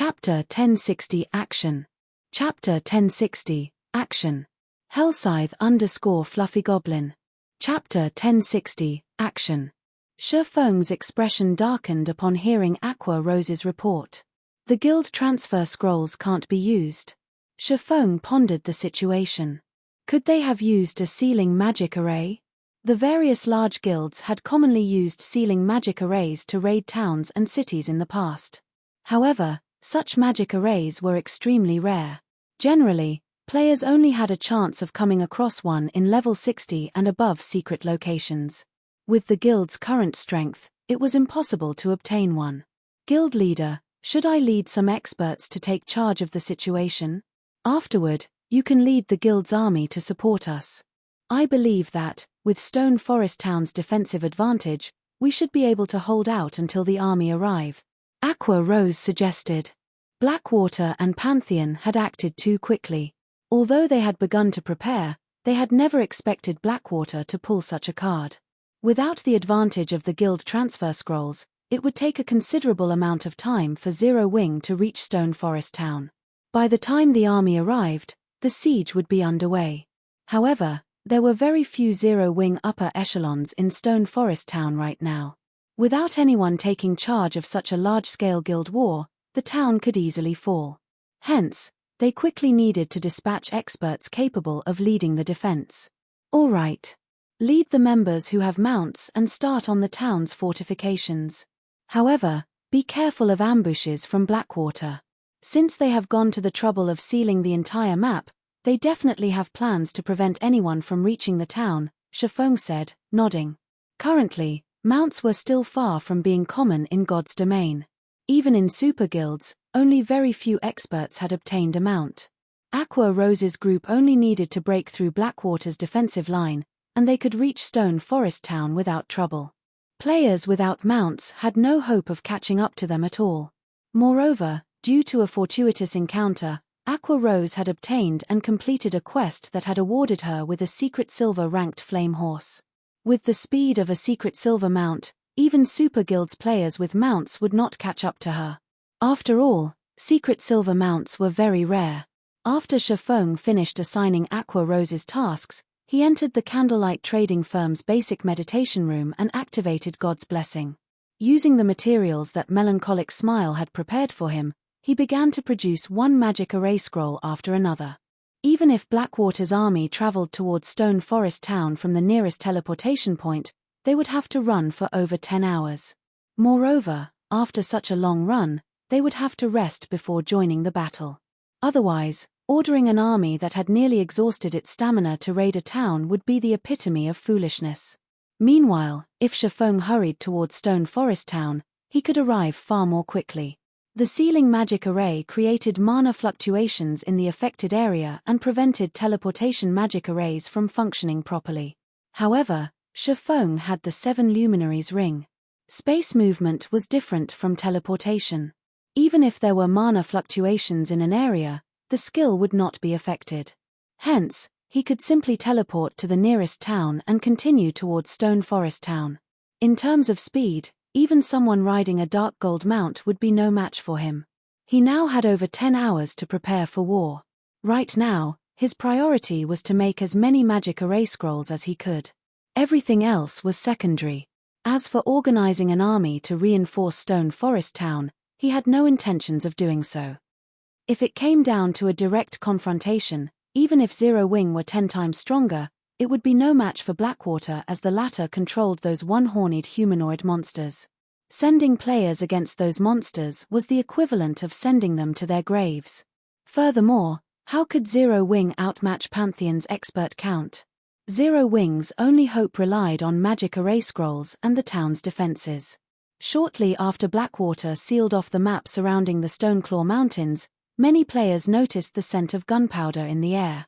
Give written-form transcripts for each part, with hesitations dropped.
Chapter 1060 Action. Chapter 1060 Action. Hellscythe_Fluffy Goblin. Chapter 1060 Action. Shifeng's expression darkened upon hearing Aqua Rose's report. The guild transfer scrolls can't be used. Shifeng pondered the situation. Could they have used a sealing magic array? The various large guilds had commonly used sealing magic arrays to raid towns and cities in the past. However, such magic arrays were extremely rare. Generally, players only had a chance of coming across one in level 60 and above secret locations. With the guild's current strength, it was impossible to obtain one. Guild leader, should I lead some experts to take charge of the situation? Afterward, you can lead the guild's army to support us. I believe that, with Stone Forest Town's defensive advantage, we should be able to hold out until the army arrive. Aqua Rose suggested. Blackwater and Pantheon had acted too quickly. Although they had begun to prepare, they had never expected Blackwater to pull such a card. Without the advantage of the guild transfer scrolls, it would take a considerable amount of time for Zero Wing to reach Stone Forest Town. By the time the army arrived, the siege would be underway. However, there were very few Zero Wing upper echelons in Stone Forest Town right now. Without anyone taking charge of such a large-scale guild war, the town could easily fall. Hence, they quickly needed to dispatch experts capable of leading the defense. All right. Lead the members who have mounts and start on the town's fortifications. However, be careful of ambushes from Blackwater. Since they have gone to the trouble of sealing the entire map, they definitely have plans to prevent anyone from reaching the town, Shifeng said, nodding. Currently, mounts were still far from being common in God's domain. Even in super guilds, only very few experts had obtained a mount. Aqua Rose's group only needed to break through Blackwater's defensive line, and they could reach Stone Forest Town without trouble. Players without mounts had no hope of catching up to them at all. Moreover, due to a fortuitous encounter, Aqua Rose had obtained and completed a quest that had awarded her with a secret silver-ranked flame horse. With the speed of a secret silver mount, even Super Guild's players with mounts would not catch up to her. After all, secret silver mounts were very rare. After Shifeng finished assigning Aqua Rose's tasks, he entered the Candlelight Trading Firm's basic meditation room and activated God's blessing. Using the materials that Melancholic Smile had prepared for him, he began to produce one magic array scroll after another. Even if Blackwater's army traveled towards Stone Forest Town from the nearest teleportation point, they would have to run for over 10 hours. Moreover, after such a long run, they would have to rest before joining the battle. Otherwise, ordering an army that had nearly exhausted its stamina to raid a town would be the epitome of foolishness. Meanwhile, if Shifeng hurried towards Stone Forest Town, he could arrive far more quickly. The sealing magic array created mana fluctuations in the affected area and prevented teleportation magic arrays from functioning properly. However, Shifeng had the 7 Luminaries ring. Space movement was different from teleportation. Even if there were mana fluctuations in an area, the skill would not be affected. Hence, he could simply teleport to the nearest town and continue towards Stone Forest Town. In terms of speed, even someone riding a dark gold mount would be no match for him. He now had over 10 hours to prepare for war. Right now, his priority was to make as many magic array scrolls as he could. Everything else was secondary. As for organizing an army to reinforce Stone Forest Town, he had no intentions of doing so. If it came down to a direct confrontation, even if Zero Wing were 10 times stronger, it would be no match for Blackwater as the latter controlled those one-horned humanoid monsters. Sending players against those monsters was the equivalent of sending them to their graves. Furthermore, how could Zero Wing outmatch Pantheon's expert count? Zero Wing's only hope relied on magic array scrolls and the town's defenses. Shortly after Blackwater sealed off the map surrounding the Stoneclaw Mountains, many players noticed the scent of gunpowder in the air.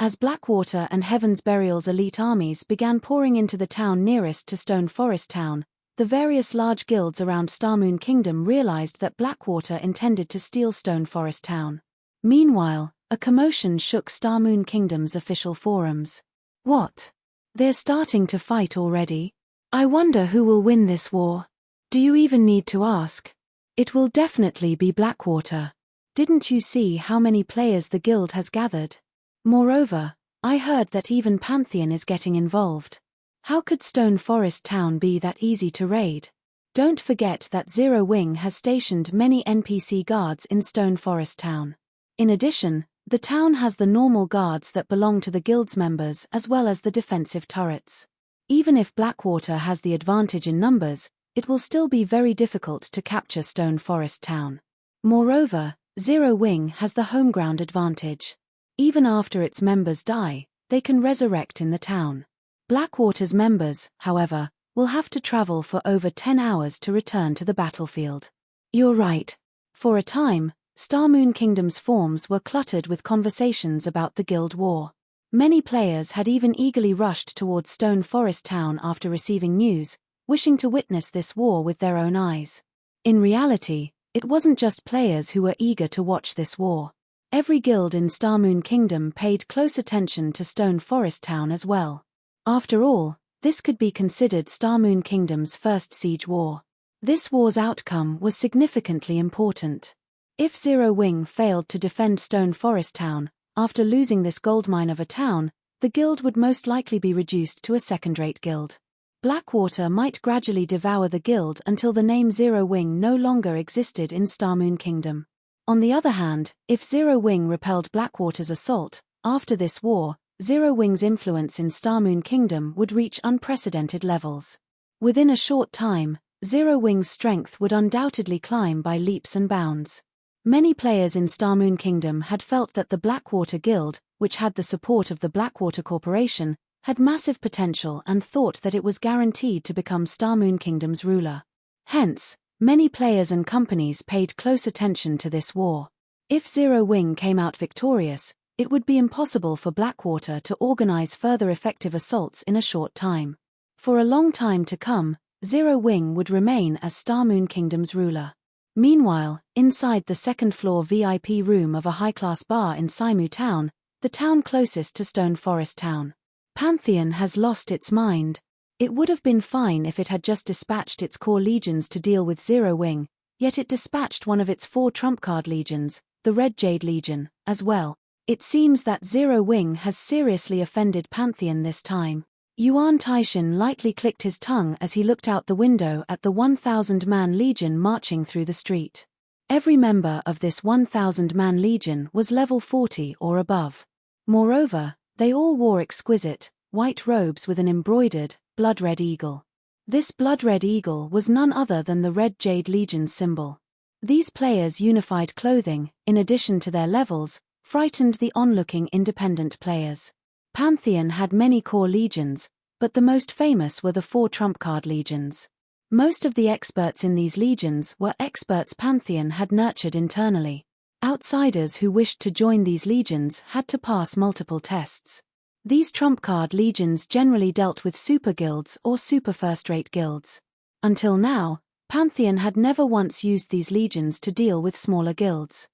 As Blackwater and Heaven's Burial's elite armies began pouring into the town nearest to Stone Forest Town, the various large guilds around Starmoon Kingdom realized that Blackwater intended to steal Stone Forest Town. Meanwhile, a commotion shook Starmoon Kingdom's official forums. What? They're starting to fight already? I wonder who will win this war. Do you even need to ask? It will definitely be Blackwater. Didn't you see how many players the guild has gathered? Moreover, I heard that even Pantheon is getting involved. How could Stone Forest Town be that easy to raid? Don't forget that Zero Wing has stationed many NPC guards in Stone Forest Town. In addition, the town has the normal guards that belong to the guild's members as well as the defensive turrets. Even if Blackwater has the advantage in numbers, it will still be very difficult to capture Stone Forest Town. Moreover, Zero Wing has the home ground advantage. Even after its members die, they can resurrect in the town. Blackwater's members, however, will have to travel for over 10 hours to return to the battlefield. You're right. For a time, Starmoon Kingdom's forums were cluttered with conversations about the guild war. Many players had even eagerly rushed towards Stone Forest Town after receiving news, wishing to witness this war with their own eyes. In reality, it wasn't just players who were eager to watch this war. Every guild in Starmoon Kingdom paid close attention to Stone Forest Town as well. After all, this could be considered Starmoon Kingdom's first siege war. This war's outcome was significantly important. If Zero Wing failed to defend Stone Forest Town, after losing this goldmine of a town, the guild would most likely be reduced to a second-rate guild. Blackwater might gradually devour the guild until the name Zero Wing no longer existed in Starmoon Kingdom. On the other hand, if Zero Wing repelled Blackwater's assault, after this war, Zero Wing's influence in Starmoon Kingdom would reach unprecedented levels. Within a short time, Zero Wing's strength would undoubtedly climb by leaps and bounds. Many players in Starmoon Kingdom had felt that the Blackwater Guild, which had the support of the Blackwater Corporation, had massive potential and thought that it was guaranteed to become Starmoon Kingdom's ruler. Hence, many players and companies paid close attention to this war. If Zero Wing came out victorious, it would be impossible for Blackwater to organize further effective assaults in a short time. For a long time to come, Zero Wing would remain as Starmoon Kingdom's ruler. Meanwhile, inside the second-floor VIP room of a high-class bar in Saimu Town, the town closest to Stone Forest Town, Pantheon has lost its mind. It would have been fine if it had just dispatched its core legions to deal with Zero Wing, yet it dispatched one of its 4 trump-card legions, the Red Jade Legion, as well. It seems that Zero Wing has seriously offended Pantheon this time. Yuan Taishan lightly clicked his tongue as he looked out the window at the 1,000-man legion marching through the street. Every member of this 1,000-man legion was level 40 or above. Moreover, they all wore exquisite, white robes with an embroidered, blood-red eagle. This blood-red eagle was none other than the Red Jade Legion's symbol. These players' unified clothing, in addition to their levels, frightened the onlooking independent players. Pantheon had many core legions, but the most famous were the 4 trump-card legions. Most of the experts in these legions were experts Pantheon had nurtured internally. Outsiders who wished to join these legions had to pass multiple tests. These trump-card legions generally dealt with super guilds or super first-rate guilds. Until now, Pantheon had never once used these legions to deal with smaller guilds.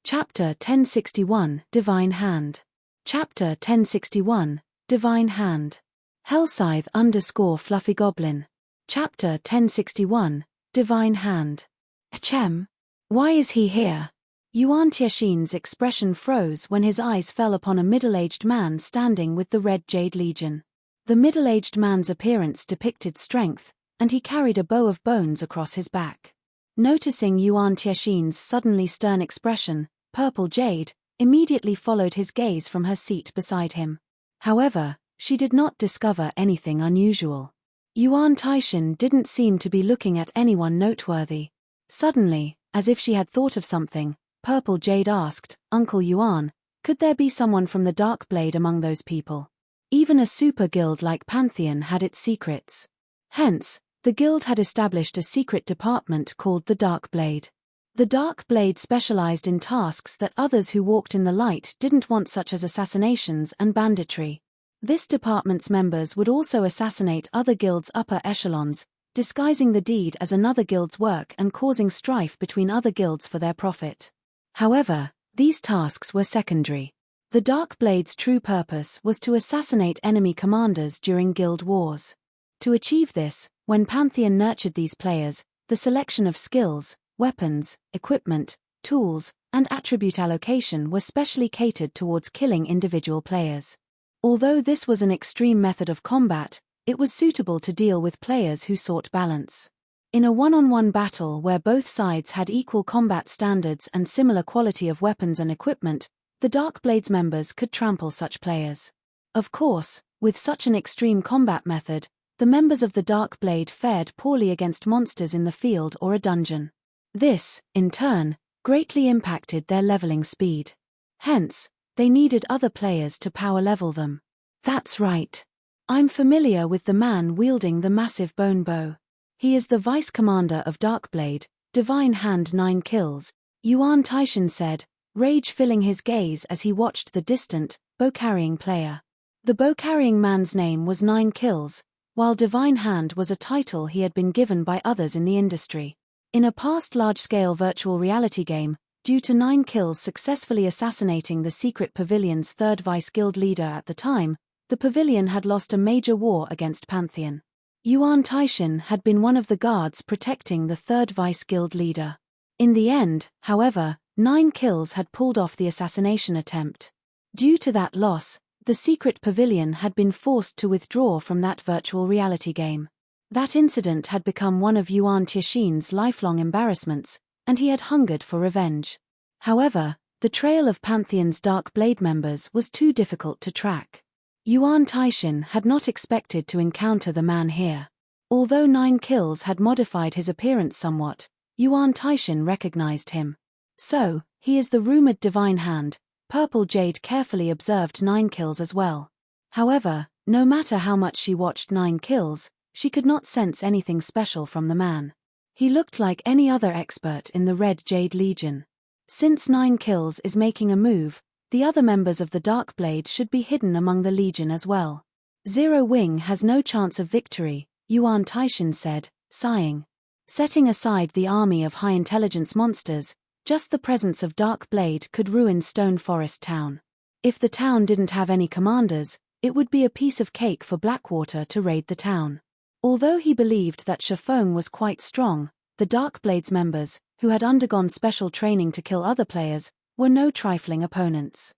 Chapter 1061, Divine Hand. Chapter 1061, Divine Hand. Hellscythe _ Fluffy Goblin. Chapter 1061, Divine Hand. Achem. Why is he here? Yuan Tiashin's expression froze when his eyes fell upon a middle-aged man standing with the Red Jade Legion. The middle-aged man's appearance depicted strength, and he carried a bow of bones across his back. Noticing Yuan Tiashin's suddenly stern expression, Purple Jade immediately followed his gaze from her seat beside him. However, she did not discover anything unusual. Yuan Taishan didn't seem to be looking at anyone noteworthy. Suddenly, as if she had thought of something, Purple Jade asked, "Uncle Yuan, could there be someone from the Dark Blade among those people?" Even a super guild like Pantheon had its secrets. Hence, the guild had established a secret department called the Dark Blade. The Dark Blade specialized in tasks that others who walked in the light didn't want, such as assassinations and banditry. This department's members would also assassinate other guilds' upper echelons, disguising the deed as another guild's work and causing strife between other guilds for their profit. However, these tasks were secondary. The Dark Blade's true purpose was to assassinate enemy commanders during guild wars. To achieve this, when Pantheon nurtured these players, the selection of skills, weapons, equipment, tools, and attribute allocation were specially catered towards killing individual players. Although this was an extreme method of combat, it was suitable to deal with players who sought balance. In a one-on-one battle where both sides had equal combat standards and similar quality of weapons and equipment, the Dark Blades members could trample such players. Of course, with such an extreme combat method, the members of the Dark Blade fared poorly against monsters in the field or a dungeon. This, in turn, greatly impacted their leveling speed. Hence, they needed other players to power level them. That's right. I'm familiar with the man wielding the massive bone bow. He is the vice commander of Darkblade, Divine Hand 9 kills, Yuan Taishan said, rage filling his gaze as he watched the distant, bow-carrying player. The bow-carrying man's name was 9 kills, while Divine Hand was a title he had been given by others in the industry. In a past large-scale virtual reality game, due to 9 kills successfully assassinating the secret pavilion's third vice guild leader at the time, the pavilion had lost a major war against Pantheon. Yuan Taishan had been one of the guards protecting the third vice guild leader. In the end, however, 9 kills had pulled off the assassination attempt. Due to that loss, the secret pavilion had been forced to withdraw from that virtual reality game. That incident had become one of Yuan Taishan's lifelong embarrassments, and he had hungered for revenge. However, the trail of Pantheon's Dark Blade members was too difficult to track. Yuan Taishan had not expected to encounter the man here. Although 9 kills had modified his appearance somewhat, Yuan Taishan recognized him. So, he is the rumored Divine Hand. Purple Jade carefully observed 9 kills as well. However, no matter how much she watched 9 kills, she could not sense anything special from the man. He looked like any other expert in the Red Jade Legion. Since 9 kills is making a move, the other members of the Dark Blade should be hidden among the Legion as well. Zero Wing has no chance of victory, Yuan Taishan said, sighing. Setting aside the army of high-intelligence monsters, just the presence of Dark Blade could ruin Stone Forest Town. If the town didn't have any commanders, it would be a piece of cake for Blackwater to raid the town. Although he believed that Shifeng was quite strong, the Dark Blade's members, who had undergone special training to kill other players, were no trifling opponents.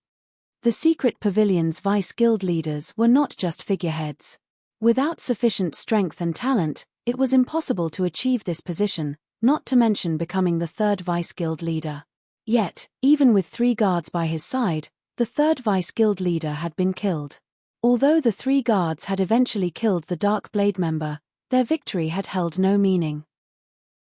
The secret pavilion's vice guild leaders were not just figureheads. Without sufficient strength and talent, it was impossible to achieve this position, not to mention becoming the third vice guild leader. Yet, even with 3 guards by his side, the third vice guild leader had been killed. Although the 3 guards had eventually killed the Dark Blade member, their victory had held no meaning.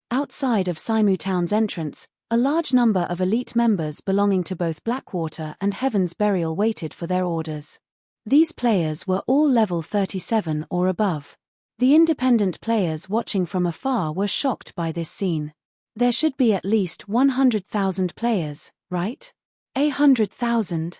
Outside of Saimu Town's entrance, a large number of elite members belonging to both Blackwater and Heaven's Burial waited for their orders. These players were all level 37 or above. The independent players watching from afar were shocked by this scene. There should be at least 100,000 players, right? 100,000?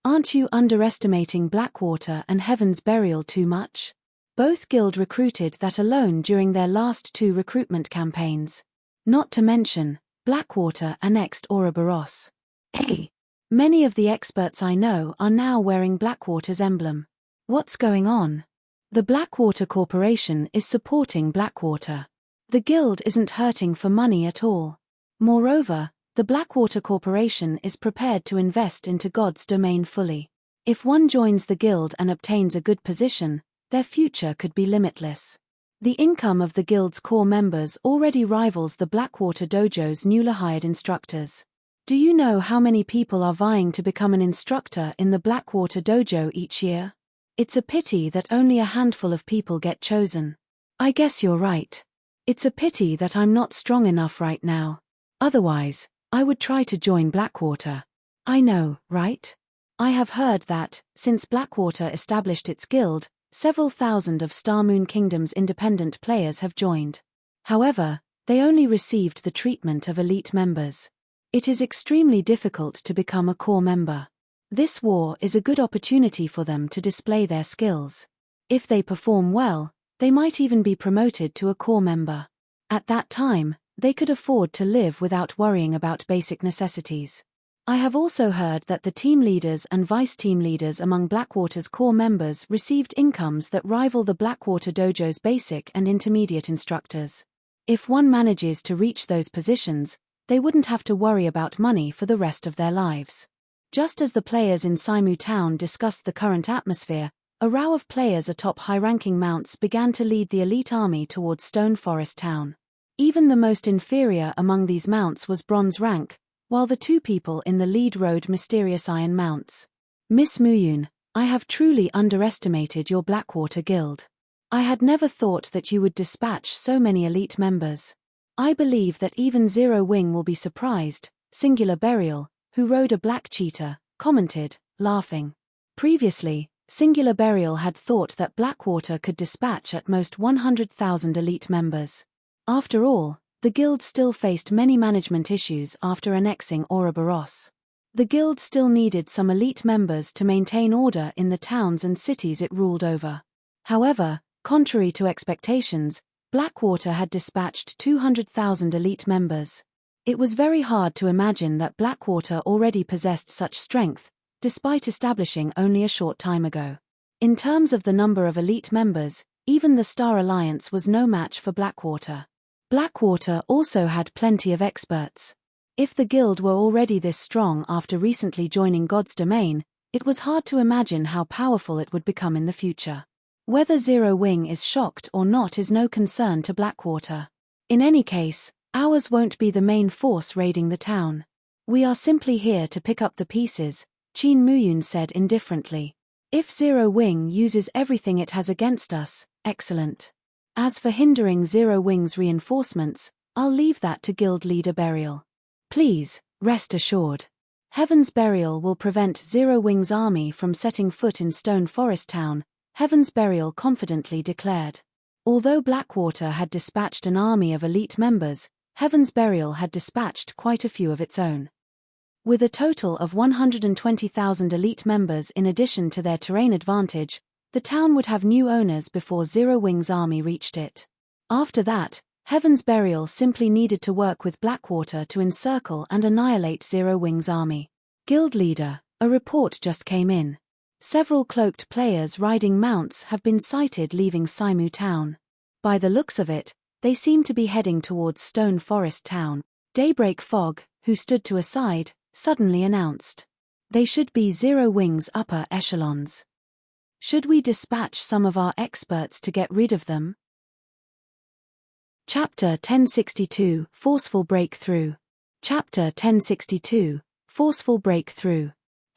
Aren't you underestimating Blackwater and Heaven's Burial too much? Both guild recruited that alone during their last 2 recruitment campaigns. Not to mention, Blackwater annexed Ouroboros. Hey! Many of the experts I know are now wearing Blackwater's emblem. What's going on? The Blackwater Corporation is supporting Blackwater. The guild isn't hurting for money at all. Moreover, the Blackwater Corporation is prepared to invest into God's domain fully. If one joins the guild and obtains a good position, their future could be limitless. The income of the guild's core members already rivals the Blackwater Dojo's newly hired instructors. Do you know how many people are vying to become an instructor in the Blackwater Dojo each year? It's a pity that only a handful of people get chosen. I guess you're right. It's a pity that I'm not strong enough right now. Otherwise, I would try to join Blackwater. I know, right? I have heard that, since Blackwater established its guild, several thousand of Star Moon Kingdom's independent players have joined. However, they only received the treatment of elite members. It is extremely difficult to become a core member. This war is a good opportunity for them to display their skills. If they perform well, they might even be promoted to a core member. At that time, they could afford to live without worrying about basic necessities. I have also heard that the team leaders and vice team leaders among Blackwater's core members received incomes that rival the Blackwater Dojo's basic and intermediate instructors. If one manages to reach those positions, they wouldn't have to worry about money for the rest of their lives. Just as the players in Saimu Town discussed the current atmosphere, a row of players atop high-ranking mounts began to lead the elite army towards Stone Forest Town. Even the most inferior among these mounts was bronze rank, while the two people in the lead rode mysterious iron mounts. Miss Muyun, I have truly underestimated your Blackwater Guild. I had never thought that you would dispatch so many elite members. I believe that even Zero Wing will be surprised, Singular Burial, who rode a black cheetah, commented, laughing. Previously, Singular Burial had thought that Blackwater could dispatch at most 100,000 elite members. After all, the guild still faced many management issues after annexing Ouroboros. The guild still needed some elite members to maintain order in the towns and cities it ruled over. However, contrary to expectations, Blackwater had dispatched 200,000 elite members. It was very hard to imagine that Blackwater already possessed such strength, despite establishing only a short time ago. In terms of the number of elite members, even the Star Alliance was no match for Blackwater. Blackwater also had plenty of experts. If the guild were already this strong after recently joining God's Domain, it was hard to imagine how powerful it would become in the future. Whether Zero Wing is shocked or not is no concern to Blackwater. In any case, ours won't be the main force raiding the town. We are simply here to pick up the pieces, Qin Muyun said indifferently. If Zero Wing uses everything it has against us, excellent. As for hindering Zero Wing's reinforcements, I'll leave that to Guild Leader Burial. Please, rest assured. Heaven's Burial will prevent Zero Wing's army from setting foot in Stone Forest Town, Heaven's Burial confidently declared. Although Blackwater had dispatched an army of elite members, Heaven's Burial had dispatched quite a few of its own. With a total of 120,000 elite members in addition to their terrain advantage, the town would have new owners before Zero Wing's army reached it. After that, Heaven's Burial simply needed to work with Blackwater to encircle and annihilate Zero Wing's army. Guild Leader, a report just came in. Several cloaked players riding mounts have been sighted leaving Saimu Town. By the looks of it, they seem to be heading towards Stone Forest Town. Daybreak Fog, who stood to a side, suddenly announced. They should be Zero Wing's upper echelons. Should we dispatch some of our experts to get rid of them? Chapter 1062, Forceful Breakthrough. Chapter 1062, Forceful Breakthrough.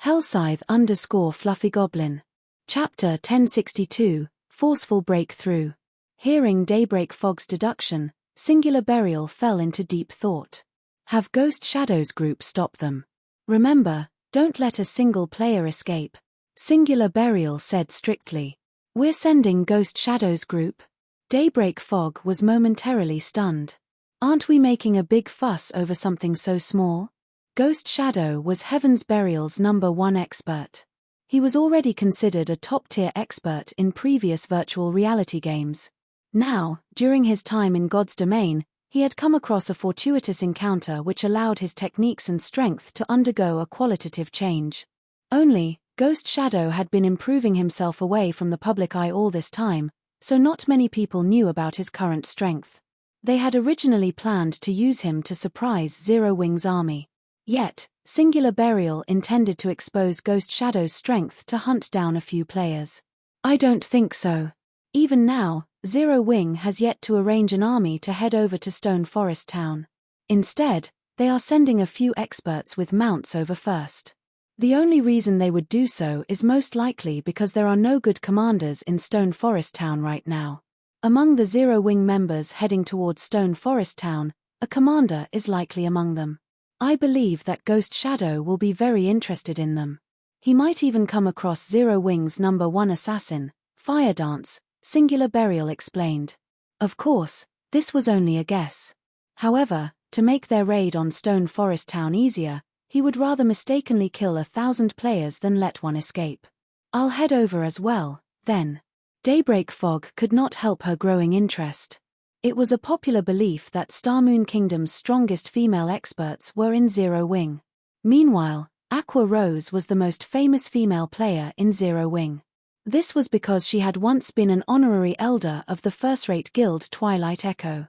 Hellscythe _ Fluffy Goblin. Chapter 1062, Forceful Breakthrough. Hearing Daybreak Fog's deduction, Singular Burial fell into deep thought. Have Ghost Shadows Group stop them. Remember, don't let a single player escape. Singular Burial said strictly. We're sending Ghost Shadows Group? Daybreak Fog was momentarily stunned. Aren't we making a big fuss over something so small? Ghost Shadow was Heaven's Burial's #1 expert. He was already considered a top-tier expert in previous virtual reality games. Now, during his time in God's Domain, he had come across a fortuitous encounter which allowed his techniques and strength to undergo a qualitative change. Only, Ghost Shadow had been improving himself away from the public eye all this time, so not many people knew about his current strength. They had originally planned to use him to surprise Zero Wing's army. Yet, Singular Burial intended to expose Ghost Shadow's strength to hunt down a few players. I don't think so. Even now, Zero Wing has yet to arrange an army to head over to Stone Forest Town. Instead, they are sending a few experts with mounts over first. The only reason they would do so is most likely because there are no good commanders in Stone Forest Town right now. Among the Zero Wing members heading towards Stone Forest Town, a commander is likely among them. I believe that Ghost Shadow will be very interested in them. He might even come across Zero Wing's #1 assassin, Fire Dance, Singular Burial explained. Of course, this was only a guess. However, to make their raid on Stone Forest Town easier, he would rather mistakenly kill 1,000 players than let one escape. I'll head over as well, then. Daybreak Fog could not help her growing interest. It was a popular belief that Star Moon Kingdom's strongest female experts were in Zero Wing. Meanwhile, Aqua Rose was the most famous female player in Zero Wing. This was because she had once been an honorary elder of the first-rate guild Twilight Echo.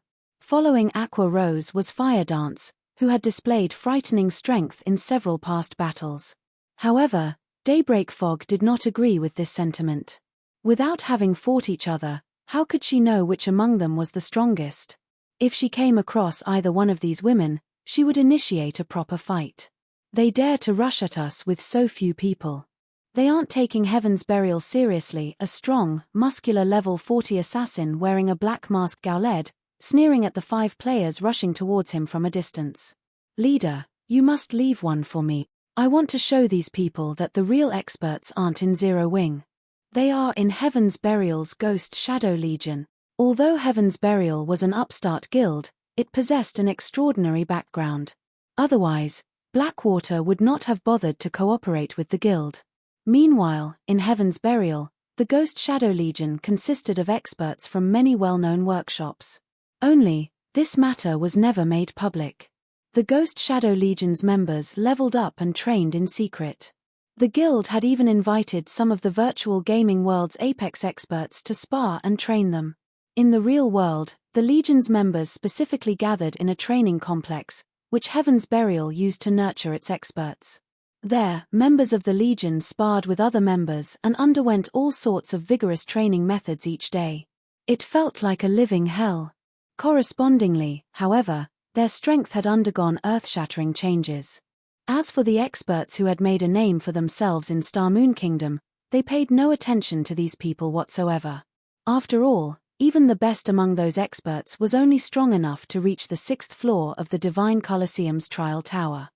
Following Aqua Rose was Fire Dance, who had displayed frightening strength in several past battles. However, Daybreak Fog did not agree with this sentiment. Without having fought each other, how could she know which among them was the strongest? If she came across either one of these women, she would initiate a proper fight. They dare to rush at us with so few people. They aren't taking Heaven's Burial seriously. A strong, muscular level 40 assassin wearing a black mask scowled, sneering at the 5 players rushing towards him from a distance. Leader, you must leave one for me. I want to show these people that the real experts aren't in Zero Wing. They are in Heaven's Burial's Ghost Shadow Legion. Although Heaven's Burial was an upstart guild, it possessed an extraordinary background. Otherwise, Blackwater would not have bothered to cooperate with the guild. Meanwhile, in Heaven's Burial, the Ghost Shadow Legion consisted of experts from many well-known workshops. Only, this matter was never made public. The Ghost Shadow Legion's members leveled up and trained in secret. The guild had even invited some of the virtual gaming world's apex experts to spar and train them. In the real world, the Legion's members specifically gathered in a training complex, which Heaven's Burial used to nurture its experts. There, members of the Legion sparred with other members and underwent all sorts of vigorous training methods each day. It felt like a living hell. Correspondingly, however, their strength had undergone earth-shattering changes. As for the experts who had made a name for themselves in Star Moon Kingdom, they paid no attention to these people whatsoever. After all, even the best among those experts was only strong enough to reach the 6th floor of the Divine Colosseum's Trial Tower.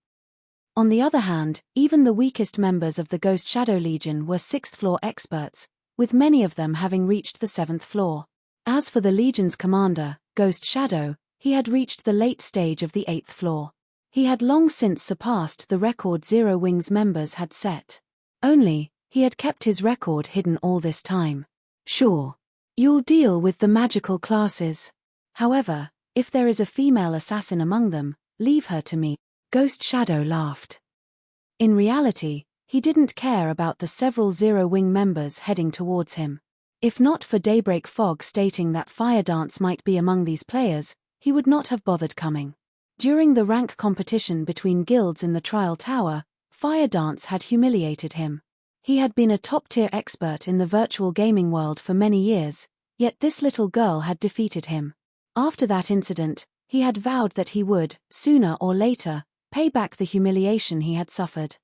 On the other hand, even the weakest members of the Ghost Shadow Legion were 6th floor experts, with many of them having reached the 7th floor. As for the Legion's commander, Ghost Shadow, he had reached the late stage of the 8th floor. He had long since surpassed the record Zero Wing's members had set. Only, he had kept his record hidden all this time. Sure. You'll deal with the magical classes. However, if there is a female assassin among them, leave her to me. Ghost Shadow laughed. In reality, he didn't care about the several Zero Wing members heading towards him. If not for Daybreak Fog stating that Fire Dance might be among these players, he would not have bothered coming. During the rank competition between guilds in the Trial Tower, Fire Dance had humiliated him. He had been a top-tier expert in the virtual gaming world for many years, yet this little girl had defeated him. After that incident, he had vowed that he would, sooner or later, pay back the humiliation he had suffered.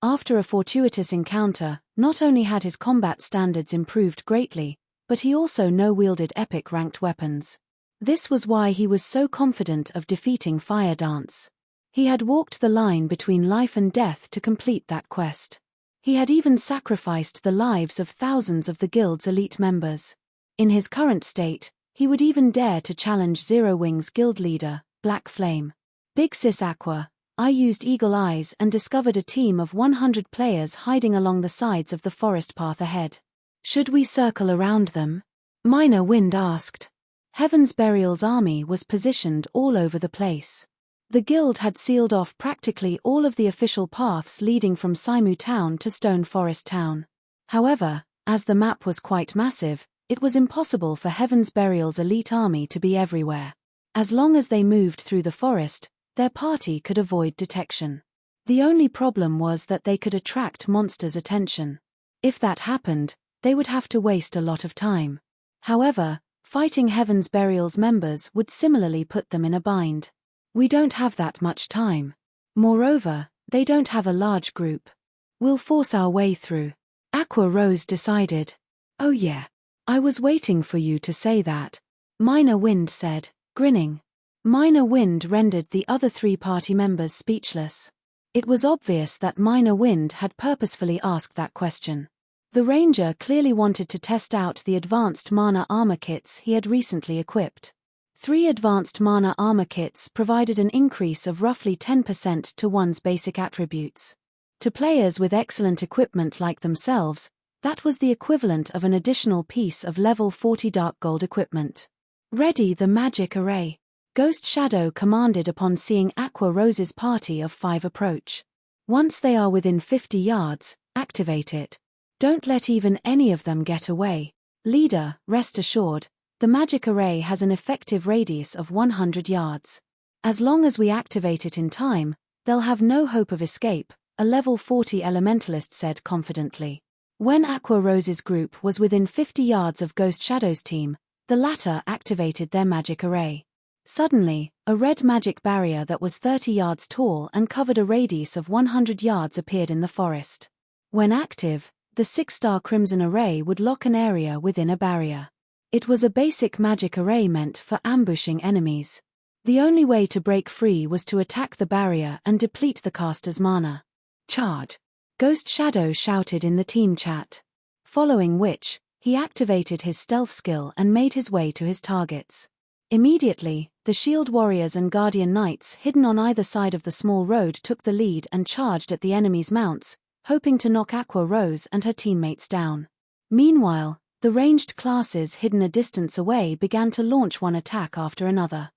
After a fortuitous encounter, not only had his combat standards improved greatly, but he also no-wielded epic-ranked weapons. This was why he was so confident of defeating Fire Dance. He had walked the line between life and death to complete that quest. He had even sacrificed the lives of thousands of the guild's elite members. In his current state, he would even dare to challenge Zero Wing's guild leader, Black Flame. Big Sis Aqua, I used eagle eyes and discovered a team of 100 players hiding along the sides of the forest path ahead. Should we circle around them? Minor Wind asked. Heaven's Burial's army was positioned all over the place. The guild had sealed off practically all of the official paths leading from Saimu Town to Stone Forest Town. However, as the map was quite massive, it was impossible for Heaven's Burial's elite army to be everywhere. As long as they moved through the forest, their party could avoid detection. The only problem was that they could attract monsters' attention. If that happened, they would have to waste a lot of time. However, fighting Heaven's Burial's members would similarly put them in a bind. We don't have that much time. Moreover, they don't have a large group. We'll force our way through. Aqua Rose decided. Oh yeah. I was waiting for you to say that. Minor Wind said, grinning. Minor Wind rendered the other 3 party members speechless. It was obvious that Minor Wind had purposefully asked that question. The Ranger clearly wanted to test out the advanced mana armor kits he had recently equipped. 3 advanced mana armor kits provided an increase of roughly 10% to one's basic attributes. To players with excellent equipment like themselves, that was the equivalent of an additional piece of level 40 dark gold equipment. Ready the magic array. Ghost Shadow commanded upon seeing Aqua Rose's party of 5 approach. Once they are within 50 yards, activate it. Don't let even any of them get away. Leader, rest assured, The magic array has an effective radius of 100 yards. As long as we activate it in time, they'll have no hope of escape, a level 40 elementalist said confidently. When Aqua Rose's group was within 50 yards of Ghost Shadow's team, the latter activated their magic array. Suddenly, a red magic barrier that was 30 yards tall and covered a radius of 100 yards appeared in the forest. When active, the 6-star crimson array would lock an area within a barrier. It was a basic magic array meant for ambushing enemies. The only way to break free was to attack the barrier and deplete the caster's mana. Charge! Ghost Shadow shouted in the team chat. Following which, he activated his stealth skill and made his way to his targets. Immediately, the Shield Warriors and Guardian Knights hidden on either side of the small road took the lead and charged at the enemy's mounts, hoping to knock Aqua Rose and her teammates down. Meanwhile, the ranged classes hidden a distance away began to launch one attack after another.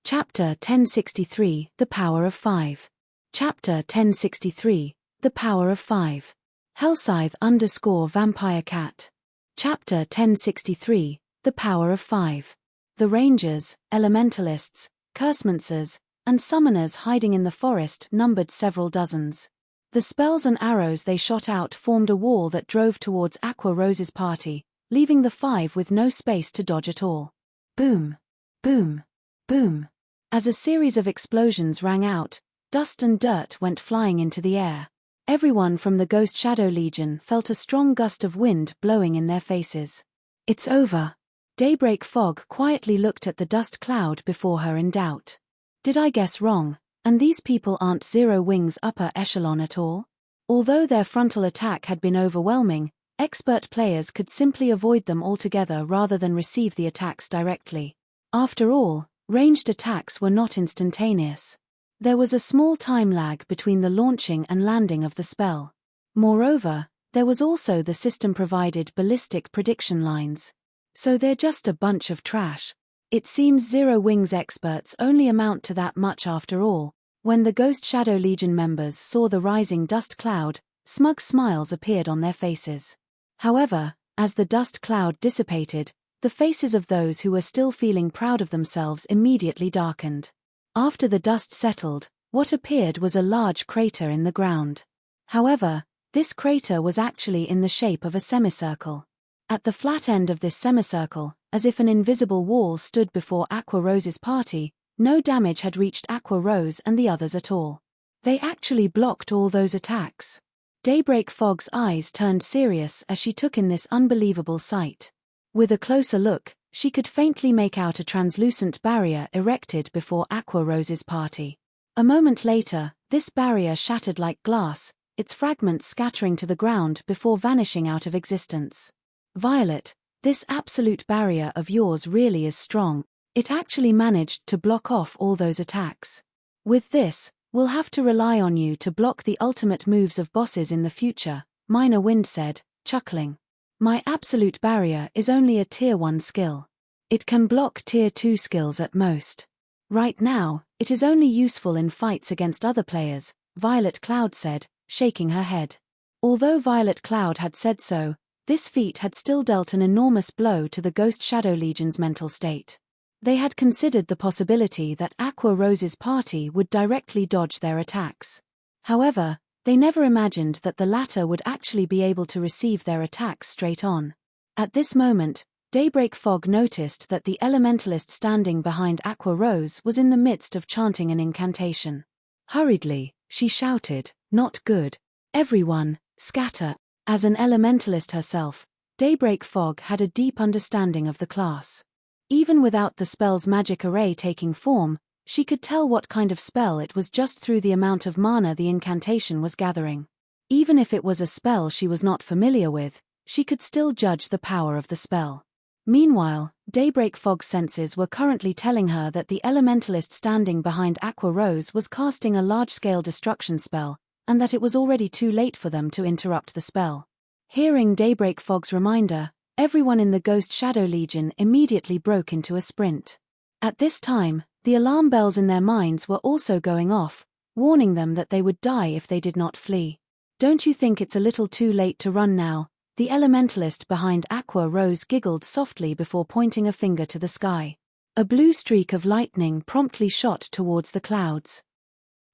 Chapter 1063, The Power of 5. Chapter 1063, The Power of 5. Hellscythe_Vampire Cat. Chapter 1063, The Power of 5. The Rangers, Elementalists, Cursemancers, and Summoners hiding in the forest numbered several dozens. The spells and arrows they shot out formed a wall that drove towards Aqua Rose's party, leaving the 5 with no space to dodge at all. Boom! Boom! Boom! As a series of explosions rang out, dust and dirt went flying into the air. Everyone from the Ghost Shadow Legion felt a strong gust of wind blowing in their faces. It's over. Daybreak Fog quietly looked at the dust cloud before her in doubt. Did I guess wrong, and these people aren't Zero Wings upper echelon at all? Although their frontal attack had been overwhelming, expert players could simply avoid them altogether rather than receive the attacks directly. After all, ranged attacks were not instantaneous. There was a small time lag between the launching and landing of the spell. Moreover, there was also the system-provided ballistic prediction lines. So they're just a bunch of trash. It seems Zero Wings experts only amount to that much after all. When the Ghost Shadow Legion members saw the rising dust cloud, smug smiles appeared on their faces. However, as the dust cloud dissipated, the faces of those who were still feeling proud of themselves immediately darkened. After the dust settled, what appeared was a large crater in the ground. However, this crater was actually in the shape of a semicircle. At the flat end of this semicircle, as if an invisible wall stood before Aqua Rose's party, no damage had reached Aqua Rose and the others at all. They actually blocked all those attacks. Daybreak Fog's eyes turned serious as she took in this unbelievable sight. With a closer look, she could faintly make out a translucent barrier erected before Aqua Rose's party. A moment later, this barrier shattered like glass, its fragments scattering to the ground before vanishing out of existence. Violet, this absolute barrier of yours really is strong. It actually managed to block off all those attacks. With this, we'll have to rely on you to block the ultimate moves of bosses in the future, Minor Wind said, chuckling. My absolute barrier is only a tier 1 skill. It can block tier 2 skills at most. Right now, it is only useful in fights against other players, Violet Cloud said, shaking her head. Although Violet Cloud had said so, this feat had still dealt an enormous blow to the Ghost Shadow Legion's mental state. They had considered the possibility that Aqua Rose's party would directly dodge their attacks. However, they never imagined that the latter would actually be able to receive their attacks straight on. At this moment, Daybreak Fog noticed that the elementalist standing behind Aqua Rose was in the midst of chanting an incantation. Hurriedly, she shouted, "Not good. Everyone, scatter." As an elementalist herself, Daybreak Fog had a deep understanding of the class. Even without the spell's magic array taking form, she could tell what kind of spell it was just through the amount of mana the incantation was gathering. Even if it was a spell she was not familiar with, she could still judge the power of the spell. Meanwhile, Daybreak Fog's senses were currently telling her that the elementalist standing behind Aqua Rose was casting a large-scale destruction spell, and that it was already too late for them to interrupt the spell. Hearing Daybreak Fog's reminder, everyone in the Ghost Shadow Legion immediately broke into a sprint. At this time, the alarm bells in their minds were also going off, warning them that they would die if they did not flee. Don't you think it's a little too late to run now? The elementalist behind Aqua Rose giggled softly before pointing a finger to the sky. A blue streak of lightning promptly shot towards the clouds.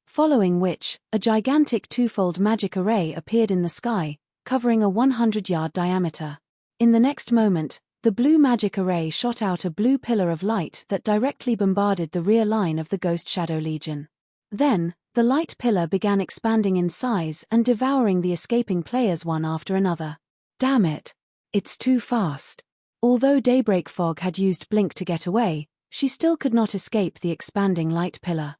Following which, a gigantic twofold magic array appeared in the sky, covering a 100-yard diameter. In the next moment, the blue magic array shot out a blue pillar of light that directly bombarded the rear line of the Ghost Shadow Legion. Then, the light pillar began expanding in size and devouring the escaping players one after another. Damn it! It's too fast. Although Daybreak Fog had used Blink to get away, she still could not escape the expanding light pillar.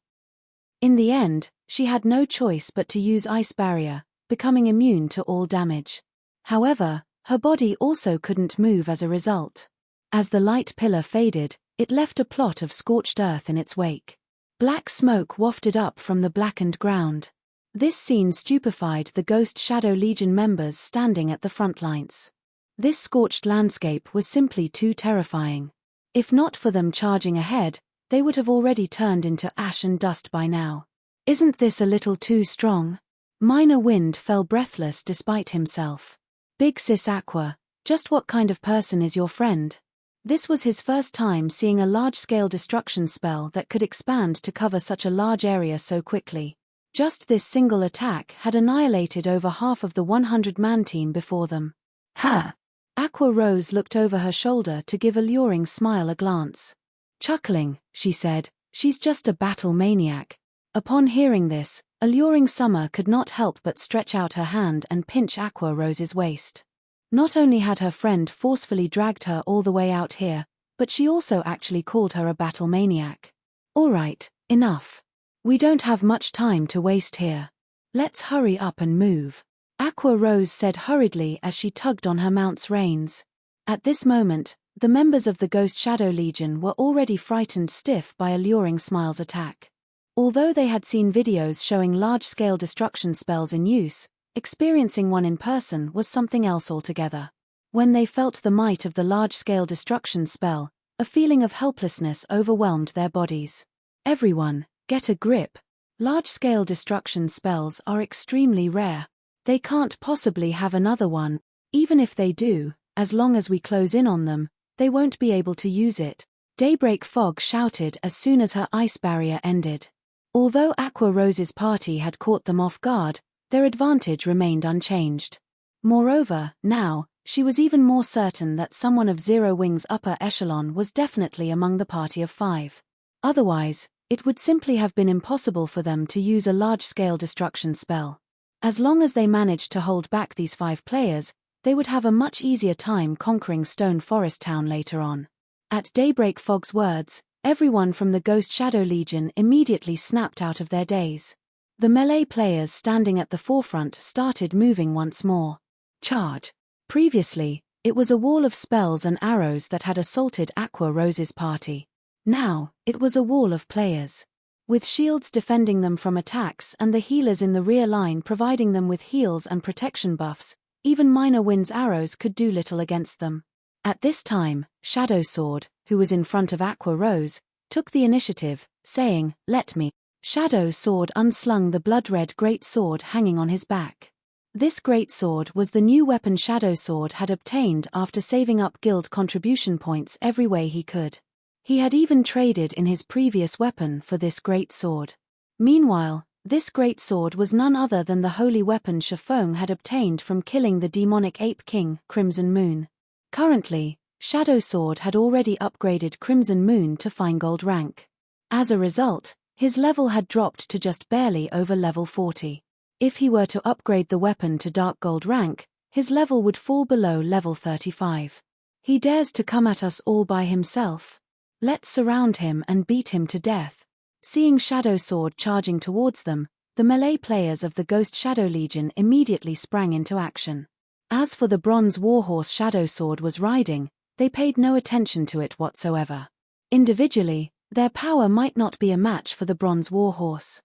In the end, she had no choice but to use Ice Barrier, becoming immune to all damage. However, her body also couldn't move as a result. As the light pillar faded, it left a plot of scorched earth in its wake. Black smoke wafted up from the blackened ground. This scene stupefied the Ghost Shadow Legion members standing at the front lines. This scorched landscape was simply too terrifying. If not for them charging ahead, they would have already turned into ash and dust by now. Isn't this a little too strong? Minor Wind fell breathless despite himself. Big Sis Aqua, just what kind of person is your friend? This was his first time seeing a large-scale destruction spell that could expand to cover such a large area so quickly. Just this single attack had annihilated over half of the 100-man team before them. Ha! Aqua Rose looked over her shoulder to give Alluring Smile a glance. Chuckling, she said, "She's just a battle maniac." Upon hearing this, Alluring Summer could not help but stretch out her hand and pinch Aqua Rose's waist. Not only had her friend forcefully dragged her all the way out here, but she also actually called her a battle maniac. All right, enough. We don't have much time to waste here. Let's hurry up and move. Aqua Rose said hurriedly as she tugged on her mount's reins. At this moment, the members of the Ghost Shadow Legion were already frightened stiff by Alluring Smile's attack. Although they had seen videos showing large-scale destruction spells in use, experiencing one in person was something else altogether. When they felt the might of the large-scale destruction spell, a feeling of helplessness overwhelmed their bodies. Everyone, get a grip. Large-scale destruction spells are extremely rare. They can't possibly have another one. Even if they do, as long as we close in on them, they won't be able to use it. Daybreak Fog shouted as soon as her ice barrier ended. Although Aqua Rose's party had caught them off guard, their advantage remained unchanged. Moreover, now, she was even more certain that someone of Zero Wing's upper echelon was definitely among the party of 5. Otherwise, it would simply have been impossible for them to use a large-scale destruction spell. As long as they managed to hold back these 5 players, they would have a much easier time conquering Stone Forest Town later on. At Daybreak Fog's words, everyone from the Ghost Shadow Legion immediately snapped out of their daze. The melee players standing at the forefront started moving once more. Charge. Previously, it was a wall of spells and arrows that had assaulted Aqua Rose's party. Now, it was a wall of players. With shields defending them from attacks and the healers in the rear line providing them with heals and protection buffs, even Minor Wind's arrows could do little against them. At this time, Shadow Sword, who was in front of Aqua Rose, took the initiative, saying, "Let me." Shadow Sword unslung the blood-red great sword hanging on his back. This great sword was the new weapon Shadow Sword had obtained after saving up guild contribution points every way he could. He had even traded in his previous weapon for this great sword. Meanwhile, this great sword was none other than the holy weapon Shifeng had obtained from killing the demonic ape king, Crimson Moon. Currently, Shadow Sword had already upgraded Crimson Moon to fine gold rank. As a result, his level had dropped to just barely over level 40. If he were to upgrade the weapon to dark gold rank, his level would fall below level 35. He dares to come at us all by himself. Let's surround him and beat him to death. Seeing Shadow Sword charging towards them, the melee players of the Ghost Shadow Legion immediately sprang into action. As for the bronze warhorse Shadow Sword was riding, they paid no attention to it whatsoever. Individually, their power might not be a match for the bronze warhorse.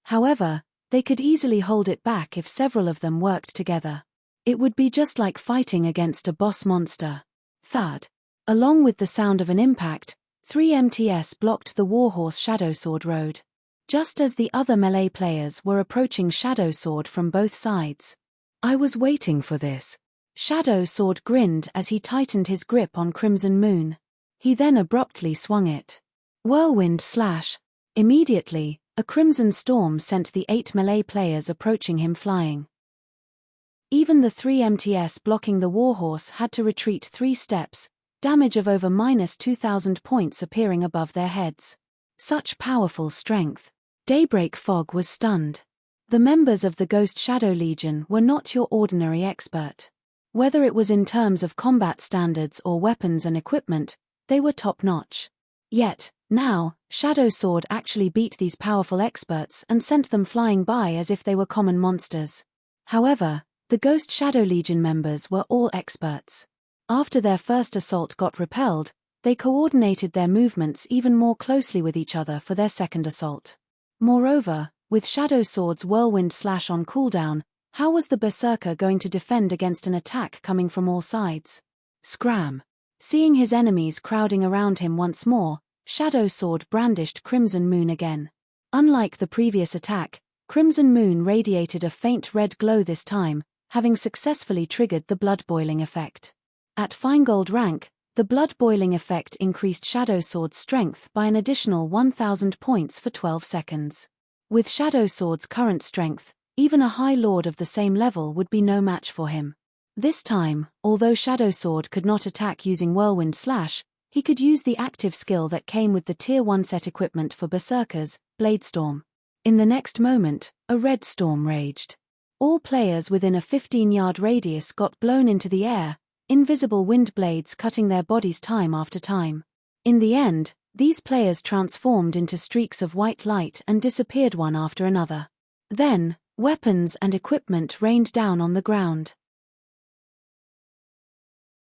However, they could easily hold it back if several of them worked together. It would be just like fighting against a boss monster. Thud. Along with the sound of an impact, 3 MTS blocked the warhorse Shadow Sword rode. Just as the other melee players were approaching Shadow Sword from both sides. I was waiting for this. Shadow Sword grinned as he tightened his grip on Crimson Moon. He then abruptly swung it. Whirlwind slash. Immediately, a crimson storm sent the 8 melee players approaching him flying. Even the 3 MTS blocking the warhorse had to retreat 3 steps, damage of over -2,000 points appearing above their heads. Such powerful strength. Daybreak Fog was stunned. The members of the Ghost Shadow Legion were not your ordinary expert. Whether it was in terms of combat standards or weapons and equipment, they were top-notch. Yet, now, Shadow Sword actually beat these powerful experts and sent them flying by as if they were common monsters. However, the Ghost Shadow Legion members were all experts. After their first assault got repelled, they coordinated their movements even more closely with each other for their second assault. Moreover, with Shadow Sword's whirlwind slash on cooldown, how was the Berserker going to defend against an attack coming from all sides? Scram! Seeing his enemies crowding around him once more, Shadow Sword brandished Crimson Moon again. Unlike the previous attack, Crimson Moon radiated a faint red glow this time, having successfully triggered the blood boiling effect. At Feingold rank, the blood boiling effect increased Shadow Sword's strength by an additional 1,000 points for 12 seconds. With Shadow Sword's current strength, even a High Lord of the same level would be no match for him. This time, although Shadow Sword could not attack using Whirlwind Slash, he could use the active skill that came with the Tier 1 set equipment for Berserkers, Bladestorm. In the next moment, a red storm raged. All players within a 15-yard radius got blown into the air, invisible wind blades cutting their bodies time after time. In the end, these players transformed into streaks of white light and disappeared one after another. Then, weapons and equipment rained down on the ground.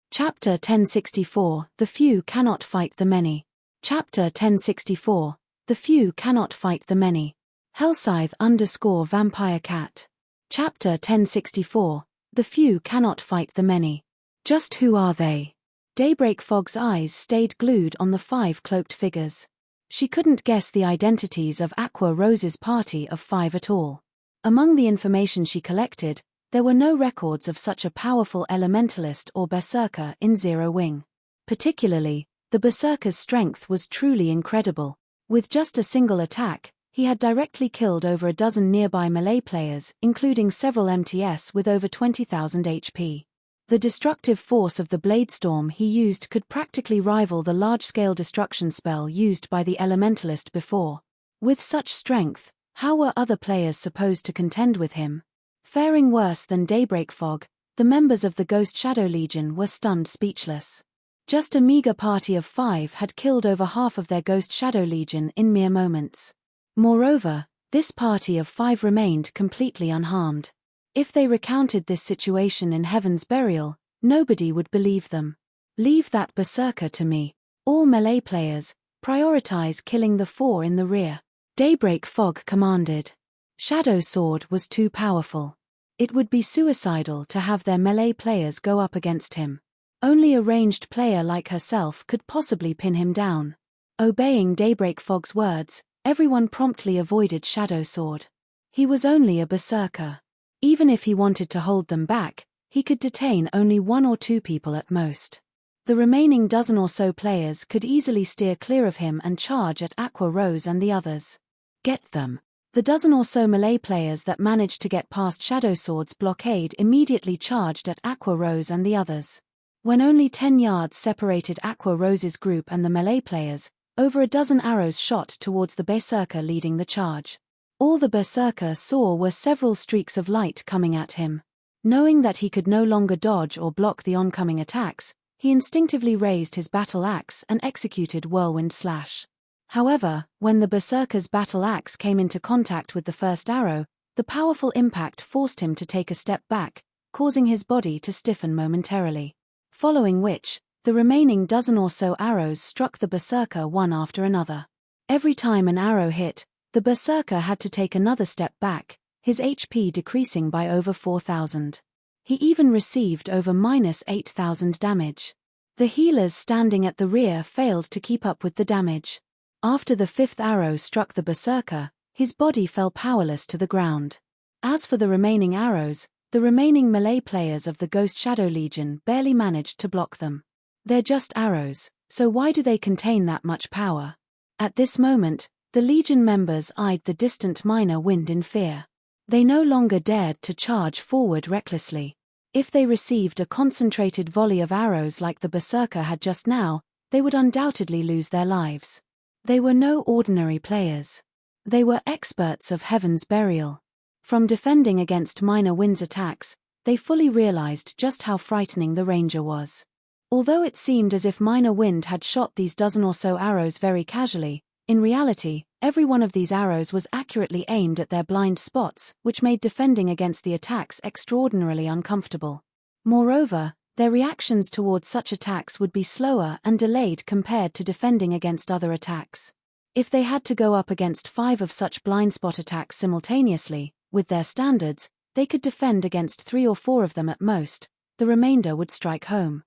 Chapter 1064, The Few Cannot Fight the Many. Chapter 1064, The Few Cannot Fight the Many. Hellscythe_Vampire Cat. Chapter 1064, The Few Cannot Fight the Many. Just who are they? Daybreak Fog's eyes stayed glued on the 5 cloaked figures. She couldn't guess the identities of Aqua Rose's party of 5 at all. Among the information she collected, there were no records of such a powerful elementalist or berserker in Zero Wing. Particularly, the berserker's strength was truly incredible. With just a single attack, he had directly killed over a dozen nearby melee players, including several MTS with over 20,000 HP. The destructive force of the Bladestorm he used could practically rival the large-scale destruction spell used by the elementalist before. With such strength, how were other players supposed to contend with him? Faring worse than Daybreak Fog, the members of the Ghost Shadow Legion were stunned speechless. Just a meager party of 5 had killed over half of their Ghost Shadow Legion in mere moments. Moreover, this party of 5 remained completely unharmed. If they recounted this situation in Heaven's Burial, nobody would believe them. Leave that berserker to me. All melee players, prioritize killing the 4 in the rear. Daybreak Fog commanded. Shadow Sword was too powerful. It would be suicidal to have their melee players go up against him. Only a ranged player like herself could possibly pin him down. Obeying Daybreak Fog's words, everyone promptly avoided Shadow Sword. He was only a berserker. Even if he wanted to hold them back, he could detain only 1 or 2 people at most. The remaining dozen or so players could easily steer clear of him and charge at Aqua Rose and the others. Get them. The dozen or so melee players that managed to get past Shadow Sword's blockade immediately charged at Aqua Rose and the others. When only 10 yards separated Aqua Rose's group and the melee players, over a dozen arrows shot towards the berserker leading the charge. All the berserker saw were several streaks of light coming at him. Knowing that he could no longer dodge or block the oncoming attacks, he instinctively raised his battle axe and executed Whirlwind Slash. However, when the berserker's battle axe came into contact with the first arrow, the powerful impact forced him to take a step back, causing his body to stiffen momentarily. Following which, the remaining dozen or so arrows struck the berserker one after another. Every time an arrow hit, the berserker had to take another step back, his HP decreasing by over 4,000. He even received over -8,000 damage. The healers standing at the rear failed to keep up with the damage. After the 5th arrow struck the berserker, his body fell powerless to the ground. As for the remaining arrows, The remaining melee players of the Ghost Shadow Legion barely managed to block them. They're just arrows, so why do they contain that much power? At this moment, the Legion members eyed the distant minor wind in fear. They no longer dared to charge forward recklessly. If they received a concentrated volley of arrows like the berserker had just now, they would undoubtedly lose their lives. They were no ordinary players. They were experts of Heaven's Burial. From defending against minor wind's attacks, they fully realized just how frightening the ranger was. Although it seemed as if minor wind had shot these dozen or so arrows very casually, in reality, every one of these arrows was accurately aimed at their blind spots, which made defending against the attacks extraordinarily uncomfortable. Moreover, their reactions towards such attacks would be slower and delayed compared to defending against other attacks. If they had to go up against 5 of such blind spot attacks simultaneously, with their standards, they could defend against 3 or 4 of them at most. The remainder would strike home.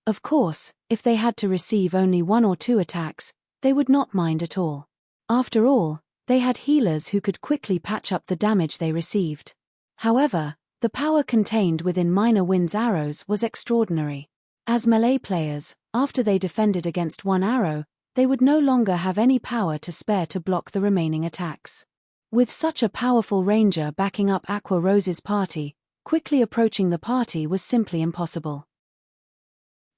Of course, if they had to receive only 1 or 2 attacks, they would not mind at all. After all, they had healers who could quickly patch up the damage they received. However, the power contained within minor wind's arrows was extraordinary. As melee players, after they defended against 1 arrow, they would no longer have any power to spare to block the remaining attacks. With such a powerful ranger backing up Aqua Rose's party, quickly approaching the party was simply impossible.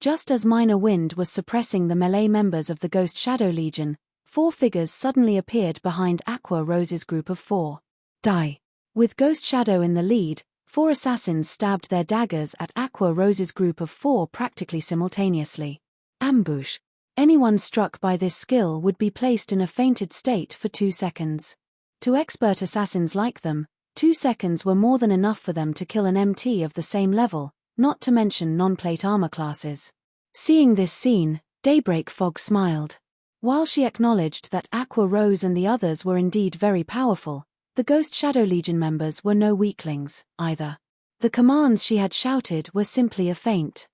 Just as minor wind was suppressing the melee members of the Ghost Shadow Legion, 4 figures suddenly appeared behind Aqua Rose's group of 4. Die. With Ghost Shadow in the lead, 4 assassins stabbed their daggers at Aqua Rose's group of 4 practically simultaneously. Ambush. Anyone struck by this skill would be placed in a fainted state for 2 seconds. To expert assassins like them, 2 seconds were more than enough for them to kill an MT of the same level, not to mention non-plate armor classes. Seeing this scene, Daybreak Fog smiled. While she acknowledged that Aqua Rose and the others were indeed very powerful, the Ghost Shadow Legion members were no weaklings, either. The commands she had shouted were simply a feint.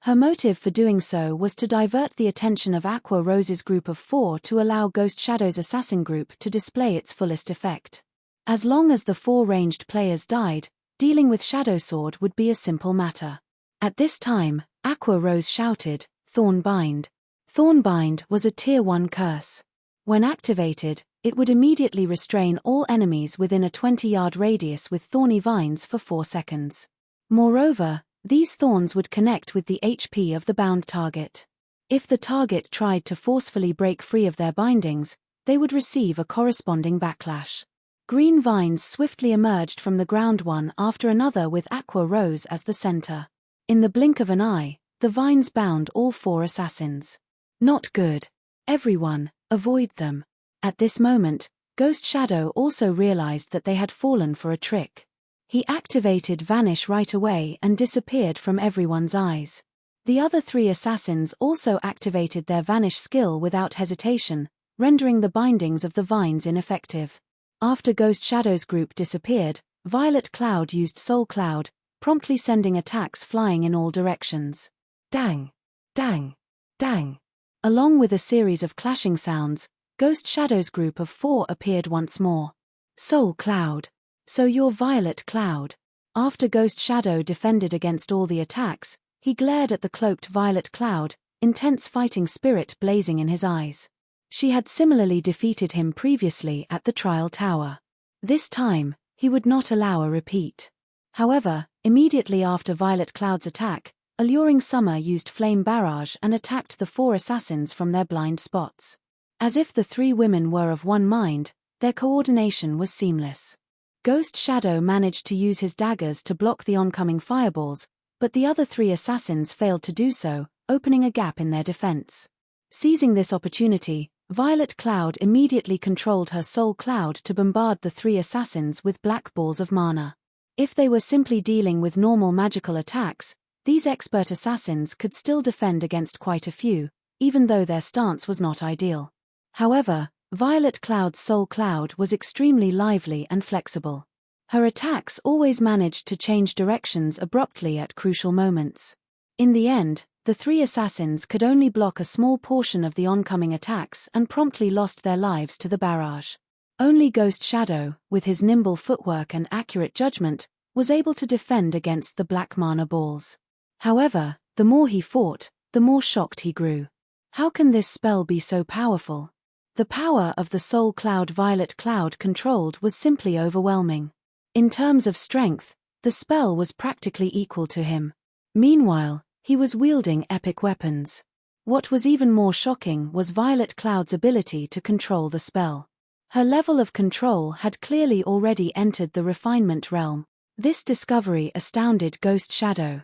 Her motive for doing so was to divert the attention of Aqua Rose's group of 4 to allow Ghost Shadow's assassin group to display its fullest effect. As long as the 4 ranged players died, dealing with Shadow Sword would be a simple matter. At this time, Aqua Rose shouted, Thornbind. Thornbind was a Tier 1 curse. When activated, it would immediately restrain all enemies within a 20-yard radius with thorny vines for 4 seconds. Moreover, these thorns would connect with the HP of the bound target. If the target tried to forcefully break free of their bindings, they would receive a corresponding backlash. Green vines swiftly emerged from the ground one after another with Aqua Rose as the center. In the blink of an eye, the vines bound all 4 assassins. Not good. Everyone, avoid them. At this moment, Ghost Shadow also realized that they had fallen for a trick. He activated Vanish right away and disappeared from everyone's eyes. The other 3 assassins also activated their Vanish skill without hesitation, rendering the bindings of the vines ineffective. After Ghost Shadow's group disappeared, Violet Cloud used Soul Cloud, promptly sending attacks flying in all directions. Dang! Dang! Dang! Along with a series of clashing sounds, Ghost Shadow's group of 4 appeared once more. Soul Cloud. So you're Violet Cloud. After Ghost Shadow defended against all the attacks, he glared at the cloaked Violet Cloud, intense fighting spirit blazing in his eyes. She had similarly defeated him previously at the Trial Tower. This time, he would not allow a repeat. However, immediately after Violet Cloud's attack, Alluring Summer used Flame Barrage and attacked the 4 assassins from their blind spots. As if the 3 women were of one mind, their coordination was seamless. Ghost Shadow managed to use his daggers to block the oncoming fireballs, but the other 3 assassins failed to do so, opening a gap in their defense. Seizing this opportunity, Violet Cloud immediately controlled her Soul Cloud to bombard the 3 assassins with black balls of mana. If they were simply dealing with normal magical attacks, these expert assassins could still defend against quite a few, even though their stance was not ideal. However, Violet Cloud's Soul Cloud was extremely lively and flexible. Her attacks always managed to change directions abruptly at crucial moments. In the end, the 3 assassins could only block a small portion of the oncoming attacks and promptly lost their lives to the barrage. Only Ghost Shadow, with his nimble footwork and accurate judgment, was able to defend against the black mana balls. However, the more he fought, the more shocked he grew. How can this spell be so powerful? The power of the soul cloud Violet Cloud controlled was simply overwhelming. In terms of strength, the spell was practically equal to him. Meanwhile, he was wielding epic weapons. What was even more shocking was Violet Cloud's ability to control the spell. Her level of control had clearly already entered the refinement realm. This discovery astounded Ghost Shadow.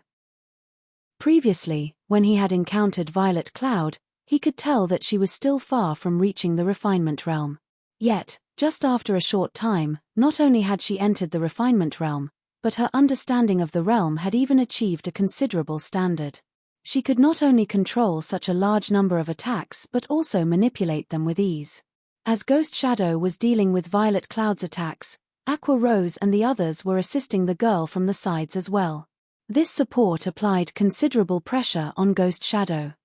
Previously, when he had encountered Violet Cloud, he could tell that she was still far from reaching the refinement realm. Yet, just after a short time, not only had she entered the refinement realm, but her understanding of the realm had even achieved a considerable standard. She could not only control such a large number of attacks but also manipulate them with ease. As Ghost Shadow was dealing with Violet Cloud's attacks, Aqua Rose and the others were assisting the girl from the sides as well. This support applied considerable pressure on Ghost Shadow.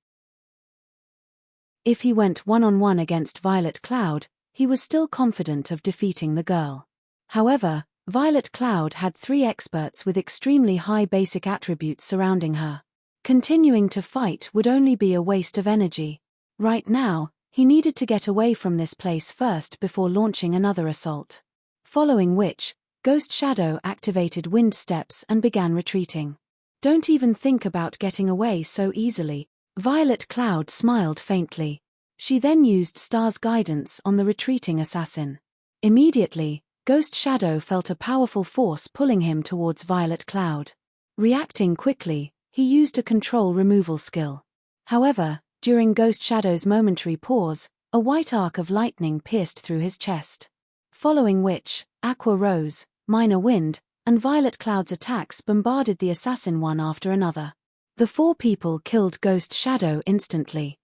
If he went one-on-one against Violet Cloud, he was still confident of defeating the girl. However, Violet Cloud had 3 experts with extremely high basic attributes surrounding her. Continuing to fight would only be a waste of energy. Right now, he needed to get away from this place first before launching another assault. Following which, Ghost Shadow activated wind steps and began retreating. Don't even think about getting away so easily. Violet Cloud smiled faintly. She then used Star's guidance on the retreating assassin. Immediately, Ghost Shadow felt a powerful force pulling him towards Violet Cloud. Reacting quickly, he used a control removal skill. However, during Ghost Shadow's momentary pause, a white arc of lightning pierced through his chest. Following which, Aqua Rose, Minor Wind, and Violet Cloud's attacks bombarded the assassin one after another. The 4 people killed Ghost Shadow instantly.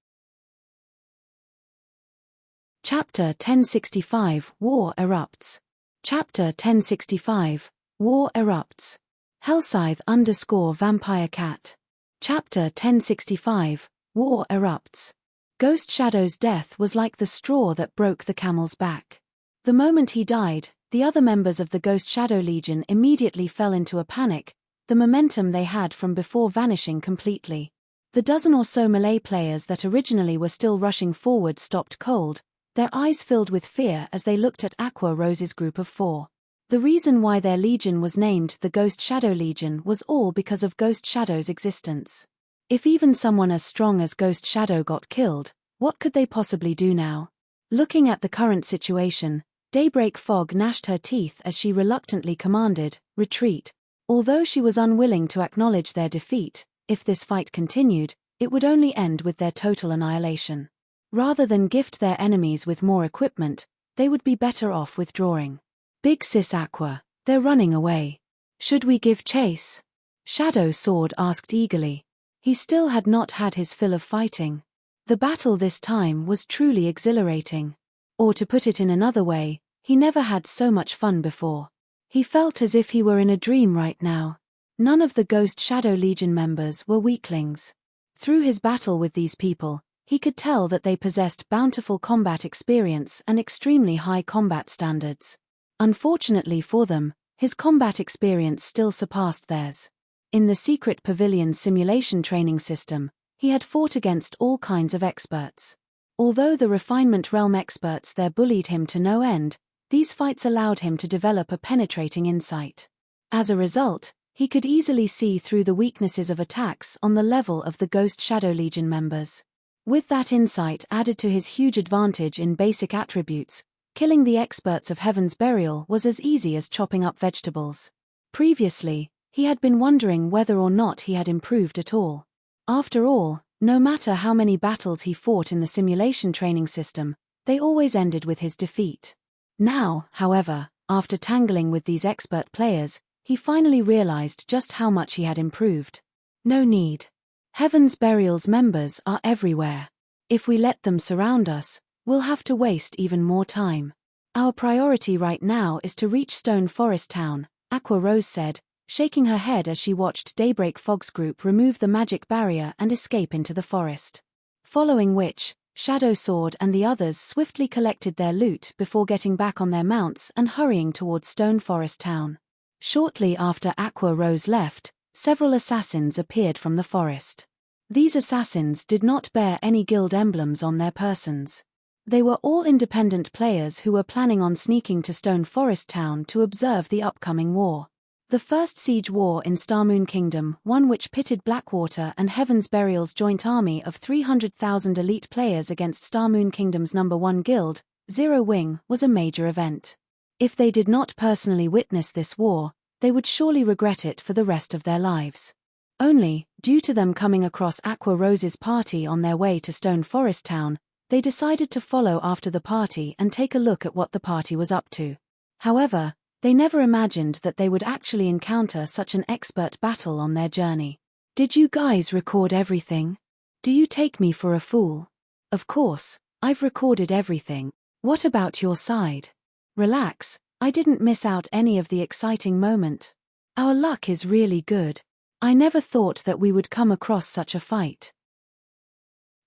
Chapter 1065 War Erupts. Chapter 1065 War Erupts. Hellscythe_Vampire Cat. Chapter 1065 War Erupts. Ghost Shadow's death was like the straw that broke the camel's back. The moment he died, the other members of the Ghost Shadow Legion immediately fell into a panic, the momentum they had from before vanishing completely. The dozen or so melee players that originally were still rushing forward stopped cold, their eyes filled with fear as they looked at Aqua Rose's group of 4. The reason why their legion was named the Ghost Shadow Legion was all because of Ghost Shadow's existence. If even someone as strong as Ghost Shadow got killed, what could they possibly do now? Looking at the current situation, Daybreak Fog gnashed her teeth as she reluctantly commanded, "Retreat." Although she was unwilling to acknowledge their defeat, if this fight continued, it would only end with their total annihilation. Rather than gift their enemies with more equipment, they would be better off withdrawing. "Big sis Aqua, they're running away. Should we give chase?" Shadow Sword asked eagerly. He still had not had his fill of fighting. The battle this time was truly exhilarating. Or to put it in another way, he never had so much fun before. He felt as if he were in a dream right now. None of the Ghost Shadow Legion members were weaklings. Through his battle with these people, he could tell that they possessed bountiful combat experience and extremely high combat standards. Unfortunately for them, his combat experience still surpassed theirs. In the secret pavilion simulation training system, he had fought against all kinds of experts. Although the refinement realm experts there bullied him to no end, these fights allowed him to develop a penetrating insight. As a result, he could easily see through the weaknesses of attacks on the level of the Ghost Shadow Legion members. With that insight added to his huge advantage in basic attributes, killing the experts of Heaven's Burial was as easy as chopping up vegetables. Previously, he had been wondering whether or not he had improved at all. After all, no matter how many battles he fought in the simulation training system, they always ended with his defeat. Now, however, after tangling with these expert players, he finally realized just how much he had improved. No need. Heaven's Burial's members are everywhere. If we let them surround us, we'll have to waste even more time. Our priority right now is to reach Stone Forest Town, Aqua Rose said, shaking her head as she watched Daybreak Fog's group remove the magic barrier and escape into the forest. Following which, Shadow Sword and the others swiftly collected their loot before getting back on their mounts and hurrying towards Stone Forest Town. Shortly after Aqua Rose left, several assassins appeared from the forest. These assassins did not bear any guild emblems on their persons. They were all independent players who were planning on sneaking to Stone Forest Town to observe the upcoming war. The first siege war in Starmoon Kingdom, one which pitted Blackwater and Heaven's Burial's joint army of 300,000 elite players against Starmoon Kingdom's #1 guild, Zero Wing, was a major event. If they did not personally witness this war, they would surely regret it for the rest of their lives. Only, due to them coming across Aqua Rose's party on their way to Stone Forest Town, they decided to follow after the party and take a look at what the party was up to. However, they never imagined that they would actually encounter such an expert battle on their journey. Did you guys record everything? Do you take me for a fool? Of course, I've recorded everything. What about your side? Relax, I didn't miss out any of the exciting moment. Our luck is really good. I never thought that we would come across such a fight.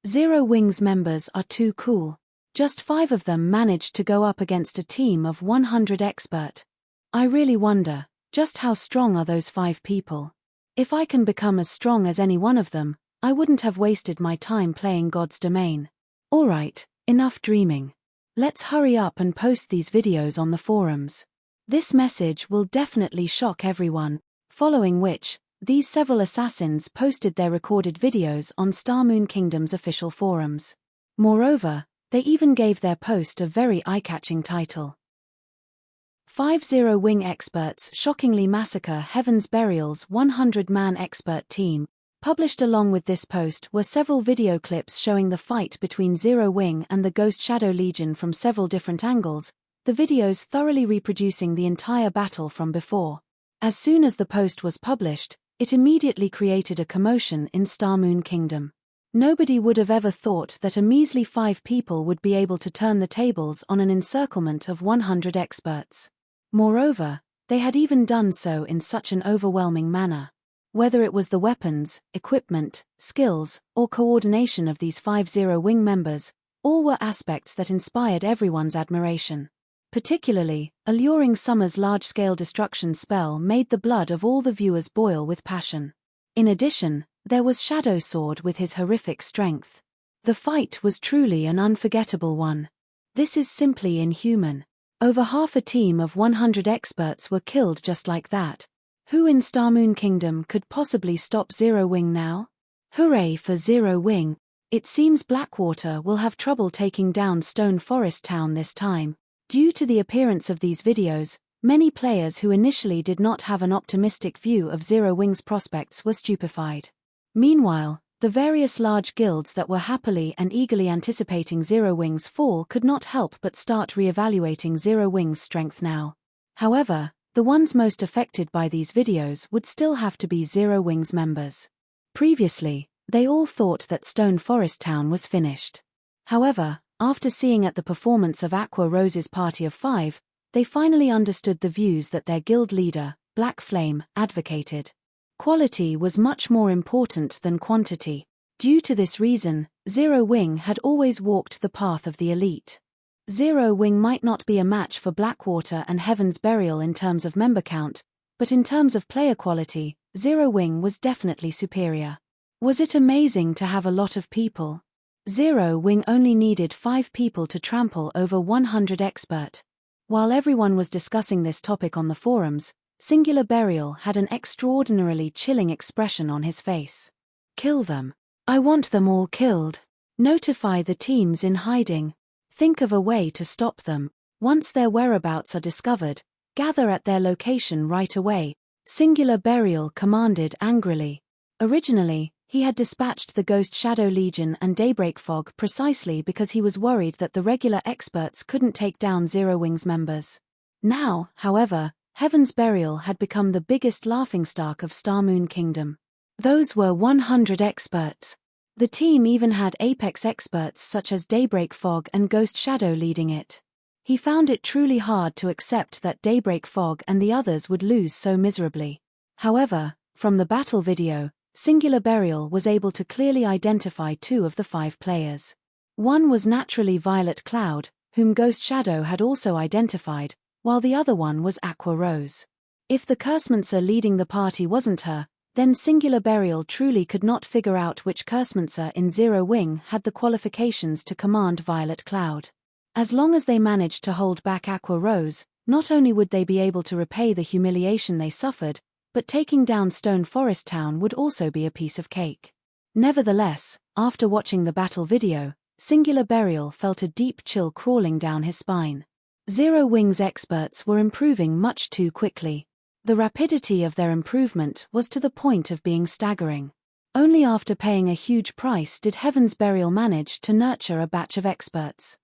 Zero Wing's members are too cool. Just 5 of them managed to go up against a team of 100 expert. I really wonder, just how strong are those 5 people? If I can become as strong as any one of them, I wouldn't have wasted my time playing God's Domain. Alright, enough dreaming. Let's hurry up and post these videos on the forums. This message will definitely shock everyone, following which, these several assassins posted their recorded videos on Starmoon Kingdom's official forums. Moreover, they even gave their post a very eye-catching title. 5 Zero Wing experts shockingly massacre Heaven's Burial's 100-man expert team. Published along with this post were several video clips showing the fight between Zero Wing and the Ghost Shadow Legion from several different angles, the videos thoroughly reproducing the entire battle from before. As soon as the post was published, it immediately created a commotion in Starmoon Kingdom. Nobody would have ever thought that a measly 5 people would be able to turn the tables on an encirclement of 100 experts. Moreover, they had even done so in such an overwhelming manner. Whether it was the weapons, equipment, skills, or coordination of these 5 Zero Wing members, all were aspects that inspired everyone's admiration. Particularly, alluring Summer's large-scale destruction spell made the blood of all the viewers boil with passion. In addition, there was Shadow Sword with his horrific strength. The fight was truly an unforgettable one. This is simply inhuman. Over half a team of 100 experts were killed just like that. Who in Starmoon Kingdom could possibly stop Zero Wing now? Hooray for Zero Wing! It seems Blackwater will have trouble taking down Stone Forest Town this time. Due to the appearance of these videos, many players who initially did not have an optimistic view of Zero Wing's prospects were stupefied. Meanwhile, the various large guilds that were happily and eagerly anticipating Zero Wing's fall could not help but start re-evaluating Zero Wing's strength now. However, the ones most affected by these videos would still have to be Zero Wing's members. Previously, they all thought that Stone Forest Town was finished. However, after seeing at the performance of Aqua Rose's party of 5, they finally understood the views that their guild leader, Black Flame, advocated. Quality was much more important than quantity. Due to this reason, Zero Wing had always walked the path of the elite. Zero Wing might not be a match for Blackwater and Heaven's Burial in terms of member count, but in terms of player quality, Zero Wing was definitely superior. Was it amazing to have a lot of people? Zero Wing only needed 5 people to trample over 100 expert. While everyone was discussing this topic on the forums, Singular Burial had an extraordinarily chilling expression on his face. Kill them. I want them all killed. Notify the teams in hiding. Think of a way to stop them. Once their whereabouts are discovered, gather at their location right away, Singular Burial commanded angrily. Originally, he had dispatched the Ghost Shadow Legion and Daybreak Fog precisely because he was worried that the regular experts couldn't take down Zero Wing's members. Now, however, Heaven's Burial had become the biggest laughingstock of Starmoon Kingdom. Those were 100 experts. The team even had apex experts such as Daybreak Fog and Ghost Shadow leading it. He found it truly hard to accept that Daybreak Fog and the others would lose so miserably. However, from the battle video, Singular Burial was able to clearly identify 2 of the 5 players. One was naturally Violet Cloud, whom Ghost Shadow had also identified, while the other one was Aqua Rose. If the cursemancer leading the party wasn't her, then Singular Burial truly could not figure out which cursemancer in Zero Wing had the qualifications to command Violet Cloud. As long as they managed to hold back Aqua Rose, not only would they be able to repay the humiliation they suffered, but taking down Stone Forest Town would also be a piece of cake. Nevertheless, after watching the battle video, Singular Burial felt a deep chill crawling down his spine. Zero Wing's experts were improving much too quickly. The rapidity of their improvement was to the point of being staggering. Only after paying a huge price did Heaven's Burial manage to nurture a batch of experts.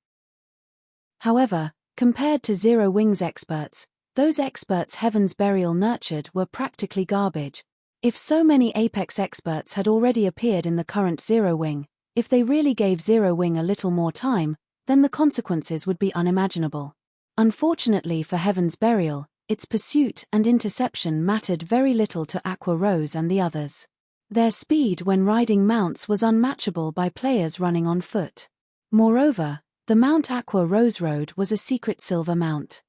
However, compared to Zero Wing's experts, those experts Heaven's Burial nurtured were practically garbage. If so many Apex experts had already appeared in the current Zero Wing, if they really gave Zero Wing a little more time, then the consequences would be unimaginable. Unfortunately for Heaven's Burial, its pursuit and interception mattered very little to Aqua Rose and the others. Their speed when riding mounts was unmatchable by players running on foot. Moreover, the mount Aqua Rose rode was a secret silver mount.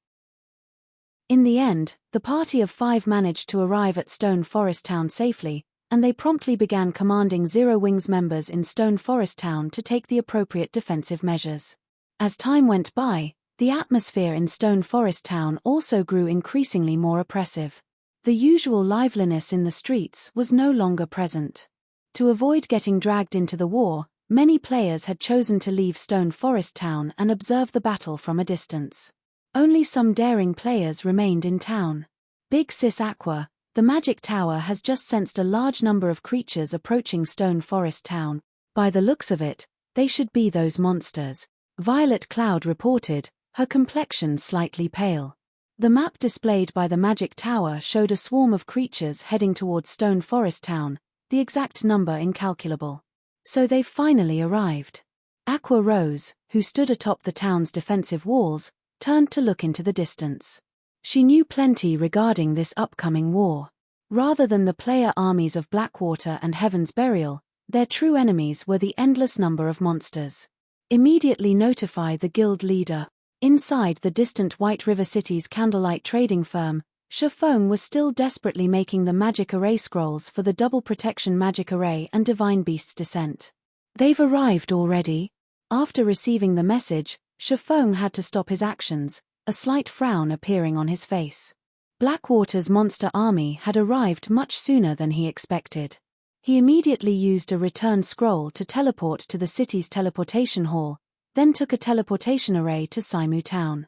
In the end, the party of 5 managed to arrive at Stone Forest Town safely, and they promptly began commanding Zero Wing's members in Stone Forest Town to take the appropriate defensive measures. As time went by, the atmosphere in Stone Forest Town also grew increasingly more oppressive. The usual liveliness in the streets was no longer present. To avoid getting dragged into the war, many players had chosen to leave Stone Forest Town and observe the battle from a distance. Only some daring players remained in town. Big Sis Aqua, the Magic Tower, has just sensed a large number of creatures approaching Stone Forest Town. By the looks of it, they should be those monsters, Violet Cloud reported, her complexion slightly pale. The map displayed by the Magic Tower showed a swarm of creatures heading towards Stone Forest Town, the exact number incalculable. So they've finally arrived. Aqua Rose, who stood atop the town's defensive walls, turned to look into the distance. She knew plenty regarding this upcoming war. Rather than the player armies of Blackwater and Heaven's Burial, their true enemies were the endless number of monsters. Immediately notify the guild leader. Inside the distant White River City's candlelight trading firm, Shifeng was still desperately making the magic array scrolls for the double protection magic array and Divine Beast's descent. They've arrived already? After receiving the message, Shifeng had to stop his actions, a slight frown appearing on his face. Blackwater's monster army had arrived much sooner than he expected. He immediately used a return scroll to teleport to the city's teleportation hall, then took a teleportation array to Saimu Town.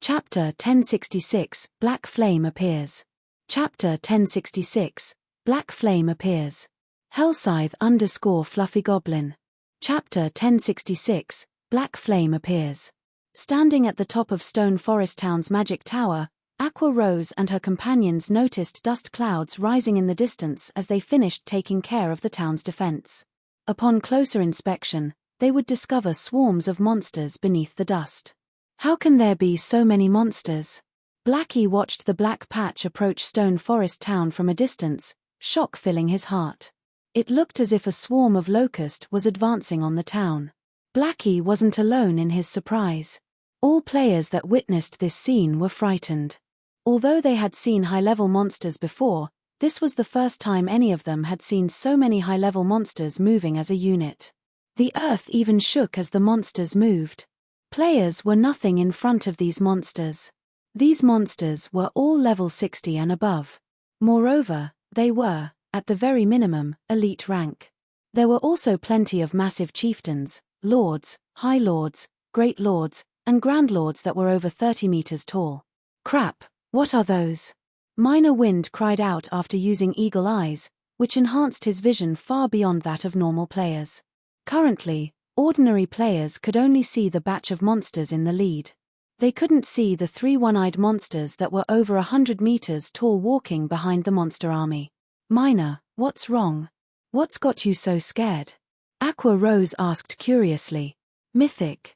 Chapter 1066, Black Flame Appears. Chapter 1066, Black Flame Appears. Hellscythe _ Fluffy Goblin. Chapter 1066, Black Flame Appears. Standing at the top of Stone Forest Town's Magic Tower, Aqua Rose and her companions noticed dust clouds rising in the distance as they finished taking care of the town's defense. Upon closer inspection, they would discover swarms of monsters beneath the dust. How can there be so many monsters? Blackie watched the black patch approach Stone Forest Town from a distance, shock filling his heart. It looked as if a swarm of locust was advancing on the town. Blackie wasn't alone in his surprise. All players that witnessed this scene were frightened. Although they had seen high-level monsters before, this was the first time any of them had seen so many high-level monsters moving as a unit. The earth even shook as the monsters moved. Players were nothing in front of these monsters. These monsters were all level 60 and above. Moreover, they were, at the very minimum, elite rank. There were also plenty of massive chieftains, lords, high lords, great lords, and grand lords that were over 30 meters tall. Crap, what are those? Minor Wind cried out after using Eagle Eyes, which enhanced his vision far beyond that of normal players. Currently, ordinary players could only see the batch of monsters in the lead. They couldn't see the 3 one-eyed monsters that were over 100 meters tall walking behind the monster army. Minor, what's wrong? What's got you so scared? Aqua Rose asked curiously. Mythic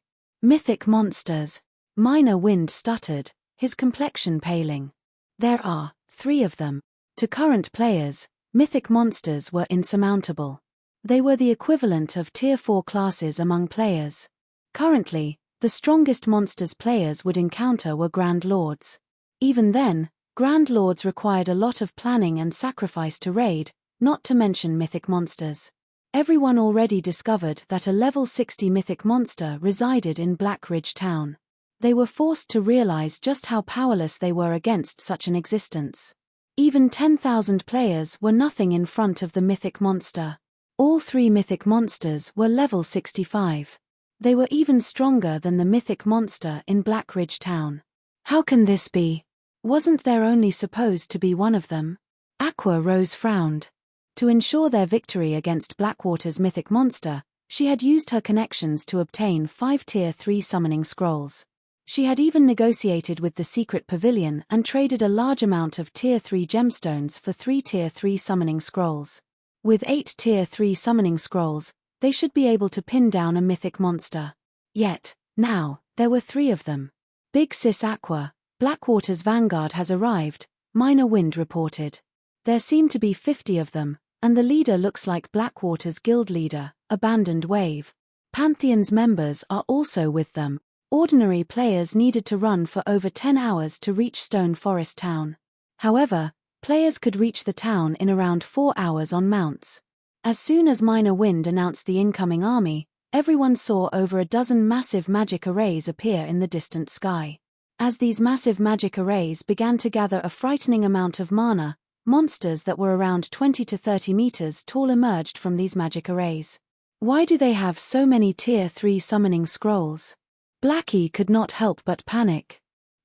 monsters. Minor Wind stuttered, his complexion paling. There are 3 of them. To current players, mythic monsters were insurmountable. They were the equivalent of Tier 4 classes among players. Currently, The strongest monsters players would encounter were Grand Lords. Even then, Grand Lords required a lot of planning and sacrifice to raid, not to mention mythic monsters. Everyone already discovered that a level 60 mythic monster resided in Black Ridge Town. They were forced to realize just how powerless they were against such an existence. Even 10,000 players were nothing in front of the mythic monster. All 3 mythic monsters were level 65. They were even stronger than the mythic monster in Black Ridge Town. How can this be? Wasn't there only supposed to be one of them? Aqua Rose frowned. To ensure their victory against Blackwater's mythic monster, she had used her connections to obtain 5 Tier 3 summoning scrolls. She had even negotiated with the secret pavilion and traded a large amount of Tier 3 gemstones for 3 Tier 3 summoning scrolls. With 8 Tier 3 summoning scrolls, they should be able to pin down a mythic monster. Yet, now, there were 3 of them. Big Sis Aqua, Blackwater's vanguard has arrived, Minor Wind reported. There seem to be 50 of them, and the leader looks like Blackwater's guild leader, Abandoned Wave. Pantheon's members are also with them. Ordinary players needed to run for over 10 hours to reach Stone Forest Town. However, players could reach the town in around 4 hours on mounts. As soon as Minor Wind announced the incoming army, everyone saw over a dozen massive magic arrays appear in the distant sky. As these massive magic arrays began to gather a frightening amount of mana, monsters that were around 20 to 30 meters tall emerged from these magic arrays. Why do they have so many Tier 3 summoning scrolls? Blackie could not help but panic.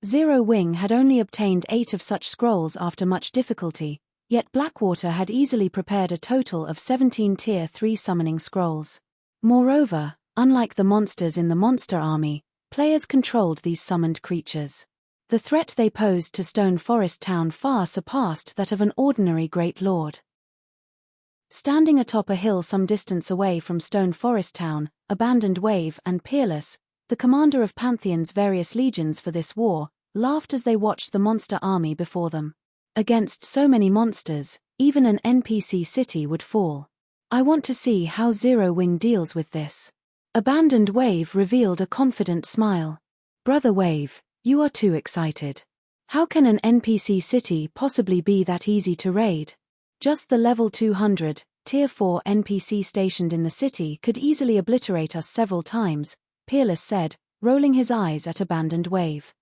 Zero Wing had only obtained 8 of such scrolls after much difficulty, yet Blackwater had easily prepared a total of 17 Tier 3 summoning scrolls. Moreover, unlike the monsters in the monster army, players controlled these summoned creatures. The threat they posed to Stone Forest Town far surpassed that of an ordinary Great Lord. Standing atop a hill some distance away from Stone Forest Town, Abandoned Wave and Peerless, the commander of Pantheon's various legions for this war, laughed as they watched the monster army before them. Against so many monsters, even an NPC city would fall. I want to see how Zero Wing deals with this. Abandoned Wave revealed a confident smile. Brother Wave, you are too excited. How can an NPC city possibly be that easy to raid? Just the level 200, Tier 4 NPC stationed in the city could easily obliterate us several times, Peerless said, rolling his eyes at Abandoned Wave.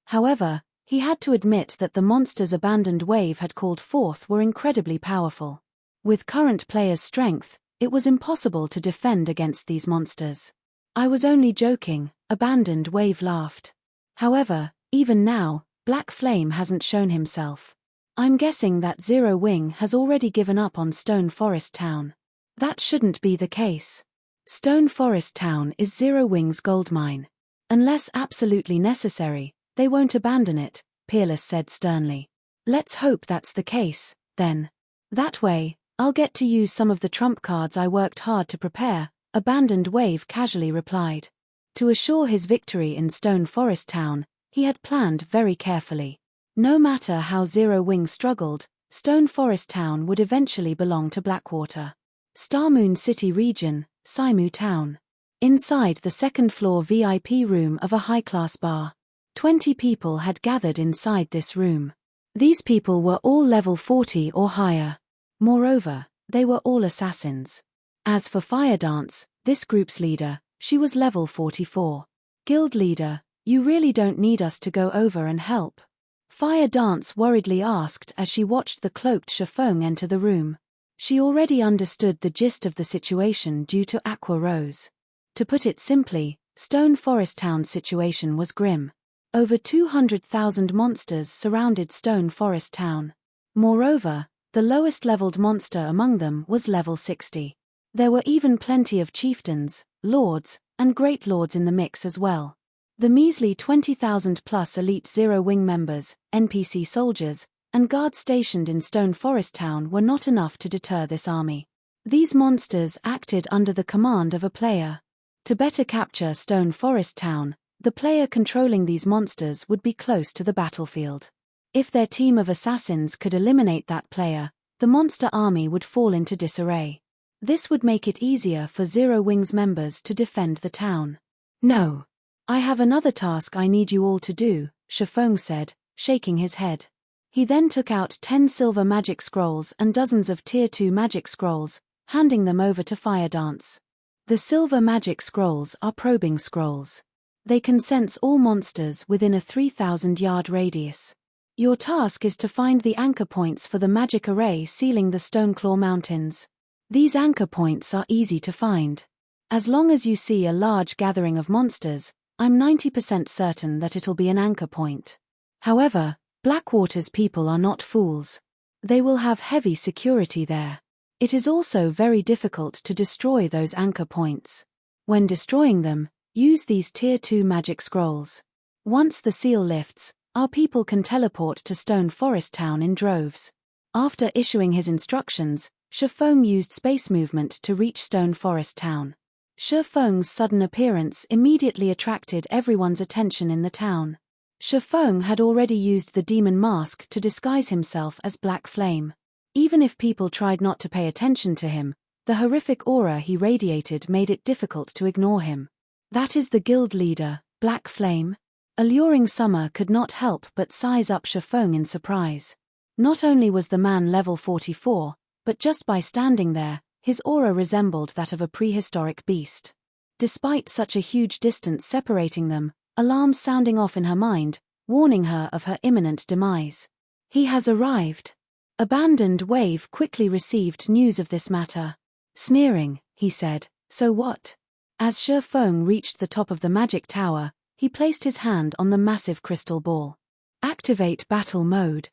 However, he had to admit that the monsters Abandoned Wave had called forth were incredibly powerful. With current players' strength, it was impossible to defend against these monsters. I was only joking, Abandoned Wave laughed. However, even now, Black Flame hasn't shown himself. I'm guessing that Zero Wing has already given up on Stone Forest Town. That shouldn't be the case. Stone Forest Town is Zero Wing's gold mine. Unless absolutely necessary, they won't abandon it, Peerless said sternly. Let's hope that's the case, then. That way, I'll get to use some of the trump cards I worked hard to prepare, Abandoned Wave casually replied. To assure his victory in Stone Forest Town, he had planned very carefully. No matter how Zero Wing struggled, Stone Forest Town would eventually belong to Blackwater. Starmoon City Region, Saimu Town. Inside the second-floor VIP room of a high-class bar. 20 people had gathered inside this room. These people were all level 40 or higher. Moreover, they were all assassins. As for Fire Dance, this group's leader, she was level 44. Guild leader, you really don't need us to go over and help? Fire Dance worriedly asked as she watched the cloaked Shifeng enter the room. She already understood the gist of the situation due to Aqua Rose. To put it simply, Stone Forest Town's situation was grim. Over 200,000 monsters surrounded Stone Forest Town. Moreover, the lowest-leveled monster among them was level 60. There were even plenty of chieftains, lords, and great lords in the mix as well. The measly 20,000-plus elite Zero Wing members, NPC soldiers, and guards stationed in Stone Forest Town were not enough to deter this army. These monsters acted under the command of a player. To better capture Stone Forest Town, the player controlling these monsters would be close to the battlefield. If their team of assassins could eliminate that player, the monster army would fall into disarray. This would make it easier for Zero Wing's members to defend the town. No. I have another task I need you all to do, Shifeng said, shaking his head. He then took out 10 silver magic scrolls and dozens of Tier 2 magic scrolls, handing them over to Fire Dance. The silver magic scrolls are probing scrolls. They can sense all monsters within a 3,000-yard radius. Your task is to find the anchor points for the magic array sealing the Stoneclaw Mountains. These anchor points are easy to find. As long as you see a large gathering of monsters, I'm 90% certain that it'll be an anchor point. However, Blackwater's people are not fools. They will have heavy security there. It is also very difficult to destroy those anchor points. When destroying them, use these Tier 2 magic scrolls. Once the seal lifts, our people can teleport to Stone Forest Town in droves. After issuing his instructions, Shifeng used space movement to reach Stone Forest Town. Shifeng's sudden appearance immediately attracted everyone's attention in the town. Shifeng had already used the demon mask to disguise himself as Black Flame. Even if people tried not to pay attention to him, the horrific aura he radiated made it difficult to ignore him. That is the guild leader, Black Flame? Alluring Summer could not help but size up Shifeng in surprise. Not only was the man level 44, but just by standing there, his aura resembled that of a prehistoric beast. Despite such a huge distance separating them, alarms sounding off in her mind, warning her of her imminent demise. He has arrived. Abandoned Wave quickly received news of this matter. Sneering, he said, "So what?" As Shifeng reached the top of the magic tower, he placed his hand on the massive crystal ball. Activate battle mode.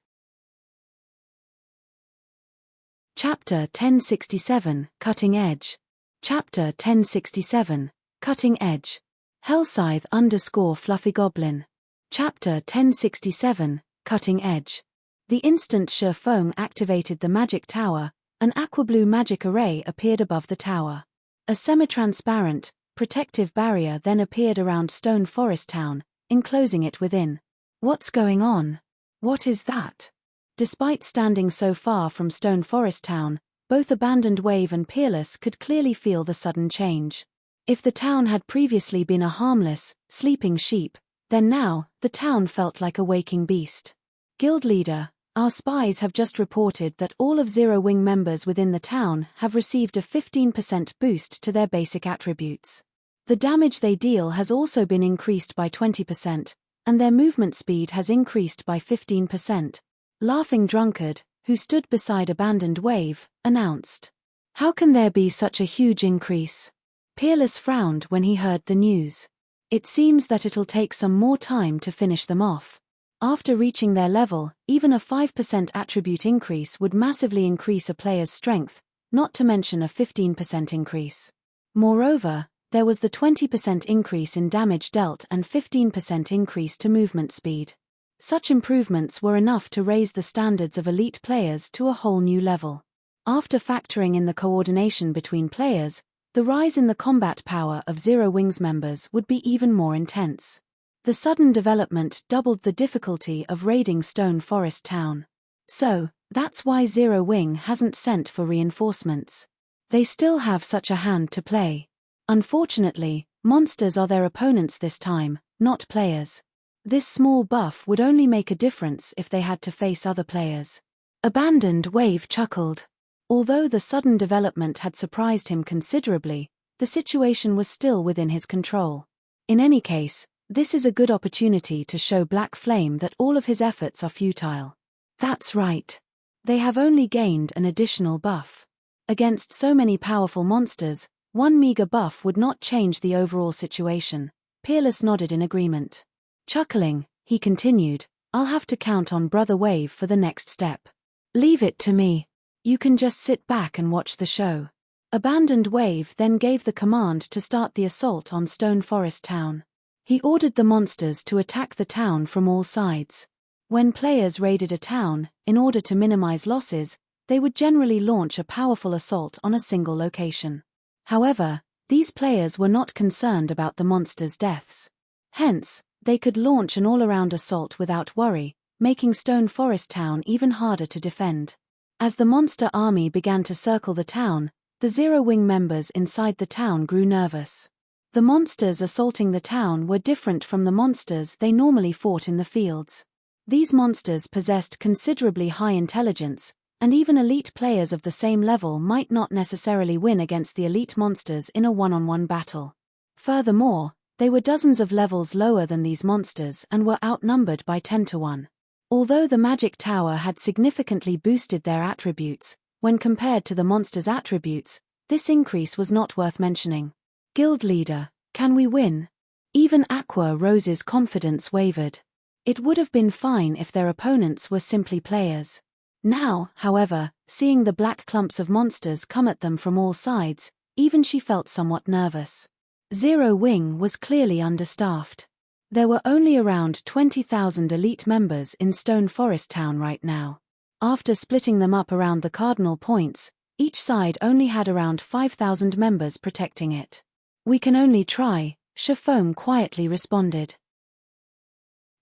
Chapter 1067, Cutting Edge. Chapter 1067, Cutting Edge. Hellscythe _Fluffy Goblin. Chapter 1067, Cutting Edge. The instant Shifeng activated the magic tower, an aqua-blue magic array appeared above the tower. A semi-transparent, protective barrier then appeared around Stone Forest Town, enclosing it within. What's going on? What is that? Despite standing so far from Stone Forest Town, both Abandoned Wave and Peerless could clearly feel the sudden change. If the town had previously been a harmless, sleeping sheep, then now, the town felt like a waking beast. Guild leader, our spies have just reported that all of Zero Wing members within the town have received a 15% boost to their basic attributes. The damage they deal has also been increased by 20%, and their movement speed has increased by 15%. Laughing Drunkard, who stood beside Abandoned Wave, announced. How can there be such a huge increase? Peerless frowned when he heard the news. It seems that it'll take some more time to finish them off. After reaching their level, even a 5% attribute increase would massively increase a player's strength, not to mention a 15% increase. Moreover, there was the 20% increase in damage dealt and 15% increase to movement speed. Such improvements were enough to raise the standards of elite players to a whole new level. After factoring in the coordination between players, the rise in the combat power of Zero Wings members would be even more intense. The sudden development doubled the difficulty of raiding Stone Forest Town. So, that's why Zero Wing hasn't sent for reinforcements. They still have such a hand to play. Unfortunately, monsters are their opponents this time, not players. This small buff would only make a difference if they had to face other players. Abandoned Wave chuckled. Although the sudden development had surprised him considerably, the situation was still within his control. In any case, this is a good opportunity to show Black Flame that all of his efforts are futile. That's right. They have only gained an additional buff. Against so many powerful monsters, one meager buff would not change the overall situation. Peerless nodded in agreement. Chuckling, he continued, I'll have to count on Brother Wave for the next step. Leave it to me. You can just sit back and watch the show. Abandoned Wave then gave the command to start the assault on Stone Forest Town. He ordered the monsters to attack the town from all sides. When players raided a town, in order to minimize losses, they would generally launch a powerful assault on a single location. However, these players were not concerned about the monsters' deaths. Hence, they could launch an all-around assault without worry, making Stone Forest Town even harder to defend. As the monster army began to circle the town, the Zero Wing members inside the town grew nervous. The monsters assaulting the town were different from the monsters they normally fought in the fields. These monsters possessed considerably high intelligence, and even elite players of the same level might not necessarily win against the elite monsters in a one-on-one battle. Furthermore, they were dozens of levels lower than these monsters and were outnumbered by 10 to 1. Although the magic tower had significantly boosted their attributes, when compared to the monsters' attributes, this increase was not worth mentioning. Guild leader, can we win? Even Aqua Rose's confidence wavered. It would have been fine if their opponents were simply players. Now, however, seeing the black clumps of monsters come at them from all sides, even she felt somewhat nervous. Zero Wing was clearly understaffed. There were only around 20,000 elite members in Stone Forest Town right now. After splitting them up around the cardinal points, each side only had around 5,000 members protecting it. We can only try, Shifeng quietly responded.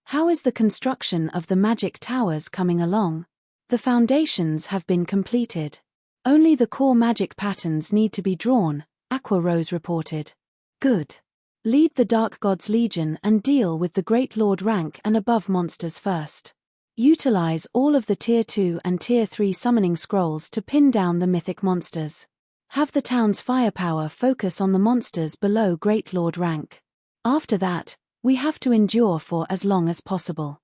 How is the construction of the magic towers coming along? The foundations have been completed. Only the core magic patterns need to be drawn, Aqua Rose reported. Good. Lead the Dark Gods Legion and deal with the Great Lord rank and above monsters first. Utilize all of the Tier 2 and Tier 3 summoning scrolls to pin down the mythic monsters. Have the town's firepower focus on the monsters below Great Lord rank. After that, we have to endure for as long as possible.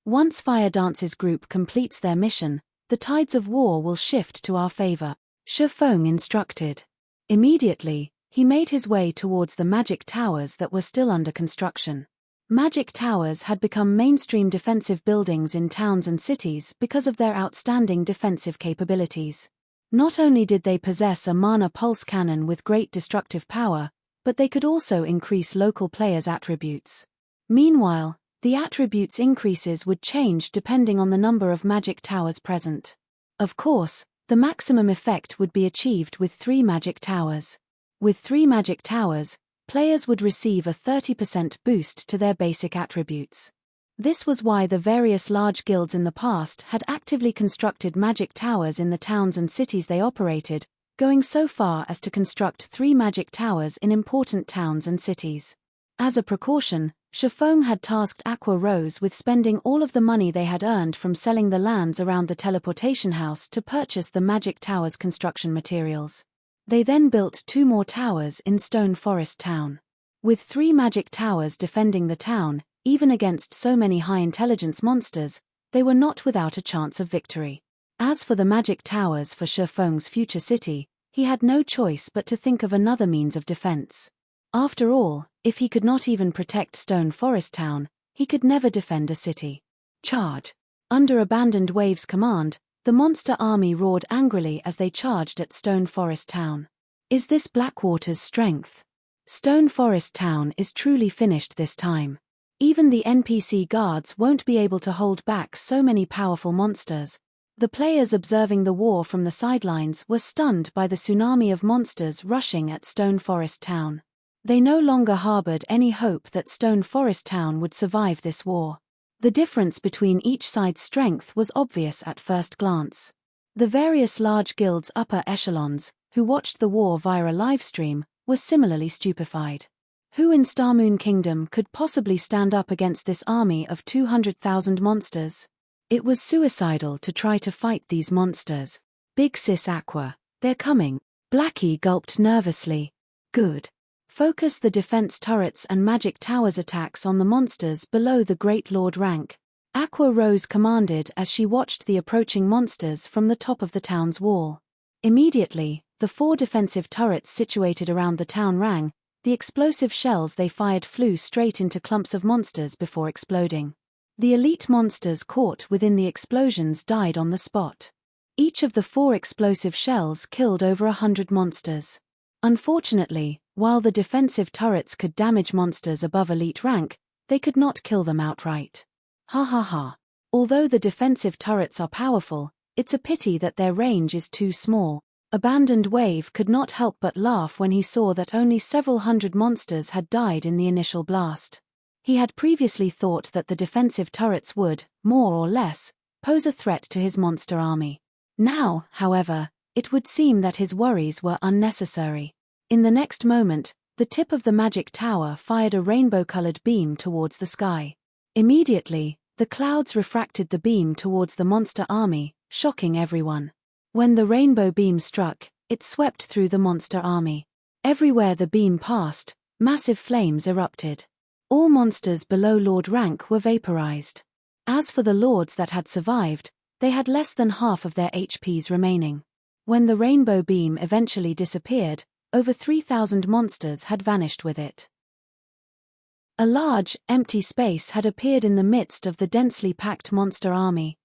Once Fire Dance's group completes their mission, the tides of war will shift to our favor, Shifeng instructed. Immediately, he made his way towards the magic towers that were still under construction. Magic towers had become mainstream defensive buildings in towns and cities because of their outstanding defensive capabilities. Not only did they possess a mana pulse cannon with great destructive power, but they could also increase local players' attributes. Meanwhile, the attributes increases would change depending on the number of magic towers present. Of course, the maximum effect would be achieved with 3 magic towers. With 3 magic towers, players would receive a 30% boost to their basic attributes. This was why the various large guilds in the past had actively constructed magic towers in the towns and cities they operated, going so far as to construct 3 magic towers in important towns and cities. As a precaution, Shifeng had tasked Aqua Rose with spending all of the money they had earned from selling the lands around the teleportation house to purchase the magic towers' construction materials. They then built 2 more towers in Stone Forest Town. With 3 magic towers defending the town, even against so many high-intelligence monsters, they were not without a chance of victory. As for the magic towers for Shifeng's future city, he had no choice but to think of another means of defense. After all, if he could not even protect Stone Forest Town, he could never defend a city. Charge! Under Abandoned Wave's command, the monster army roared angrily as they charged at Stone Forest Town. Is this Blackwater's strength? Stone Forest Town is truly finished this time. Even the NPC guards won't be able to hold back so many powerful monsters. The players observing the war from the sidelines were stunned by the tsunami of monsters rushing at Stone Forest Town. They no longer harbored any hope that Stone Forest Town would survive this war. The difference between each side's strength was obvious at first glance. The various large guilds' upper echelons, who watched the war via a livestream, were similarly stupefied. Who in Starmoon Kingdom could possibly stand up against this army of 200,000 monsters? It was suicidal to try to fight these monsters. Big Sis Aqua, they're coming. Blackie gulped nervously. Good. Focus the defense turrets and magic towers attacks on the monsters below the Great Lord rank. Aqua Rose commanded as she watched the approaching monsters from the top of the town's wall. Immediately, the 4 defensive turrets situated around the town rang. The explosive shells they fired flew straight into clumps of monsters before exploding. The elite monsters caught within the explosions died on the spot. Each of the 4 explosive shells killed over 100 monsters. Unfortunately, while the defensive turrets could damage monsters above elite rank, they could not kill them outright. Ha ha ha. Although the defensive turrets are powerful, it's a pity that their range is too small. Abandoned Wave could not help but laugh when he saw that only several hundred monsters had died in the initial blast. He had previously thought that the defensive turrets would, more or less, pose a threat to his monster army. Now, however, it would seem that his worries were unnecessary. In the next moment, the The tip of the magic tower fired a rainbow-colored beam towards the sky. Immediately, the clouds refracted the beam towards the monster army, shocking everyone. When the rainbow beam struck, it swept through the monster army. Everywhere the beam passed, massive flames erupted. All monsters below Lord rank were vaporized. As for the lords that had survived, they had less than half of their HPs remaining. When the rainbow beam eventually disappeared, over 3,000 monsters had vanished with it. A large, empty space had appeared in the midst of the densely packed monster army.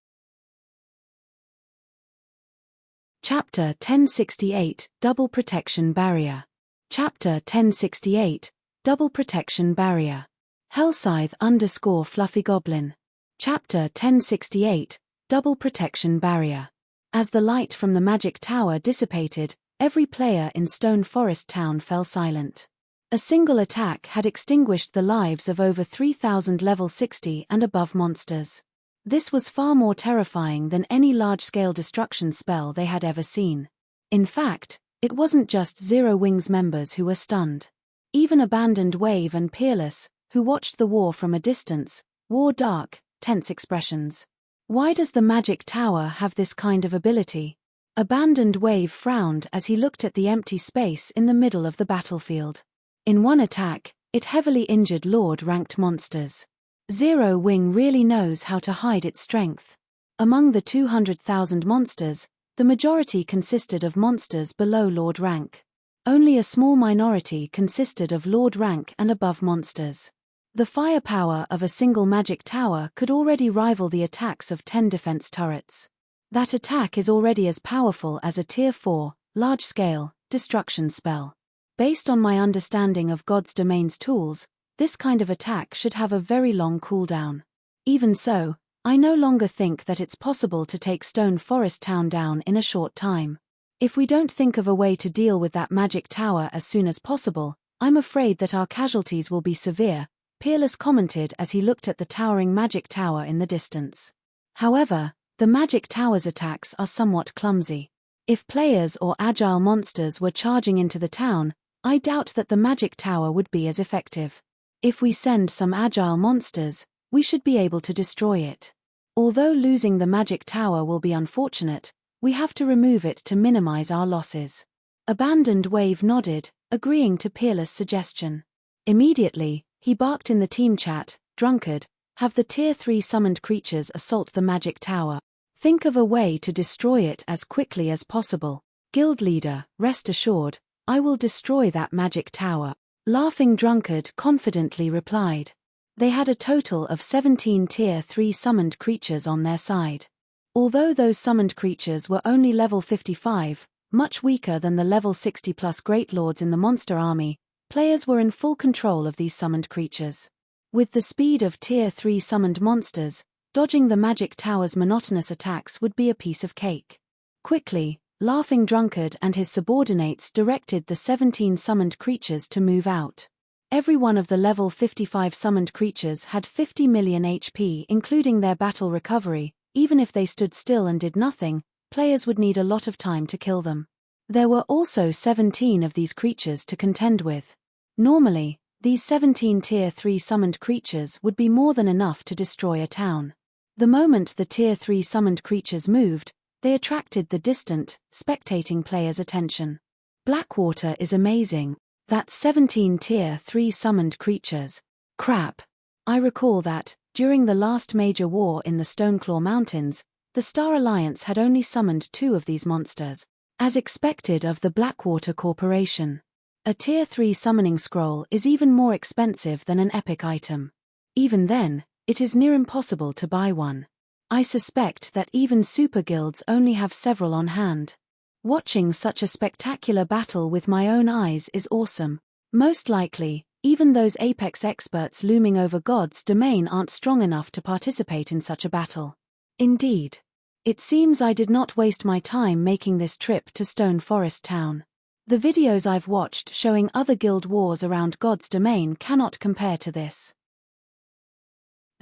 Chapter 1068, Double Protection Barrier. Chapter 1068, Double Protection Barrier. Hellscythe _ Fluffy Goblin. Chapter 1068, Double Protection Barrier. As the light from the magic tower dissipated, every player in Stone Forest Town fell silent. A single attack had extinguished the lives of over 3,000 level 60 and above monsters. This was far more terrifying than any large-scale destruction spell they had ever seen. In fact, it wasn't just Zero Wings members who were stunned. Even Abandoned Wave and Peerless, who watched the war from a distance, wore dark, tense expressions. Why does the magic tower have this kind of ability? Abandoned Wave frowned as he looked at the empty space in the middle of the battlefield. In one attack, it heavily injured Lord-ranked monsters. Zero Wing really knows how to hide its strength. Among the 200,000 monsters, the majority consisted of monsters below Lord rank. Only a small minority consisted of Lord rank and above monsters. The firepower of a single magic tower could already rival the attacks of 10 defense turrets. That attack is already as powerful as a Tier 4, large-scale, destruction spell. Based on my understanding of God's Domain's tools, this kind of attack should have a very long cooldown. Even so, I no longer think that it's possible to take Stone Forest Town down in a short time. If we don't think of a way to deal with that magic tower as soon as possible, I'm afraid that our casualties will be severe, Peerless commented as he looked at the towering magic tower in the distance. However, the magic tower's attacks are somewhat clumsy. If players or agile monsters were charging into the town, I doubt that the magic tower would be as effective. If we send some agile monsters, we should be able to destroy it. Although losing the magic tower will be unfortunate, we have to remove it to minimize our losses. Abandoned Wave nodded, agreeing to Peerless' suggestion. Immediately, he barked in the team chat, "Drunkard, have the Tier 3 summoned creatures assault the magic tower. Think of a way to destroy it as quickly as possible. Guild leader, rest assured, I will destroy that magic tower." Laughing Drunkard confidently replied. They had a total of 17 Tier 3 summoned creatures on their side. Although those summoned creatures were only level 55, much weaker than the level 60+ Great Lords in the monster army, players were in full control of these summoned creatures. With the speed of Tier 3 summoned monsters, dodging the magic tower's monotonous attacks would be a piece of cake. Quickly, Laughing Drunkard and his subordinates directed the 17 summoned creatures to move out. Every one of the level 55 summoned creatures had 50 million HP including their battle recovery. Even if they stood still and did nothing, players would need a lot of time to kill them. There were also 17 of these creatures to contend with. Normally, these 17 Tier 3 summoned creatures would be more than enough to destroy a town. The moment the Tier 3 summoned creatures moved, they attracted the distant, spectating players' attention. Blackwater is amazing. That's 17 Tier 3 summoned creatures. Crap. I recall that, during the last major war in the Stoneclaw Mountains, the Star Alliance had only summoned 2 of these monsters, as expected of the Blackwater Corporation. A Tier 3 summoning scroll is even more expensive than an epic item. Even then, it is near impossible to buy one. I suspect that even super guilds only have several on hand. Watching such a spectacular battle with my own eyes is awesome. Most likely, even those Apex experts looming over God's Domain aren't strong enough to participate in such a battle. Indeed. It seems I did not waste my time making this trip to Stone Forest Town. The videos I've watched showing other guild wars around God's Domain cannot compare to this.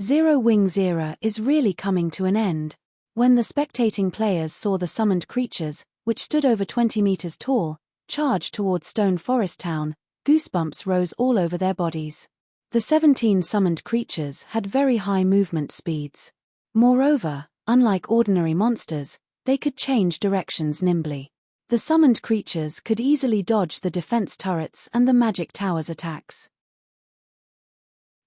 Zero Wings era is really coming to an end. When the spectating players saw the summoned creatures, which stood over 20 meters tall, charge towards Stone Forest Town, goosebumps rose all over their bodies. The 17 summoned creatures had very high movement speeds. Moreover, unlike ordinary monsters, they could change directions nimbly. The summoned creatures could easily dodge the defense turrets and the magic tower's attacks.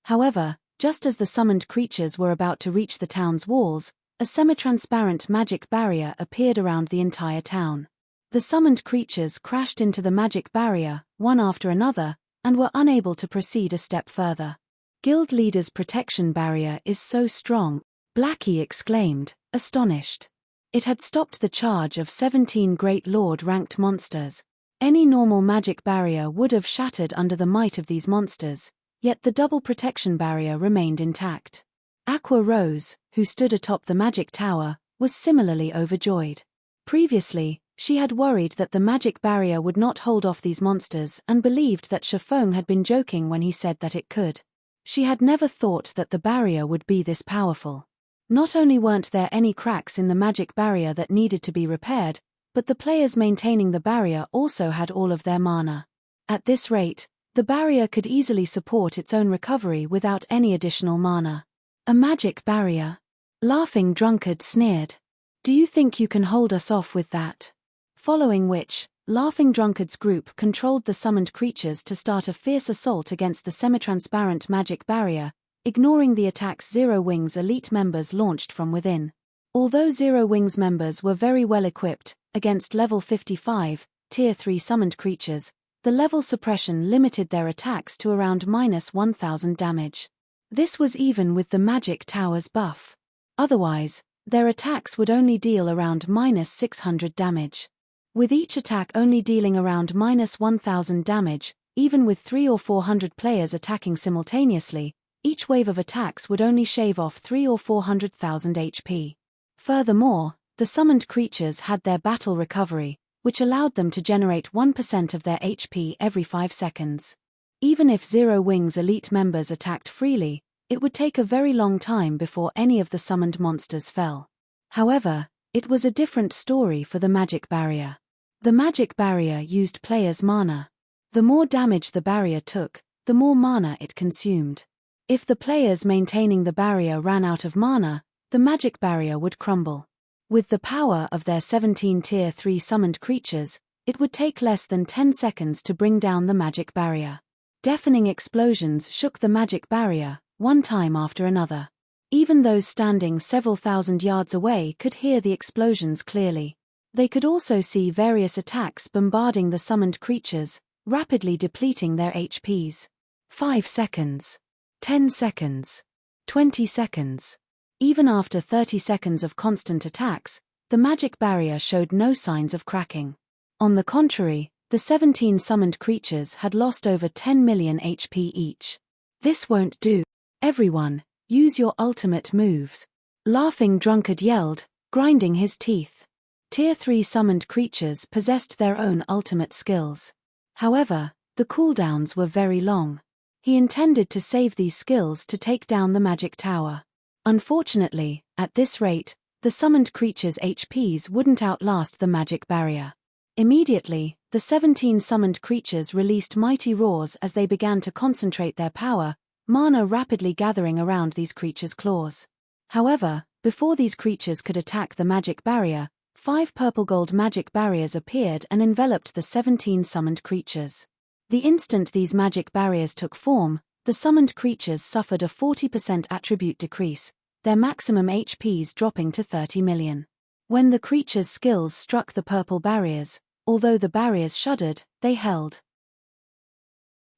However, just as the summoned creatures were about to reach the town's walls, a semi-transparent magic barrier appeared around the entire town. The summoned creatures crashed into the magic barrier, one after another, and were unable to proceed a step further. Guild leader's protection barrier is so strong, Blackie exclaimed, astonished. It had stopped the charge of 17 Great Lord-ranked monsters. Any normal magic barrier would have shattered under the might of these monsters, yet the double protection barrier remained intact. Aqua Rose, who stood atop the magic tower, was similarly overjoyed. Previously, she had worried that the magic barrier would not hold off these monsters and believed that Shifeng had been joking when he said that it could. She had never thought that the barrier would be this powerful. Not only weren't there any cracks in the magic barrier that needed to be repaired, but the players maintaining the barrier also had all of their mana. At this rate, the barrier could easily support its own recovery without any additional mana. A magic barrier? Laughing Drunkard sneered. Do you think you can hold us off with that? Following which, Laughing Drunkard's group controlled the summoned creatures to start a fierce assault against the semi-transparent magic barrier, ignoring the attacks Zero Wings elite members launched from within. Although Zero Wings members were very well equipped, against level 55, Tier 3 summoned creatures, the level suppression limited their attacks to around -1000 damage. This was even with the magic tower's buff. Otherwise, their attacks would only deal around -600 damage. With each attack only dealing around -1000 damage, even with 300 or 400 players attacking simultaneously, each wave of attacks would only shave off 300,000 or 400,000 HP. Furthermore, the summoned creatures had their battle recovery, which allowed them to generate 1% of their HP every 5 seconds. Even if Zero Wings elite members attacked freely, it would take a very long time before any of the summoned monsters fell. However, it was a different story for the magic barrier. The magic barrier used players' mana. The more damage the barrier took, the more mana it consumed. If the players maintaining the barrier ran out of mana, the magic barrier would crumble. With the power of their 17 Tier 3 summoned creatures, it would take less than 10 seconds to bring down the magic barrier. Deafening explosions shook the magic barrier, one time after another. Even those standing several thousand yards away could hear the explosions clearly. They could also see various attacks bombarding the summoned creatures, rapidly depleting their HPs. 5 seconds. 10 seconds. 20 seconds. Even after 30 seconds of constant attacks, the magic barrier showed no signs of cracking. On the contrary, the 17 summoned creatures had lost over 10 million HP each. This won't do. Everyone, use your ultimate moves. Laughing Drunkard yelled, grinding his teeth. Tier 3 summoned creatures possessed their own ultimate skills. However, the cooldowns were very long. He intended to save these skills to take down the magic tower. Unfortunately, at this rate, the summoned creatures' HPs wouldn't outlast the magic barrier. Immediately, the 17 summoned creatures released mighty roars as they began to concentrate their power, mana rapidly gathering around these creatures' claws. However, before these creatures could attack the magic barrier, 5 purple-gold magic barriers appeared and enveloped the 17 summoned creatures. The instant these magic barriers took form, the summoned creatures suffered a 40% attribute decrease, their maximum HPs dropping to 30 million. When the creatures' skills struck the purple barriers, although the barriers shuddered, they held.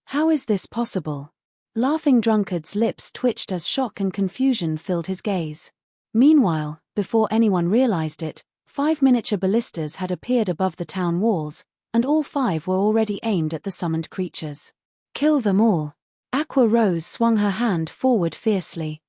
How is this possible? Laughing Drunkard's lips twitched as shock and confusion filled his gaze. Meanwhile, before anyone realized it, 5 miniature ballistas had appeared above the town walls, and all 5 were already aimed at the summoned creatures. Kill them all. Aqua Rose swung her hand forward fiercely.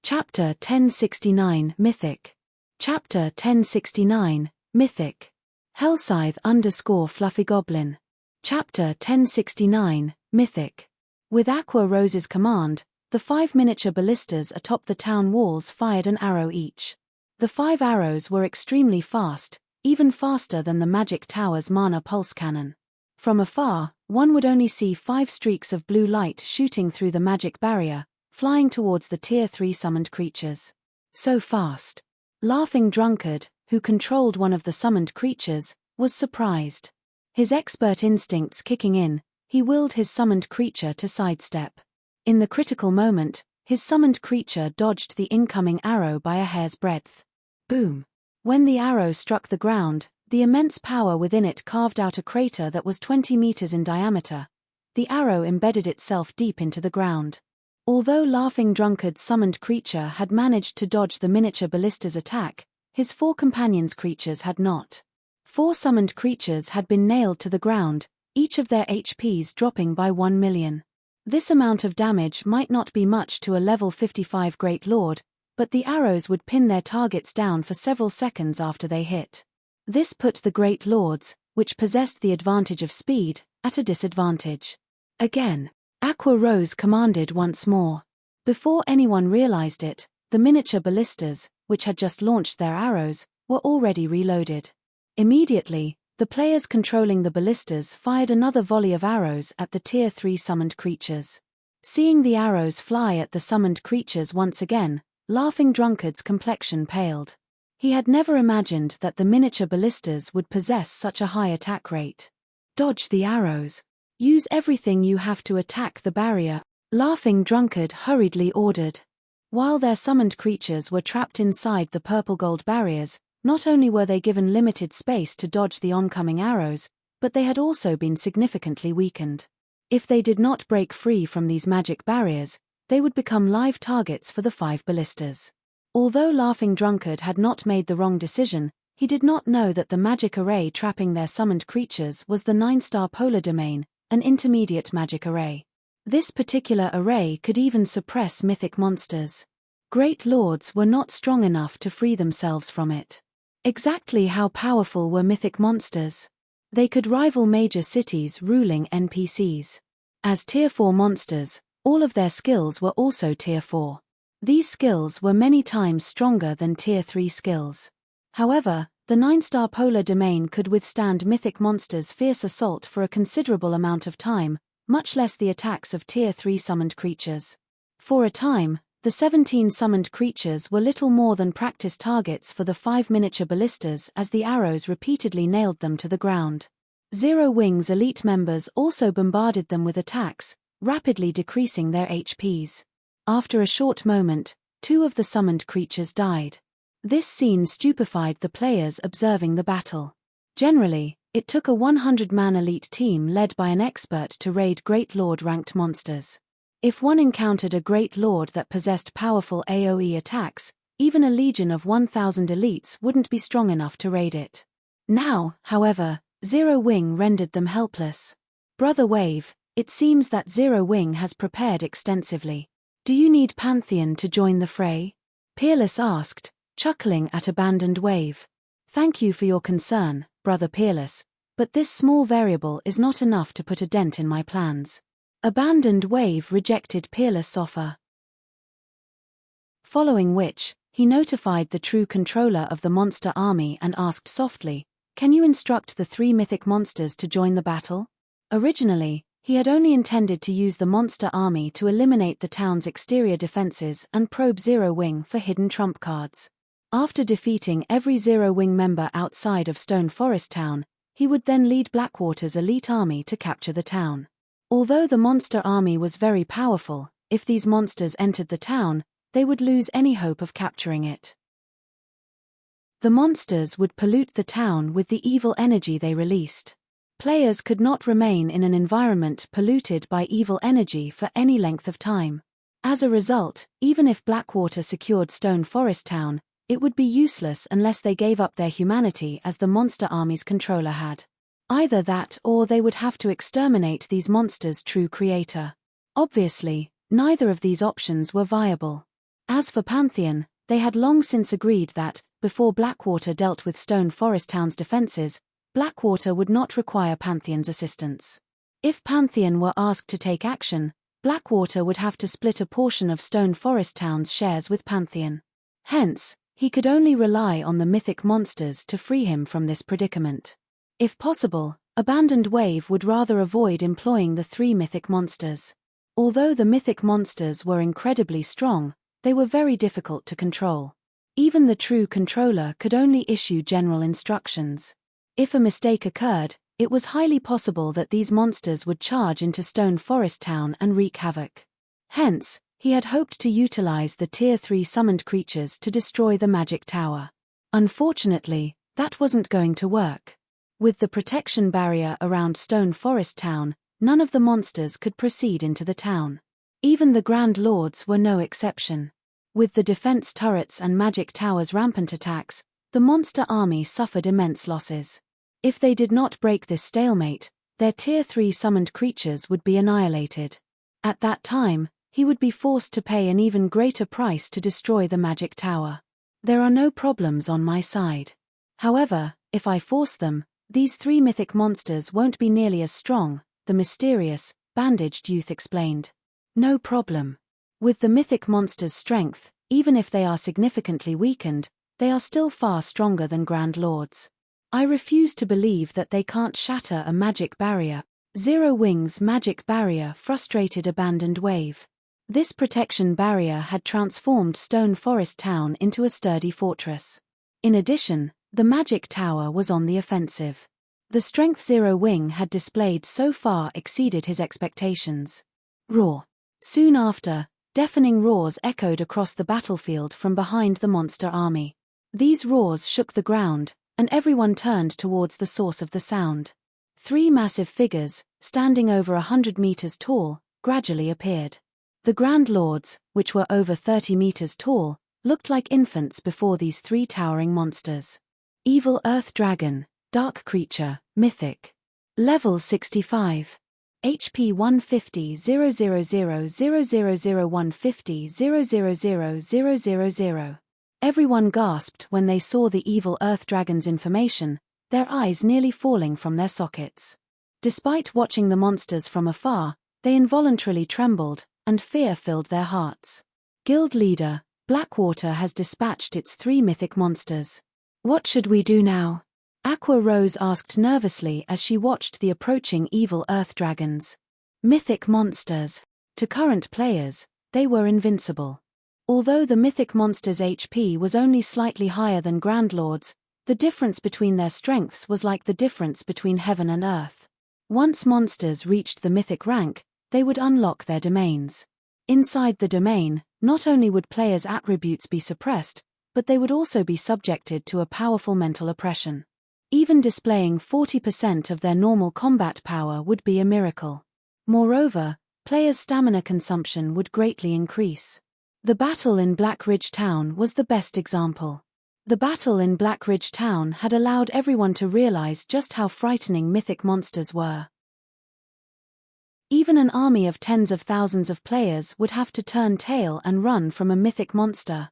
Chapter 1069 Mythic. Chapter 1069 Mythic. Hellscythe _ Fluffy Goblin. Chapter 1069 Mythic. With Aqua Rose's command, the 5 miniature ballistas atop the town walls fired an arrow each. The 5 arrows were extremely fast, even faster than the Magic Tower's mana pulse cannon. From afar, one would only see 5 streaks of blue light shooting through the magic barrier, flying towards the Tier 3 summoned creatures. So fast. Laughing Drunkard, who controlled one of the summoned creatures, was surprised. His expert instincts kicking in, he willed his summoned creature to sidestep. In the critical moment, his summoned creature dodged the incoming arrow by a hair's breadth. Boom! When the arrow struck the ground, the immense power within it carved out a crater that was 20 meters in diameter. The arrow embedded itself deep into the ground. Although Laughing Drunkard's summoned creature had managed to dodge the miniature ballista's attack, his 4 companions' creatures had not. 4 summoned creatures had been nailed to the ground, each of their HPs dropping by 1 million. This amount of damage might not be much to a level 55 Great Lord, but the arrows would pin their targets down for several seconds after they hit. This put the Great Lords, which possessed the advantage of speed, at a disadvantage. Again, Aqua Rose commanded once more. Before anyone realized it, the miniature ballistas, which had just launched their arrows, were already reloaded. Immediately, the players controlling the ballistas fired another volley of arrows at the Tier 3 summoned creatures. Seeing the arrows fly at the summoned creatures once again, Laughing Drunkard's complexion paled. He had never imagined that the miniature ballistas would possess such a high attack rate. Dodge the arrows. Use everything you have to attack the barrier, Laughing Drunkard hurriedly ordered. While their summoned creatures were trapped inside the purple-gold barriers, not only were they given limited space to dodge the oncoming arrows, but they had also been significantly weakened. If they did not break free from these magic barriers, they would become live targets for the 5 ballistas. Although Laughing Drunkard had not made the wrong decision, he did not know that the magic array trapping their summoned creatures was the 9-star polar domain, an intermediate magic array. This particular array could even suppress mythic monsters. Great Lords were not strong enough to free themselves from it. Exactly how powerful were mythic monsters? They could rival major cities ruling NPCs. As Tier 4 monsters, all of their skills were also Tier 4. These skills were many times stronger than Tier 3 skills. However, the 9-star polar domain could withstand mythic monsters' fierce assault for a considerable amount of time, much less the attacks of Tier 3 summoned creatures. For a time, the 17 summoned creatures were little more than practice targets for the 5 miniature ballistas as the arrows repeatedly nailed them to the ground. Zero Wing's elite members also bombarded them with attacks, rapidly decreasing their HPs. After a short moment, 2 of the summoned creatures died. This scene stupefied the players observing the battle. Generally, it took a 100-man elite team led by an expert to raid Great Lord-ranked monsters. If one encountered a Great Lord that possessed powerful AoE attacks, even a legion of 1,000 elites wouldn't be strong enough to raid it. Now, however, Zero Wing rendered them helpless. Brother Wave, it seems that Zero Wing has prepared extensively. Do you need Pantheon to join the fray? Peerless asked, chuckling at Abandoned Wave. Thank you for your concern, Brother Peerless, but this small variable is not enough to put a dent in my plans. Abandoned Wave rejected Peerless' offer. Following which, he notified the true controller of the monster army and asked softly, "Can you instruct the 3 mythic monsters to join the battle?" Originally, he had only intended to use the monster army to eliminate the town's exterior defenses and probe Zero Wing for hidden trump cards. After defeating every Zero Wing member outside of Stone Forest Town, he would then lead Blackwater's elite army to capture the town. Although the monster army was very powerful, if these monsters entered the town, they would lose any hope of capturing it. The monsters would pollute the town with the evil energy they released. Players could not remain in an environment polluted by evil energy for any length of time. As a result, even if Blackwater secured Stone Forest Town, it would be useless unless they gave up their humanity as the monster army's controller had. Either that or they would have to exterminate these monsters' true creator. Obviously, neither of these options were viable. As for Pantheon, they had long since agreed that, before Blackwater dealt with Stone Forest Town's defenses, Blackwater would not require Pantheon's assistance. If Pantheon were asked to take action, Blackwater would have to split a portion of Stone Forest Town's shares with Pantheon. Hence, He could only rely on the mythic monsters to free him from this predicament. If possible, Abandoned Wave would rather avoid employing the 3 mythic monsters. Although the mythic monsters were incredibly strong, they were very difficult to control. Even the true controller could only issue general instructions. If a mistake occurred, it was highly possible that these monsters would charge into Stone Forest Town and wreak havoc. Hence, he had hoped to utilize the Tier 3 summoned creatures to destroy the magic tower. Unfortunately, that wasn't going to work. With the protection barrier around Stone Forest Town, none of the monsters could proceed into the town. Even the Grand Lords were no exception. With the defense turrets and magic towers' rampant attacks, the monster army suffered immense losses. If they did not break this stalemate, their Tier 3 summoned creatures would be annihilated. At that time, he would be forced to pay an even greater price to destroy the magic tower. There are no problems on my side. However, if I force them, these 3 mythic monsters won't be nearly as strong, the mysterious, bandaged youth explained. No problem. With the mythic monsters' strength, even if they are significantly weakened, they are still far stronger than Grand Lords. I refuse to believe that they can't shatter a magic barrier. Zero Wing's magic barrier frustrated Abandoned Wave. This protection barrier had transformed Stone Forest Town into a sturdy fortress. In addition, the magic tower was on the offensive. The strength Zero Wing had displayed so far exceeded his expectations. Roar. Soon after, deafening roars echoed across the battlefield from behind the monster army. These roars shook the ground, and everyone turned towards the source of the sound. 3 massive figures, standing over 100 meters tall, gradually appeared. The Grand Lords, which were over 30 meters tall, looked like infants before these 3 towering monsters. Evil Earth Dragon, Dark Creature, Mythic. Level 65. HP 150 150 000. Everyone gasped when they saw the Evil Earth Dragon's information, their eyes nearly falling from their sockets. Despite watching the monsters from afar, they involuntarily trembled, and fear filled their hearts. Guild Leader, Blackwater has dispatched its 3 mythic monsters. What should we do now? Aqua Rose asked nervously as she watched the approaching Evil Earth Dragons. Mythic monsters. To current players, they were invincible. Although the mythic monsters' HP was only slightly higher than Grand Lords, the difference between their strengths was like the difference between heaven and earth. Once monsters reached the mythic rank, they would unlock their domains. Inside the domain, not only would players' attributes be suppressed, but they would also be subjected to a powerful mental oppression. Even displaying 40% of their normal combat power would be a miracle. Moreover, players' stamina consumption would greatly increase. The battle in Black Ridge Town was the best example. The battle in Black Ridge Town had allowed everyone to realize just how frightening mythic monsters were. Even an army of tens of thousands of players would have to turn tail and run from a mythic monster.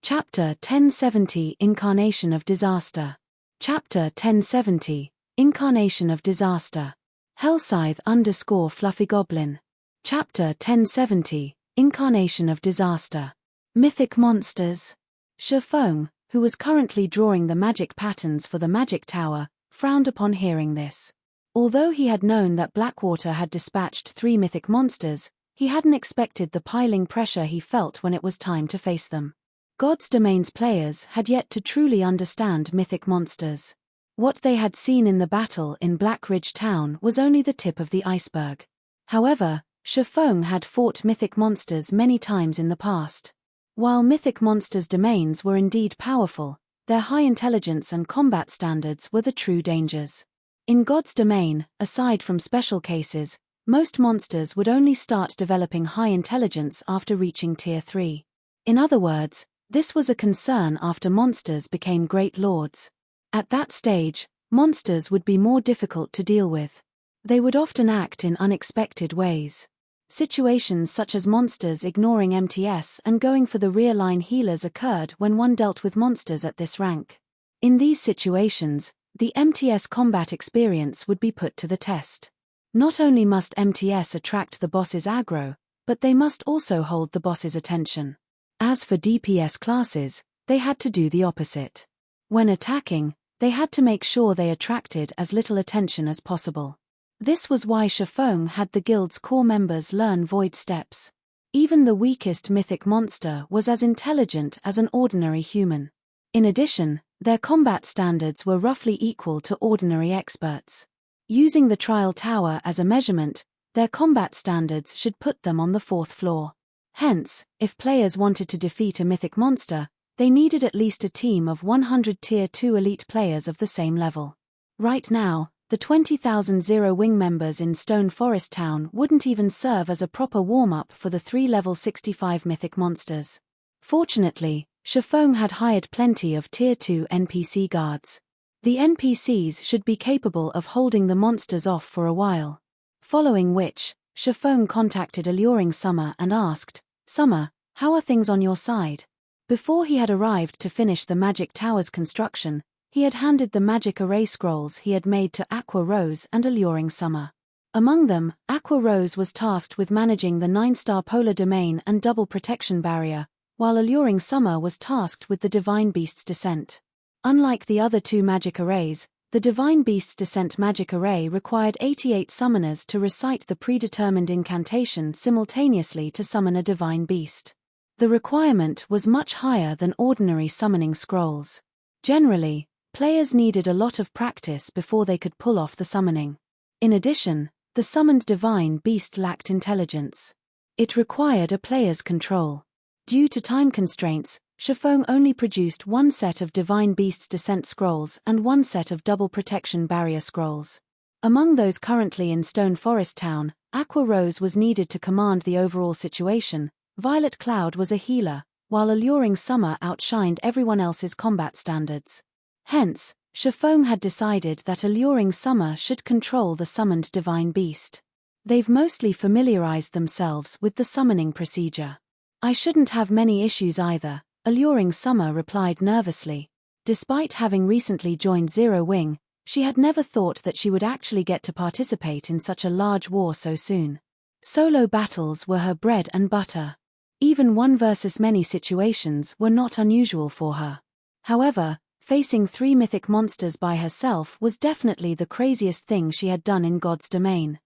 Chapter 1070 Incarnation of Disaster. Chapter 1070 Incarnation of Disaster. Hellscythe _ Fluffy Goblin. Chapter 1070 Incarnation of Disaster. Mythic Monsters. Shifeng, who was currently drawing the magic patterns for the magic tower, frowned upon hearing this. Although he had known that Blackwater had dispatched 3 mythic monsters, he hadn't expected the piling pressure he felt when it was time to face them. God's Domain's players had yet to truly understand mythic monsters. What they had seen in the battle in Black Ridge Town was only the tip of the iceberg. However, Shifeng had fought mythic monsters many times in the past. While mythic monsters' domains were indeed powerful, their high intelligence and combat standards were the true dangers. In God's Domain, aside from special cases, most monsters would only start developing high intelligence after reaching Tier 3. In other words, this was a concern after monsters became Great Lords. At that stage, monsters would be more difficult to deal with. They would often act in unexpected ways. Situations such as monsters ignoring MTS and going for the rear line healers occurred when one dealt with monsters at this rank. In these situations, the MTS combat experience would be put to the test. Not only must MTS attract the boss's aggro, but they must also hold the boss's attention. As for DPS classes, they had to do the opposite. When attacking, they had to make sure they attracted as little attention as possible. This was why Shifeng had the guild's core members learn void steps. Even the weakest mythic monster was as intelligent as an ordinary human. In addition, their combat standards were roughly equal to ordinary experts. Using the trial tower as a measurement, their combat standards should put them on the 4th floor. Hence, if players wanted to defeat a mythic monster, they needed at least a team of 100 Tier 2 elite players of the same level. Right now, the 20,000 Zero Wing members in Stone Forest Town wouldn't even serve as a proper warm-up for the 3 level 65 mythic monsters. Fortunately, Shifeng had hired plenty of Tier 2 NPC guards. The NPCs should be capable of holding the monsters off for a while. Following which, Shifeng contacted Alluring Summer and asked, "Summer, how are things on your side?" Before he had arrived to finish the magic tower's construction, he had handed the magic array scrolls he had made to Aqua Rose and Alluring Summer. Among them, Aqua Rose was tasked with managing the 9-star polar domain and double protection barrier, while Alluring Summer was tasked with the Divine Beast's Descent. Unlike the other 2 magic arrays, the Divine Beast's Descent magic array required 88 summoners to recite the predetermined incantation simultaneously to summon a divine beast. The requirement was much higher than ordinary summoning scrolls. Generally, players needed a lot of practice before they could pull off the summoning. In addition, the summoned divine beast lacked intelligence. It required a player's control. Due to time constraints, Shifeng only produced 1 set of Divine Beast's Descent scrolls and 1 set of Double Protection Barrier scrolls. Among those currently in Stone Forest Town, Aqua Rose was needed to command the overall situation, Violet Cloud was a healer, while Alluring Summer outshined everyone else's combat standards. Hence, Shifeng had decided that Alluring Summer should control the summoned divine beast. They've mostly familiarized themselves with the summoning procedure. "I shouldn't have many issues either," Alluring Summer replied nervously. Despite having recently joined Zero Wing, she had never thought that she would actually get to participate in such a large war so soon. Solo battles were her bread and butter. Even 1 versus many situations were not unusual for her. However, facing 3 mythic monsters by herself was definitely the craziest thing she had done in God's domain.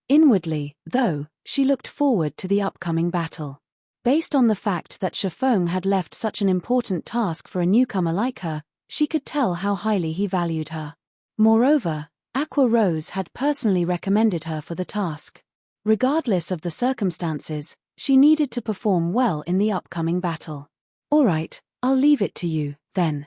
Inwardly, though, she looked forward to the upcoming battle. Based on the fact that Shifeng had left such an important task for a newcomer like her, she could tell how highly he valued her. Moreover, Aqua Rose had personally recommended her for the task. Regardless of the circumstances, she needed to perform well in the upcoming battle. "Alright, I'll leave it to you, then.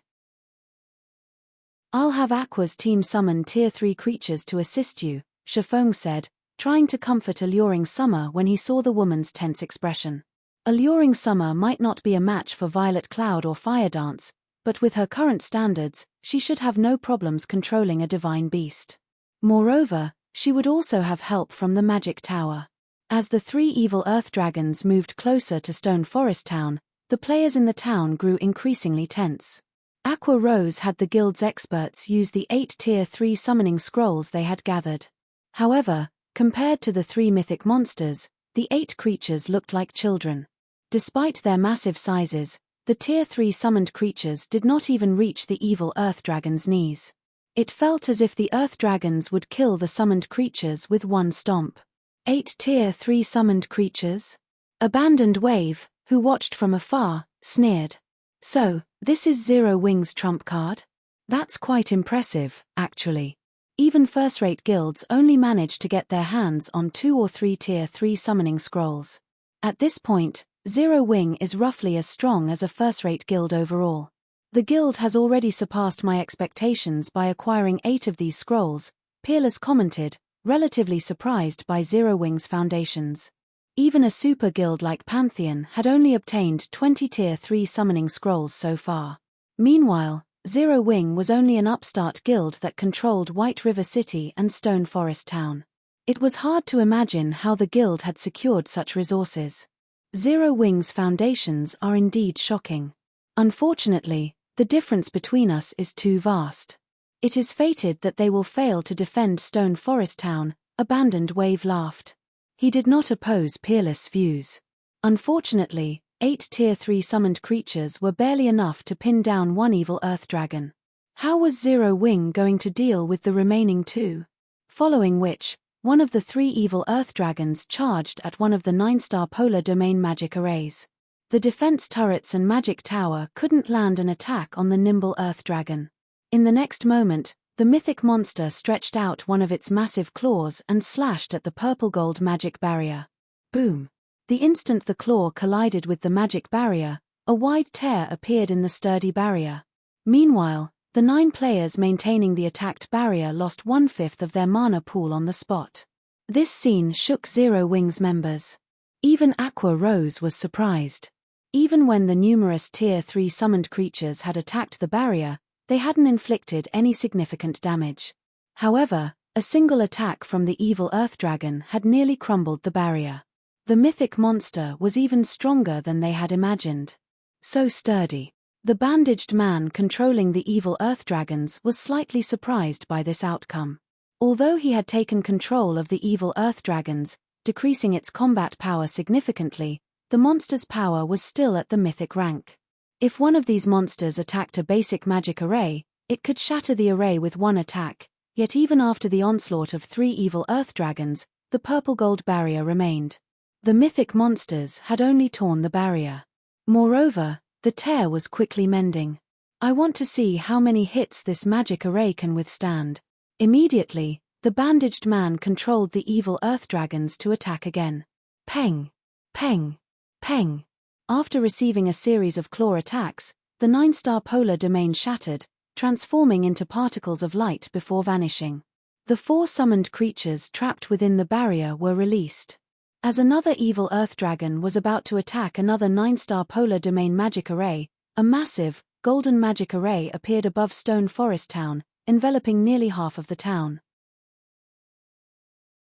I'll have Aqua's team summon Tier 3 creatures to assist you," Shifeng said, trying to comfort Alluring Summer when he saw the woman's tense expression. Alluring Summer might not be a match for Violet Cloud or Fire Dance, but with her current standards, she should have no problems controlling a divine beast. Moreover, she would also have help from the magic tower. As the 3 evil earth dragons moved closer to Stone Forest Town, the players in the town grew increasingly tense. Aqua Rose had the guild's experts use the 8 Tier 3 summoning scrolls they had gathered. However, compared to the 3 mythic monsters, the 8 creatures looked like children. Despite their massive sizes, the Tier 3 summoned creatures did not even reach the evil earth dragon's knees. It felt as if the earth dragons would kill the summoned creatures with 1 stomp. 8 Tier 3 summoned creatures? Abandoned Wave, who watched from afar, sneered. "So, this is Zero Wing's trump card? That's quite impressive, actually. Even first-rate guilds only manage to get their hands on 2 or 3 Tier 3 summoning scrolls. At this point, Zero Wing is roughly as strong as a first-rate guild overall. The guild has already surpassed my expectations by acquiring 8 of these scrolls," Peerless commented, relatively surprised by Zero Wing's foundations. Even a super guild like Pantheon had only obtained 20 Tier 3 summoning scrolls so far. Meanwhile, Zero Wing was only an upstart guild that controlled White River City and Stone Forest Town. It was hard to imagine how the guild had secured such resources. Zero Wing's foundations are indeed shocking. Unfortunately, the difference between us is too vast. It is fated that they will fail to defend Stone Forest Town, Abandoned Wave laughed. He did not oppose Peerless' views. Unfortunately, 8 Tier 3 summoned creatures were barely enough to pin down one evil Earth Dragon. How was Zero Wing going to deal with the remaining 2? Following which, one of the 3 evil Earth Dragons charged at one of the 9-star polar domain magic arrays. The defense turrets and magic tower couldn't land an attack on the nimble Earth Dragon. In the next moment, the mythic monster stretched out one of its massive claws and slashed at the purple-gold magic barrier. Boom! The instant the claw collided with the magic barrier, a wide tear appeared in the sturdy barrier. Meanwhile, the 9 players maintaining the attacked barrier lost 1/5 of their mana pool on the spot. This scene shook Zero Wing's members. Even Aqua Rose was surprised. Even when the numerous Tier 3 summoned creatures had attacked the barrier, they hadn't inflicted any significant damage. However, a single attack from the evil Earth Dragon had nearly crumbled the barrier. The mythic monster was even stronger than they had imagined. So sturdy. The bandaged man controlling the evil Earth Dragons was slightly surprised by this outcome. Although he had taken control of the evil Earth Dragons, decreasing its combat power significantly, the monster's power was still at the mythic rank. If one of these monsters attacked a basic magic array, it could shatter the array with one attack, yet even after the onslaught of 3 evil Earth Dragons, the purple-gold barrier remained. The mythic monsters had only torn the barrier. Moreover, the tear was quickly mending. I want to see how many hits this magic array can withstand. Immediately, the bandaged man controlled the evil Earth Dragons to attack again. Peng! Peng! Peng! After receiving a series of claw attacks, the 9-star polar domain shattered, transforming into particles of light before vanishing. The 4 summoned creatures trapped within the barrier were released. As another evil Earth Dragon was about to attack another 9-star polar domain magic array, a massive, golden magic array appeared above Stone Forest Town, enveloping nearly half of the town.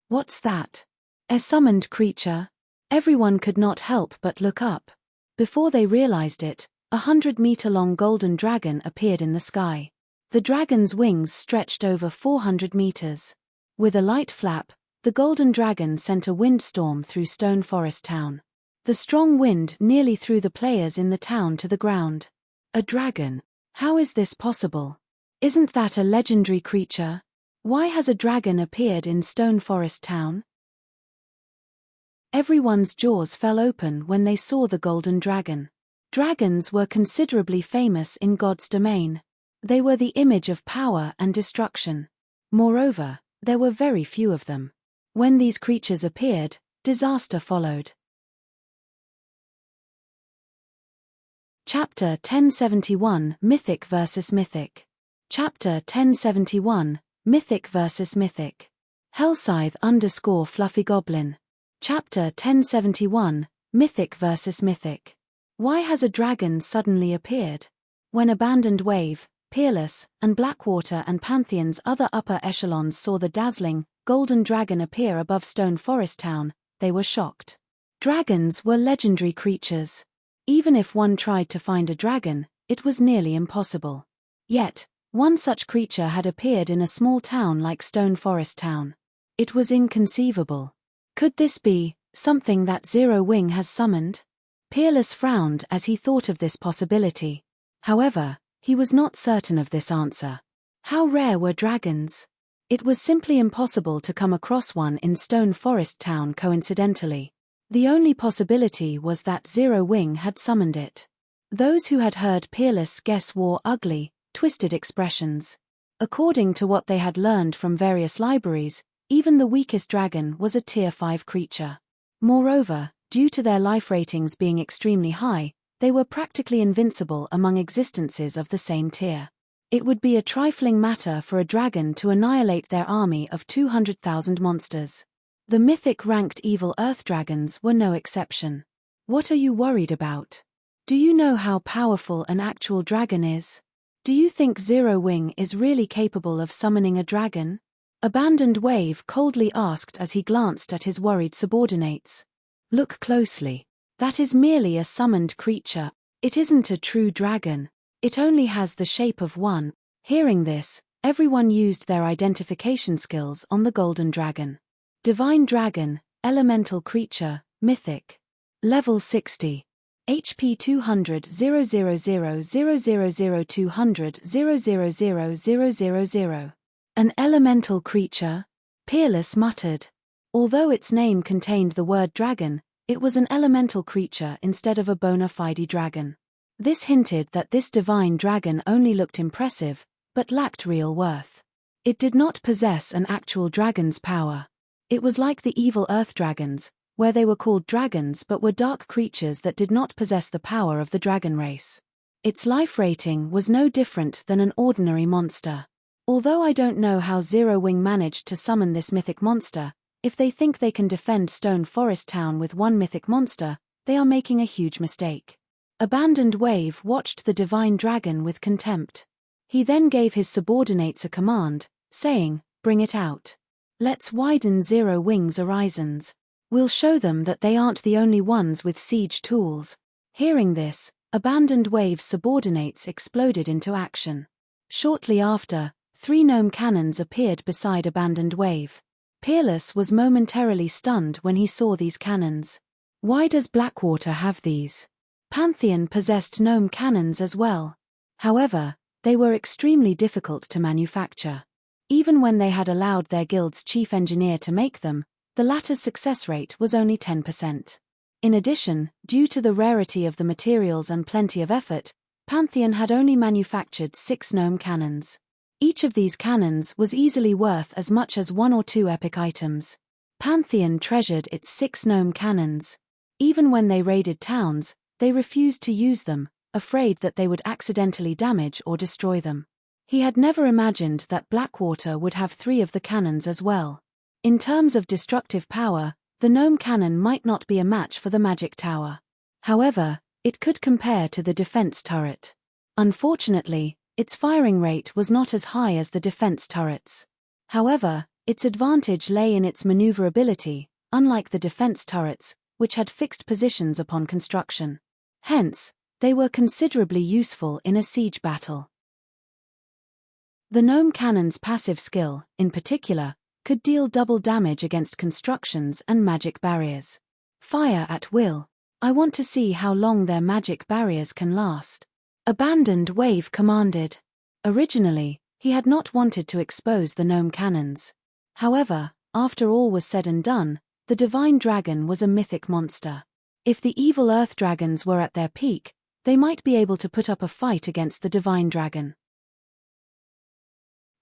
What's that? A summoned creature? Everyone could not help but look up. Before they realized it, a 100-meter-long golden dragon appeared in the sky. The dragon's wings stretched over 400 meters. With a light flap, the golden dragon sent a windstorm through Stone Forest Town. The strong wind nearly threw the players in the town to the ground. A dragon? How is this possible? Isn't that a legendary creature? Why has a dragon appeared in Stone Forest Town? Everyone's jaws fell open when they saw the golden dragon. Dragons were considerably famous in God's domain. They were the image of power and destruction. Moreover, there were very few of them. When these creatures appeared, disaster followed. Chapter 1071 Mythic vs. Mythic. Chapter 1071 Mythic vs. Mythic. Hellscythe_Fluffy Goblin. Chapter 1071 Mythic vs. Mythic. Why has a dragon suddenly appeared? When Abandoned Wave, Peerless, and Blackwater and Pantheon's other upper echelons saw the dazzling, golden dragon appear above Stone Forest Town, they were shocked. Dragons were legendary creatures. Even if one tried to find a dragon, it was nearly impossible. Yet, one such creature had appeared in a small town like Stone Forest Town. It was inconceivable. Could this be something that Zero Wing has summoned? Peerless frowned as he thought of this possibility. However, he was not certain of this answer. How rare were dragons? It was simply impossible to come across one in Stone Forest Town coincidentally. The only possibility was that Zero Wing had summoned it. Those who had heard Peerless guess wore ugly, twisted expressions. According to what they had learned from various libraries, even the weakest dragon was a Tier 5 creature. Moreover, due to their life ratings being extremely high, they were practically invincible among existences of the same tier. It would be a trifling matter for a dragon to annihilate their army of 200,000 monsters. The mythic-ranked evil Earth Dragons were no exception. What are you worried about? Do you know how powerful an actual dragon is? Do you think Zero Wing is really capable of summoning a dragon? Abandoned Wave coldly asked as he glanced at his worried subordinates. Look closely. That is merely a summoned creature. It isn't a true dragon. It only has the shape of one. Hearing this, everyone used their identification skills on the golden dragon. Divine Dragon, elemental creature, mythic. Level 60. HP 200 000 000 200 000. An elemental creature? Peerless muttered. Although its name contained the word dragon, it was an elemental creature instead of a bona fide dragon. This hinted that this divine dragon only looked impressive, but lacked real worth. It did not possess an actual dragon's power. It was like the evil earth dragons, where they were called dragons but were dark creatures that did not possess the power of the dragon race. Its life rating was no different than an ordinary monster. Although I don't know how Zero Wing managed to summon this mythic monster, if they think they can defend Stone Forest Town with one mythic monster, they are making a huge mistake. Abandoned Wave watched the divine dragon with contempt. He then gave his subordinates a command, saying, "Bring it out. Let's widen Zero Wing's horizons. We'll show them that they aren't the only ones with siege tools." Hearing this, Abandoned Wave's subordinates exploded into action. Shortly after, 3 gnome cannons appeared beside Abandoned Wave. Peerless was momentarily stunned when he saw these cannons. Why does Blackwater have these? Pantheon possessed gnome cannons as well. However, they were extremely difficult to manufacture. Even when they had allowed their guild's chief engineer to make them, the latter's success rate was only 10%. In addition, due to the rarity of the materials and plenty of effort, Pantheon had only manufactured 6 gnome cannons. Each of these cannons was easily worth as much as 1 or 2 epic items. Pantheon treasured its 6 gnome cannons. Even when they raided towns, they refused to use them, afraid that they would accidentally damage or destroy them. He had never imagined that Blackwater would have 3 of the cannons as well. In terms of destructive power, the gnome cannon might not be a match for the magic tower. However, it could compare to the defense turret. Unfortunately, its firing rate was not as high as the defense turrets. However, its advantage lay in its maneuverability, unlike the defense turrets, which had fixed positions upon construction. Hence, they were considerably useful in a siege battle. The gnome cannon's passive skill, in particular, could deal double damage against constructions and magic barriers. Fire at will. I want to see how long their magic barriers can last. Abandoned Wave commanded. Originally, he had not wanted to expose the gnome cannons. However, after all was said and done, the divine dragon was a mythic monster. If the evil earth dragons were at their peak, they might be able to put up a fight against the divine dragon.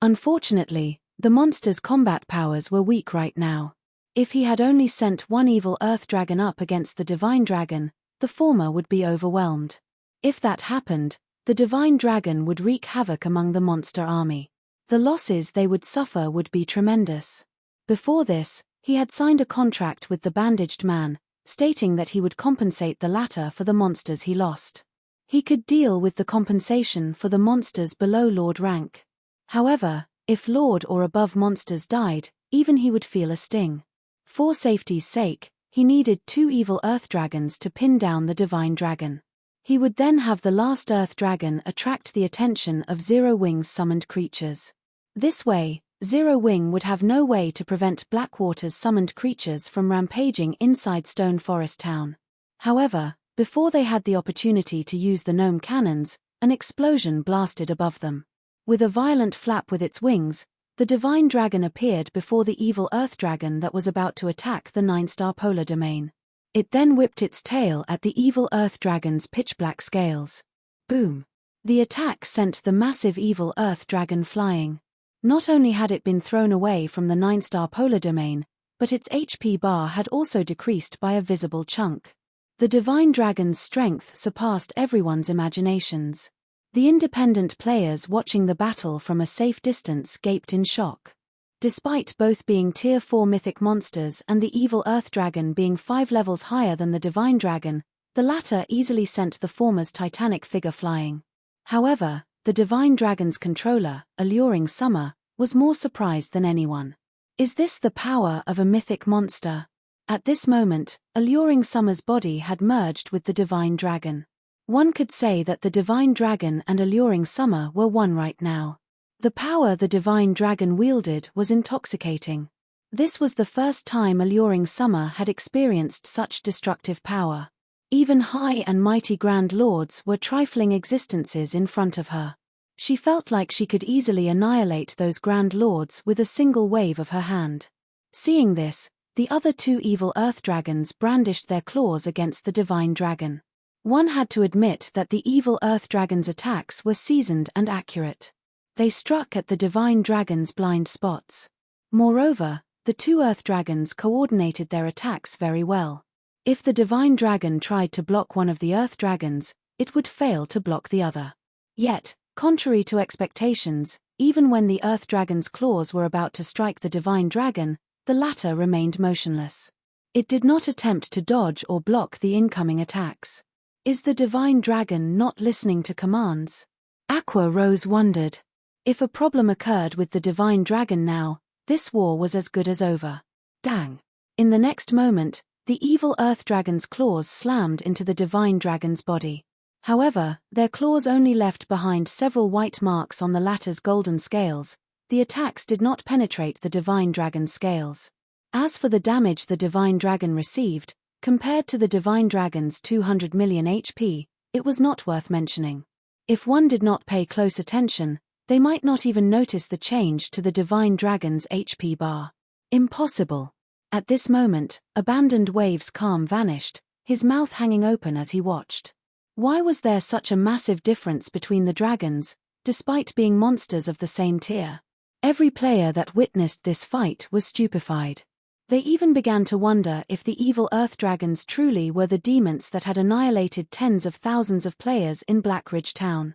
Unfortunately, the monster's combat powers were weak right now. If he had only sent one evil earth dragon up against the divine dragon, the former would be overwhelmed. If that happened, the divine dragon would wreak havoc among the monster army. The losses they would suffer would be tremendous. Before this, he had signed a contract with the bandaged man, stating that he would compensate the latter for the monsters he lost. He could deal with the compensation for the monsters below Lord rank. However, if Lord or above monsters died, even he would feel a sting. For safety's sake, he needed 2 evil earth dragons to pin down the divine dragon. He would then have the last earth dragon attract the attention of Zero Wing's summoned creatures. This way, Zero Wing would have no way to prevent Blackwater's summoned creatures from rampaging inside Stone Forest Town. However, before they had the opportunity to use the gnome cannons, an explosion blasted above them. With a violent flap with its wings, the divine dragon appeared before the evil earth dragon that was about to attack the 9-star polar domain. It then whipped its tail at the evil earth dragon's pitch-black scales. Boom! The attack sent the massive evil earth dragon flying. Not only had it been thrown away from the 9-star polar domain, but its HP bar had also decreased by a visible chunk. The divine dragon's strength surpassed everyone's imaginations. The independent players watching the battle from a safe distance gaped in shock. Despite both being Tier 4 mythic monsters and the evil earth dragon being 5 levels higher than the divine dragon, the latter easily sent the former's titanic figure flying. However, the divine dragon's controller, Alluring Summer, was more surprised than anyone. Is this the power of a mythic monster? At this moment, Alluring Summer's body had merged with the divine dragon. One could say that the divine dragon and Alluring Summer were one right now. The power the divine dragon wielded was intoxicating. This was the first time Alluring Summer had experienced such destructive power. Even high and mighty Grand Lords were trifling existences in front of her. She felt like she could easily annihilate those Grand Lords with a single wave of her hand. Seeing this, the other two evil Earth Dragons brandished their claws against the Divine Dragon. One had to admit that the evil Earth Dragon's attacks were seasoned and accurate. They struck at the Divine Dragon's blind spots. Moreover, the two Earth Dragons coordinated their attacks very well. If the Divine Dragon tried to block one of the Earth Dragons, it would fail to block the other. Yet, contrary to expectations, even when the Earth Dragon's claws were about to strike the Divine Dragon, the latter remained motionless. It did not attempt to dodge or block the incoming attacks. Is the Divine Dragon not listening to commands? Aqua Rose wondered. If a problem occurred with the Divine Dragon now, this war was as good as over. Dang! In the next moment, the evil Earth Dragon's claws slammed into the Divine Dragon's body. However, their claws only left behind several white marks on the latter's golden scales. The attacks did not penetrate the Divine Dragon's scales. As for the damage the Divine Dragon received, compared to the Divine Dragon's 200 million HP, it was not worth mentioning. If one did not pay close attention, they might not even notice the change to the Divine Dragon's HP bar. Impossible. At this moment, Abandoned Wave's calm vanished, his mouth hanging open as he watched. Why was there such a massive difference between the dragons, despite being monsters of the same tier? Every player that witnessed this fight was stupefied. They even began to wonder if the evil Earth Dragons truly were the demons that had annihilated tens of thousands of players in Blackridge Town.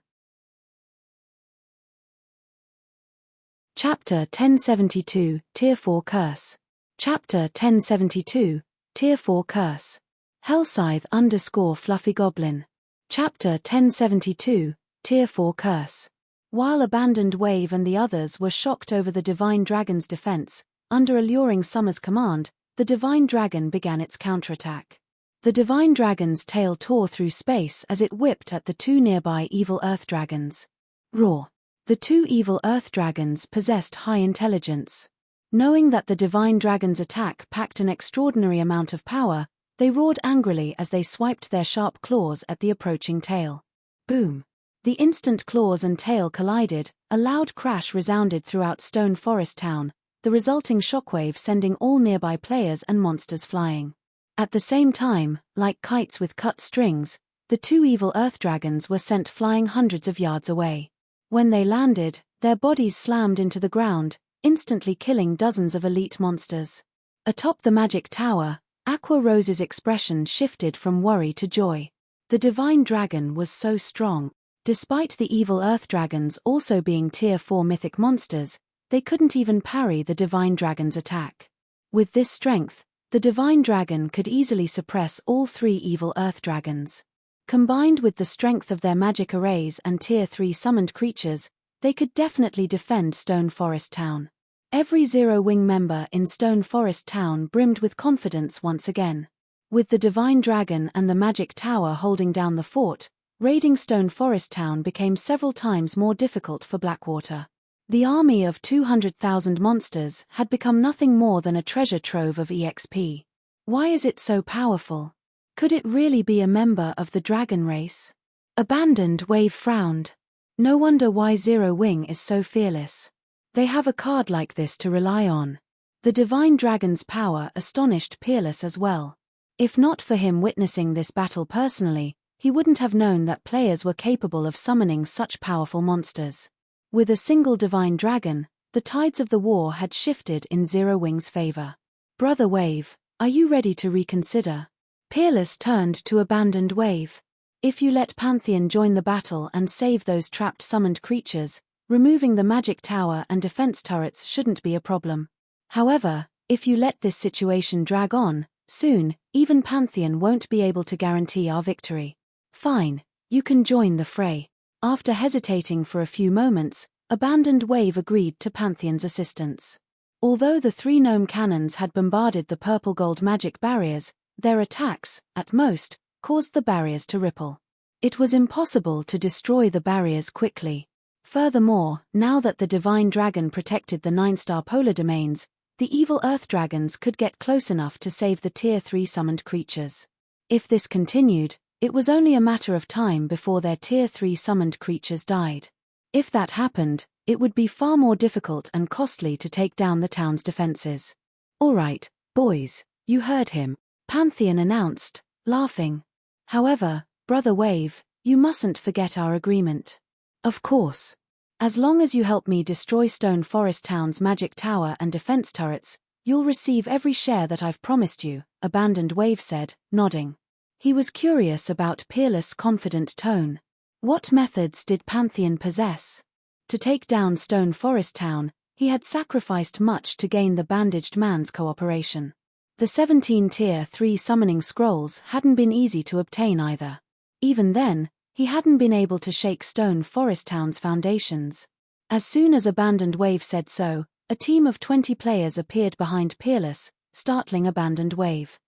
Chapter 1072, Tier 4 Curse. Chapter 1072, Tier 4 Curse. Hellscythe _ Fluffy Goblin. Chapter 1072, Tier 4 Curse. While Abandoned Wave and the others were shocked over the Divine Dragon's defense, under Alluring Summer's command, the Divine Dragon began its counterattack. The Divine Dragon's tail tore through space as it whipped at the two nearby evil Earth Dragons. Roar! The two evil Earth Dragons possessed high intelligence. Knowing that the Divine Dragon's attack packed an extraordinary amount of power, they roared angrily as they swiped their sharp claws at the approaching tail. Boom! The instant claws and tail collided, a loud crash resounded throughout Stone Forest Town, the resulting shockwave sending all nearby players and monsters flying. At the same time, like kites with cut strings, the two evil Earth Dragons were sent flying hundreds of yards away. When they landed, their bodies slammed into the ground, instantly killing dozens of elite monsters. Atop the magic tower, Aqua Rose's expression shifted from worry to joy. The Divine Dragon was so strong. Despite the evil Earth Dragons also being Tier 4 mythic monsters, they couldn't even parry the Divine Dragon's attack. With this strength, the Divine Dragon could easily suppress all three evil Earth Dragons. Combined with the strength of their magic arrays and Tier 3 summoned creatures, they could definitely defend Stone Forest Town. Every Zero Wing member in Stone Forest Town brimmed with confidence once again. With the Divine Dragon and the magic tower holding down the fort, raiding Stone Forest Town became several times more difficult for Blackwater. The army of 200,000 monsters had become nothing more than a treasure trove of EXP. Why is it so powerful? Could it really be a member of the dragon race? Abandoned Wave frowned. No wonder why Zero Wing is so fearless. They have a card like this to rely on. The Divine Dragon's power astonished Peerless as well. If not for him witnessing this battle personally, he wouldn't have known that players were capable of summoning such powerful monsters. With a single Divine Dragon, the tides of the war had shifted in Zero Wing's favor. Brother Wave, are you ready to reconsider? Peerless turned to Abandoned Wave. If you let Pantheon join the battle and save those trapped summoned creatures, removing the magic tower and defense turrets shouldn't be a problem. However, if you let this situation drag on, soon, even Pantheon won't be able to guarantee our victory. Fine, you can join the fray. After hesitating for a few moments, Abandoned Wave agreed to Pantheon's assistance. Although the three gnome cannons had bombarded the purple-gold magic barriers, their attacks, at most, caused the barriers to ripple. It was impossible to destroy the barriers quickly. Furthermore, now that the Divine Dragon protected the 9-star polar domains, the evil earth dragons could get close enough to save the Tier 3 summoned creatures. If this continued, it was only a matter of time before their Tier 3 summoned creatures died. If that happened, it would be far more difficult and costly to take down the town's defenses. "All right, boys, you heard him," Pantheon announced, laughing. "However, Brother Wave, you mustn't forget our agreement." "Of course. As long as you help me destroy Stone Forest Town's magic tower and defense turrets, you'll receive every share that I've promised you," Abandoned Wave said, nodding. He was curious about Peerless' confident tone. What methods did Pantheon possess? To take down Stone Forest Town, he had sacrificed much to gain the bandaged man's cooperation. The 17 Tier 3 summoning scrolls hadn't been easy to obtain either. Even then, he hadn't been able to shake Stone Forest Town's foundations. As soon as Abandoned Wave said so, a team of 20 players appeared behind Peerless, startling Abandoned Wave.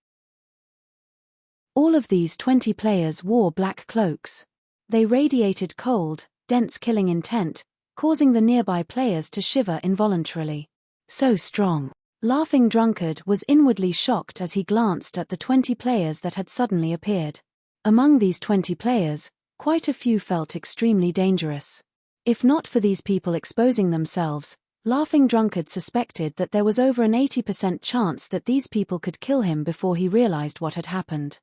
All of these 20 players wore black cloaks. They radiated cold, dense killing intent, causing the nearby players to shiver involuntarily. "So strong." Laughing Drunkard was inwardly shocked as he glanced at the 20 players that had suddenly appeared. Among these 20 players, quite a few felt extremely dangerous. If not for these people exposing themselves, Laughing Drunkard suspected that there was over an 80% chance that these people could kill him before he realized what had happened.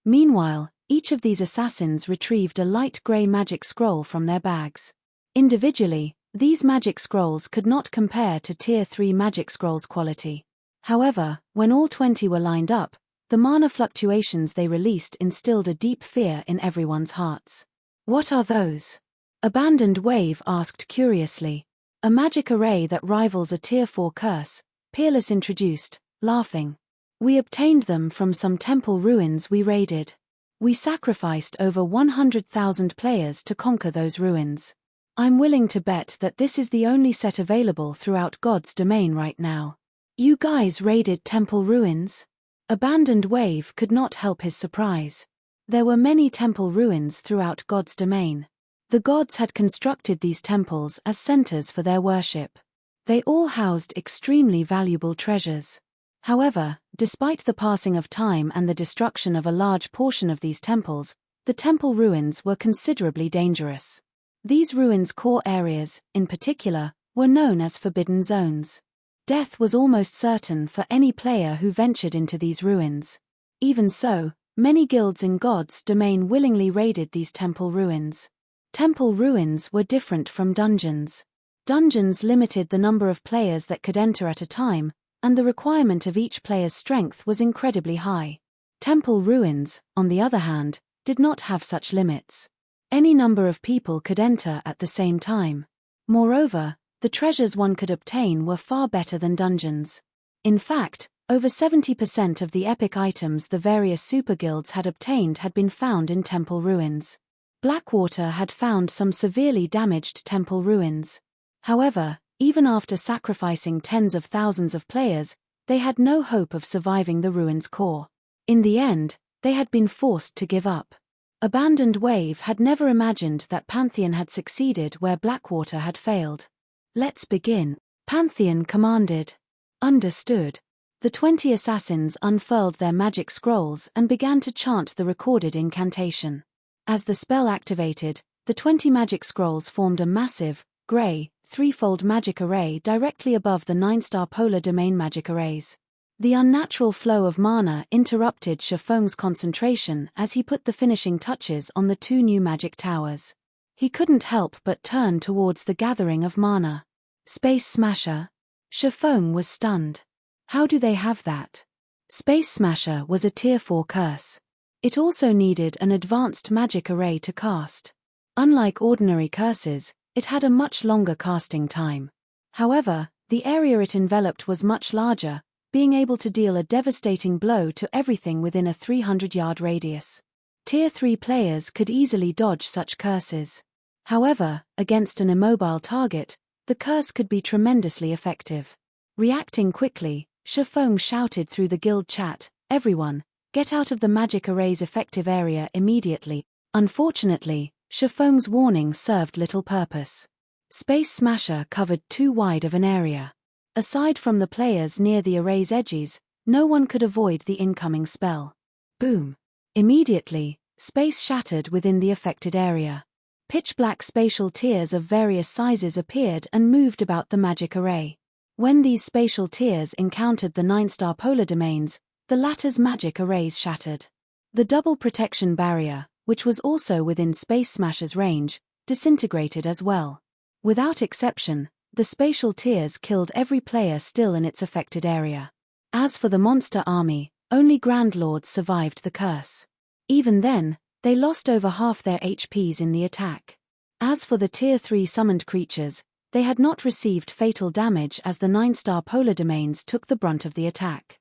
Meanwhile, each of these assassins retrieved a light grey magic scroll from their bags. Individually, these magic scrolls could not compare to Tier 3 magic scrolls' quality. However, when all 20 were lined up, the mana fluctuations they released instilled a deep fear in everyone's hearts. "What are those?" Abandoned Wave asked curiously. "A magic array that rivals a Tier 4 curse," Peerless introduced, laughing. "We obtained them from some temple ruins we raided. We sacrificed over 100,000 players to conquer those ruins. I'm willing to bet that this is the only set available throughout God's domain right now." "You guys raided temple ruins?" Abandoned Wave could not help his surprise. There were many temple ruins throughout God's domain. The gods had constructed these temples as centers for their worship. They all housed extremely valuable treasures. However, despite the passing of time and the destruction of a large portion of these temples, the temple ruins were considerably dangerous. These ruins' core areas, in particular, were known as forbidden zones. Death was almost certain for any player who ventured into these ruins. Even so, many guilds in God's domain willingly raided these temple ruins. Temple ruins were different from dungeons. Dungeons limited the number of players that could enter at a time, and the requirement of each player's strength was incredibly high. Temple ruins, on the other hand, did not have such limits. Any number of people could enter at the same time. Moreover, the treasures one could obtain were far better than dungeons. In fact, over 70% of the epic items the various super guilds had obtained had been found in temple ruins. Blackwater had found some severely damaged temple ruins. However, even after sacrificing tens of thousands of players, they had no hope of surviving the ruins' core. In the end, they had been forced to give up. Abandoned Wave had never imagined that Pantheon had succeeded where Blackwater had failed. "Let's begin," Pantheon commanded. "Understood." The 20 assassins unfurled their magic scrolls and began to chant the recorded incantation. As the spell activated, the 20 magic scrolls formed a massive, grey, threefold magic array directly above the 9-star polar domain magic arrays. The unnatural flow of mana interrupted Shifeng's concentration as he put the finishing touches on the 2 new magic towers. He couldn't help but turn towards the gathering of mana. "Space Smasher?" Shifeng was stunned. "How do they have that?" Space Smasher was a Tier 4 curse. It also needed an advanced magic array to cast. Unlike ordinary curses, it had a much longer casting time. However, the area it enveloped was much larger, being able to deal a devastating blow to everything within a 300-yard radius. Tier 3 players could easily dodge such curses. However, against an immobile target, the curse could be tremendously effective. Reacting quickly, Shifeng shouted through the guild chat, "Everyone, get out of the magic array's effective area immediately." Unfortunately, Shifeng's warning served little purpose. Space Smasher covered too wide of an area. Aside from the players near the array's edges, no one could avoid the incoming spell. Boom! Immediately, space shattered within the affected area. Pitch-black spatial tiers of various sizes appeared and moved about the magic array. When these spatial tiers encountered the 9-star polar domains, the latter's magic arrays shattered. The double protection barrier, which was also within Space Smasher's range, disintegrated as well. Without exception, the spatial tiers killed every player still in its affected area. As for the monster army, only Grand Lords survived the curse. Even then, they lost over half their HPs in the attack. As for the Tier 3 summoned creatures, they had not received fatal damage as the 9-star polar domains took the brunt of the attack.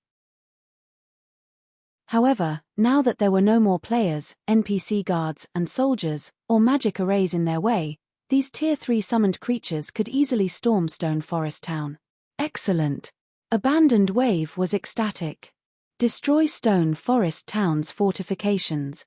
However, now that there were no more players, NPC guards, and soldiers, or magic arrays in their way, these Tier 3 summoned creatures could easily storm Stone Forest Town. Excellent! Abandoned Wave was ecstatic. Destroy Stone Forest Town's fortifications.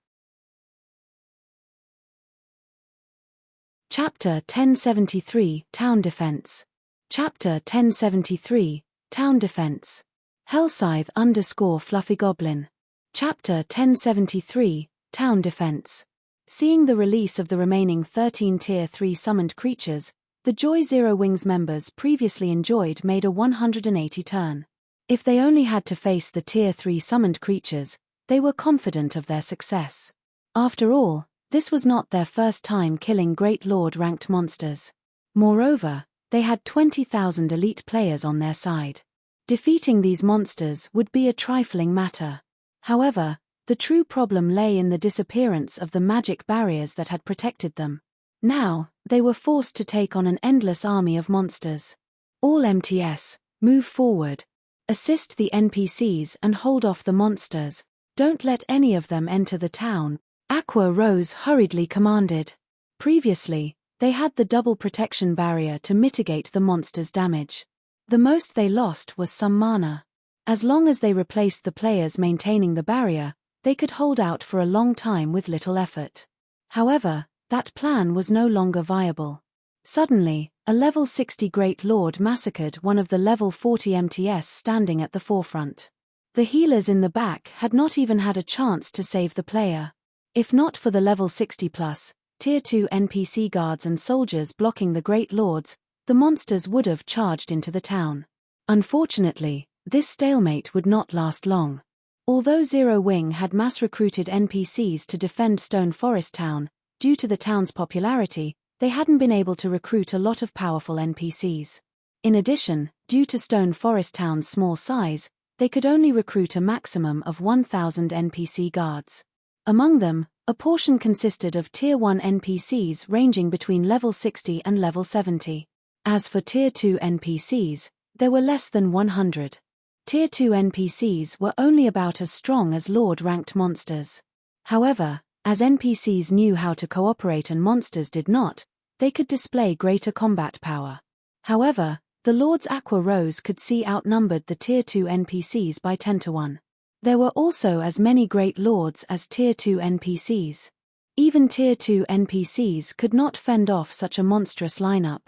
Chapter 1073, Town Defense. Chapter 1073, Town Defense. Hellscythe_Fluffy Goblin. Chapter 1073, Town Defense. Seeing the release of the remaining 13 Tier 3 summoned creatures, the Joy Zero Wings members previously enjoyed made a 180 turn. If they only had to face the Tier 3 summoned creatures, they were confident of their success. After all, this was not their first time killing Great Lord-ranked monsters. Moreover, they had 20,000 elite players on their side. Defeating these monsters would be a trifling matter. However, the true problem lay in the disappearance of the magic barriers that had protected them. Now, they were forced to take on an endless army of monsters. All MTS, move forward. Assist the NPCs and hold off the monsters. Don't let any of them enter the town, Aqua Rose hurriedly commanded. Previously, they had the double protection barrier to mitigate the monsters' damage. The most they lost was some mana. As long as they replaced the players maintaining the barrier, they could hold out for a long time with little effort. However, that plan was no longer viable. Suddenly, a level 60 Great Lord massacred one of the level 40 MTS standing at the forefront. The healers in the back had not even had a chance to save the player. If not for the level 60+, Tier 2 NPC guards and soldiers blocking the Great Lords, the monsters would have charged into the town. Unfortunately, this stalemate would not last long. Although Zero Wing had mass-recruited NPCs to defend Stone Forest Town, due to the town's popularity, they hadn't been able to recruit a lot of powerful NPCs. In addition, due to Stone Forest Town's small size, they could only recruit a maximum of 1,000 NPC guards. Among them, a portion consisted of Tier 1 NPCs ranging between level 60 and level 70. As for Tier 2 NPCs, there were less than 100. Tier 2 NPCs were only about as strong as Lord-ranked monsters. However, as NPCs knew how to cooperate and monsters did not, they could display greater combat power. However, the Lord's Aqua Rose could see outnumbered the Tier 2 NPCs by 10 to 1. There were also as many Great Lords as Tier 2 NPCs. Even Tier 2 NPCs could not fend off such a monstrous lineup.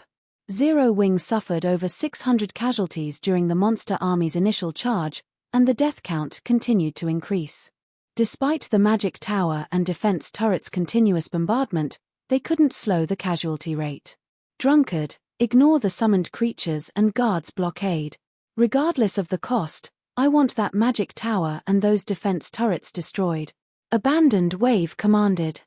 Zero Wing suffered over 600 casualties during the monster army's initial charge, and the death count continued to increase. Despite the magic tower and defense turret's continuous bombardment, they couldn't slow the casualty rate. Drunkard, ignore the summoned creatures and guards' blockade. Regardless of the cost, I want that magic tower and those defense turrets destroyed. Abandoned Wave commanded.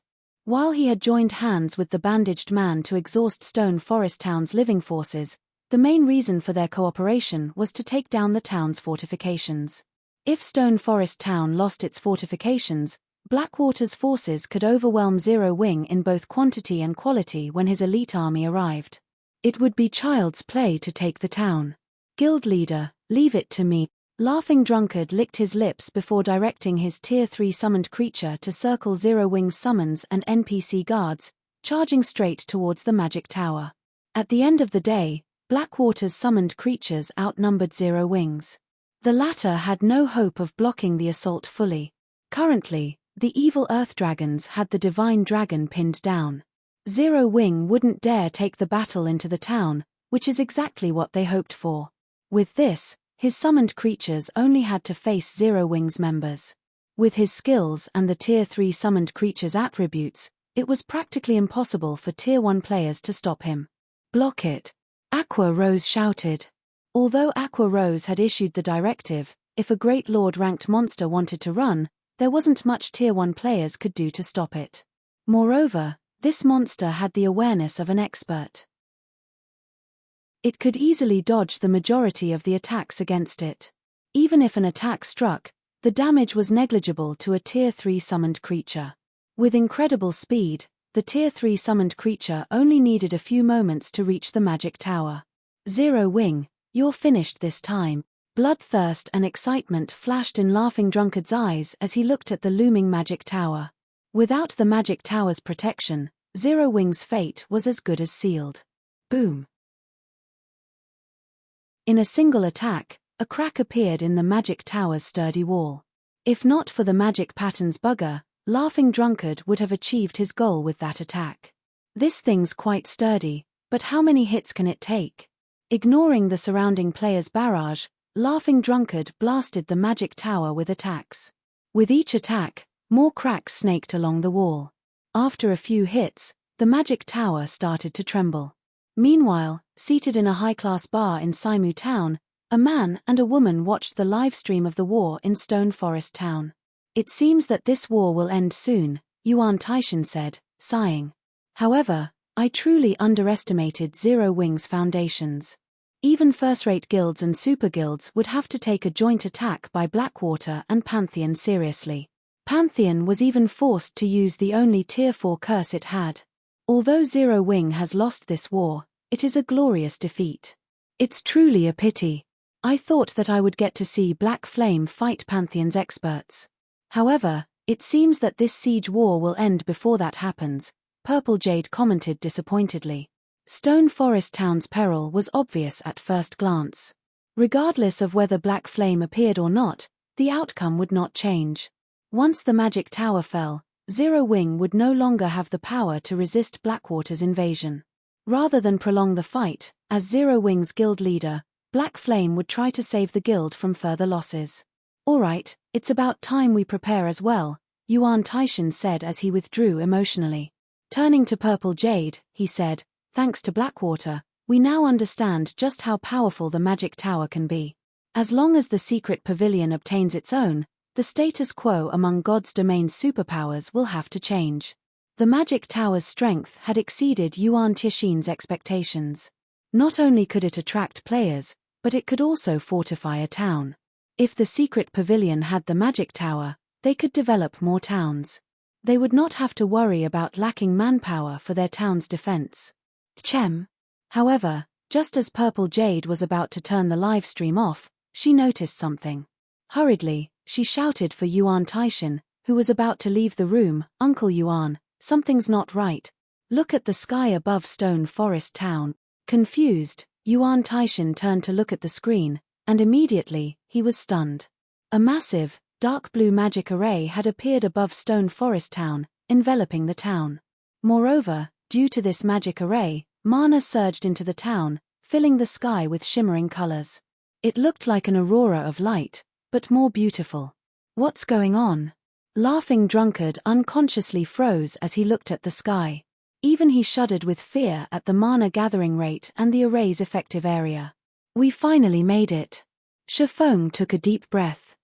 While he had joined hands with the bandaged man to exhaust Stone Forest Town's living forces, the main reason for their cooperation was to take down the town's fortifications. If Stone Forest Town lost its fortifications, Blackwater's forces could overwhelm Zero Wing in both quantity and quality when his elite army arrived. It would be child's play to take the town. Guild leader, leave it to me. Laughing Drunkard licked his lips before directing his Tier 3 summoned creature to circle Zero Wing's summons and NPC guards, charging straight towards the magic tower. At the end of the day, Blackwater's summoned creatures outnumbered Zero Wing's. The latter had no hope of blocking the assault fully. Currently, the evil Earth Dragons had the Divine Dragon pinned down. Zero Wing wouldn't dare take the battle into the town, which is exactly what they hoped for. With this, his summoned creatures only had to face Zero Wing's members. With his skills and the Tier 3 summoned creatures' attributes, it was practically impossible for Tier 1 players to stop him. Block it! Aqua Rose shouted. Although Aqua Rose had issued the directive, if a Great Lord-ranked monster wanted to run, there wasn't much Tier 1 players could do to stop it. Moreover, this monster had the awareness of an expert. It could easily dodge the majority of the attacks against it. Even if an attack struck, the damage was negligible to a Tier 3 summoned creature. With incredible speed, the Tier 3 summoned creature only needed a few moments to reach the magic tower. Zero Wing, you're finished this time. Bloodthirst and excitement flashed in Laughing Drunkard's eyes as he looked at the looming magic tower. Without the magic tower's protection, Zero Wing's fate was as good as sealed. Boom! In a single attack, a crack appeared in the magic tower's sturdy wall. If not for the magic pattern's bugger, Laughing Drunkard would have achieved his goal with that attack. This thing's quite sturdy, but how many hits can it take? Ignoring the surrounding players' barrage, Laughing Drunkard blasted the magic tower with attacks. With each attack, more cracks snaked along the wall. After a few hits, the magic tower started to tremble. Meanwhile, seated in a high-class bar in Saimu Town, a man and a woman watched the live stream of the war in Stone Forest Town. It seems that this war will end soon, Yuan Taishan said, sighing. However, I truly underestimated Zero Wing's foundations. Even first-rate guilds and super guilds would have to take a joint attack by Blackwater and Pantheon seriously. Pantheon was even forced to use the only Tier 4 curse it had. Although Zero Wing has lost this war, it is a glorious defeat. It's truly a pity. I thought that I would get to see Black Flame fight Pantheon's experts. However, it seems that this siege war will end before that happens, Purple Jade commented disappointedly. Stone Forest Town's peril was obvious at first glance. Regardless of whether Black Flame appeared or not, the outcome would not change. Once the magic tower fell, Zero Wing would no longer have the power to resist Blackwater's invasion. Rather than prolong the fight, as Zero Wing's guild leader, Black Flame would try to save the guild from further losses. Alright, it's about time we prepare as well, Yuan Taishan said as he withdrew emotionally. Turning to Purple Jade, he said, thanks to Blackwater, we now understand just how powerful the magic tower can be. As long as the secret pavilion obtains its own, the status quo among God's domain superpowers will have to change. The magic tower's strength had exceeded Yuan Taishan's expectations. Not only could it attract players, but it could also fortify a town. If the secret pavilion had the magic tower, they could develop more towns. They would not have to worry about lacking manpower for their town's defense. Chem. However, just as Purple Jade was about to turn the live stream off, she noticed something. Hurriedly, she shouted for Yuan Taishan, who was about to leave the room, Uncle Yuan, something's not right. Look at the sky above Stone Forest Town. Confused, Yuan Taishan turned to look at the screen, and immediately, he was stunned. A massive, dark blue magic array had appeared above Stone Forest Town, enveloping the town. Moreover, due to this magic array, mana surged into the town, filling the sky with shimmering colors. It looked like an aurora of light, but more beautiful. What's going on? Laughing Drunkard unconsciously froze as he looked at the sky. Even he shuddered with fear at the mana gathering rate and the array's effective area. We finally made it. Shifeng took a deep breath.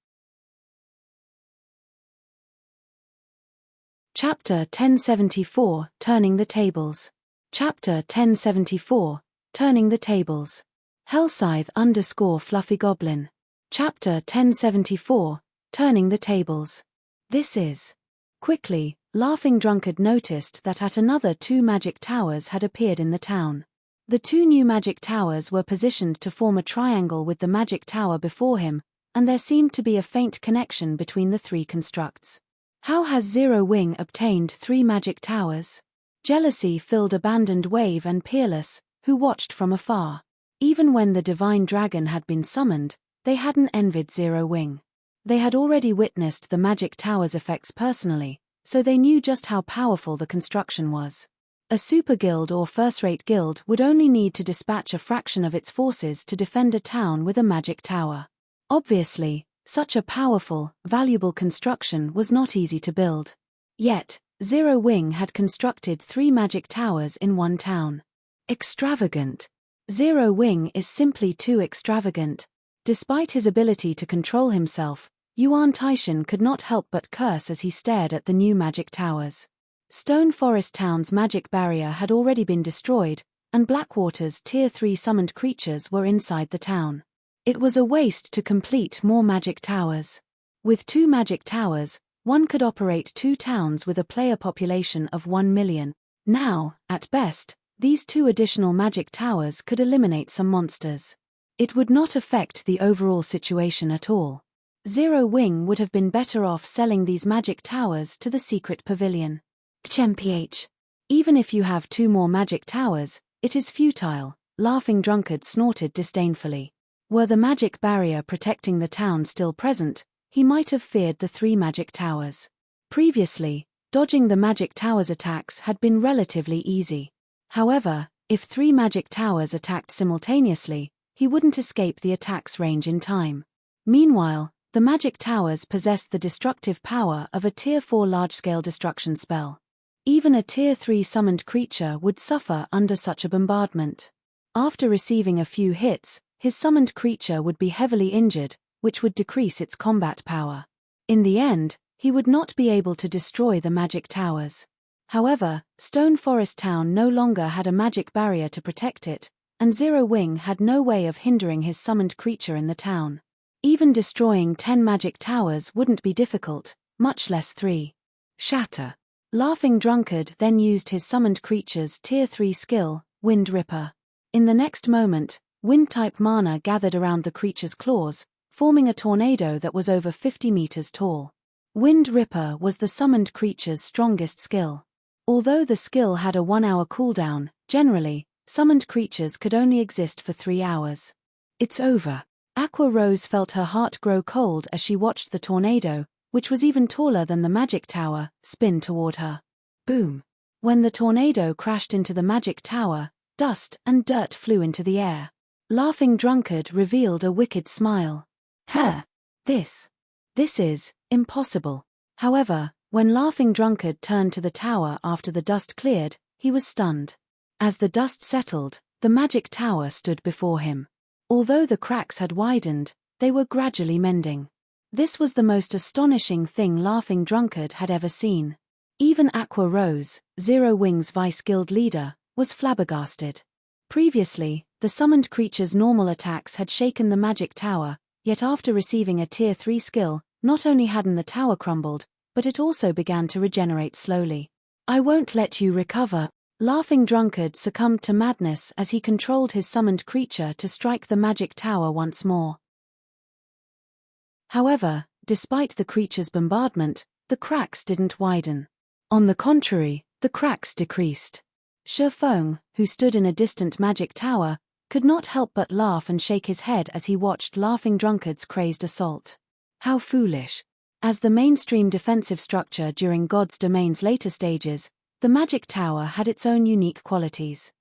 Chapter 1074, Turning the Tables. Chapter 1074, Turning the Tables. Hellscythe _ Fluffy Goblin. Chapter 1074, Turning the Tables. This is. Quickly, Laughing Drunkard noticed that at another 2 magic towers had appeared in the town. The 2 new magic towers were positioned to form a triangle with the magic tower before him, and there seemed to be a faint connection between the 3 constructs. How has Zero Wing obtained 3 magic towers? Jealousy filled Abandoned Wave and Peerless, who watched from afar. Even when the Divine Dragon had been summoned, they hadn't envied Zero Wing. They had already witnessed the magic tower's effects personally, so they knew just how powerful the construction was. A super guild or first-rate guild would only need to dispatch a fraction of its forces to defend a town with a magic tower. Obviously, such a powerful, valuable construction was not easy to build. Yet, Zero Wing had constructed 3 magic towers in one town. Extravagant. Zero Wing is simply too extravagant. Despite his ability to control himself, Yuan Taishan could not help but curse as he stared at the new magic towers. Stone Forest Town's magic barrier had already been destroyed, and Blackwater's Tier 3 summoned creatures were inside the town. It was a waste to complete more magic towers. With 2 magic towers, one could operate 2 towns with a player population of 1 million. Now, at best, these 2 additional magic towers could eliminate some monsters. It would not affect the overall situation at all. Zero Wing would have been better off selling these magic towers to the secret pavilion. Chmph. Even if you have 2 more magic towers, it is futile, Laughing Drunkard snorted disdainfully. Were the magic barrier protecting the town still present, he might have feared the 3 magic towers. Previously, dodging the magic towers' attacks had been relatively easy. However, if 3 magic towers attacked simultaneously, he wouldn't escape the attack's range in time. Meanwhile, the magic towers possessed the destructive power of a Tier 4 large-scale destruction spell. Even a Tier 3 summoned creature would suffer under such a bombardment. After receiving a few hits, his summoned creature would be heavily injured, which would decrease its combat power. In the end, he would not be able to destroy the magic towers. However, Stone Forest Town no longer had a magic barrier to protect it, and Zero Wing had no way of hindering his summoned creature in the town. Even destroying 10 magic towers wouldn't be difficult, much less 3. Shatter. Laughing Drunkard then used his summoned creature's Tier 3 skill, Wind Ripper. In the next moment, wind-type mana gathered around the creature's claws, forming a tornado that was over 50 meters tall. Wind Ripper was the summoned creature's strongest skill. Although the skill had a 1-hour cooldown, generally, summoned creatures could only exist for 3 hours. It's over. Aqua Rose felt her heart grow cold as she watched the tornado, which was even taller than the magic tower, spin toward her. Boom. When the tornado crashed into the magic tower, dust and dirt flew into the air. Laughing Drunkard revealed a wicked smile. This is impossible. However, when Laughing Drunkard turned to the tower after the dust cleared, he was stunned. As the dust settled, the magic tower stood before him. Although the cracks had widened, they were gradually mending. This was the most astonishing thing Laughing Drunkard had ever seen. Even Aqua Rose, Zero Wing's vice-guild leader, was flabbergasted. Previously, the summoned creature's normal attacks had shaken the magic tower, yet after receiving a Tier 3 skill, not only hadn't the tower crumbled, but it also began to regenerate slowly. I won't let you recover. Laughing Drunkard succumbed to madness as he controlled his summoned creature to strike the magic tower once more. However, despite the creature's bombardment, the cracks didn't widen. On the contrary, the cracks decreased. Shi Feng, who stood in a distant magic tower, could not help but laugh and shake his head as he watched Laughing Drunkard's crazed assault. How foolish. As the mainstream defensive structure during God's Domain's later stages, the magic tower had its own unique qualities.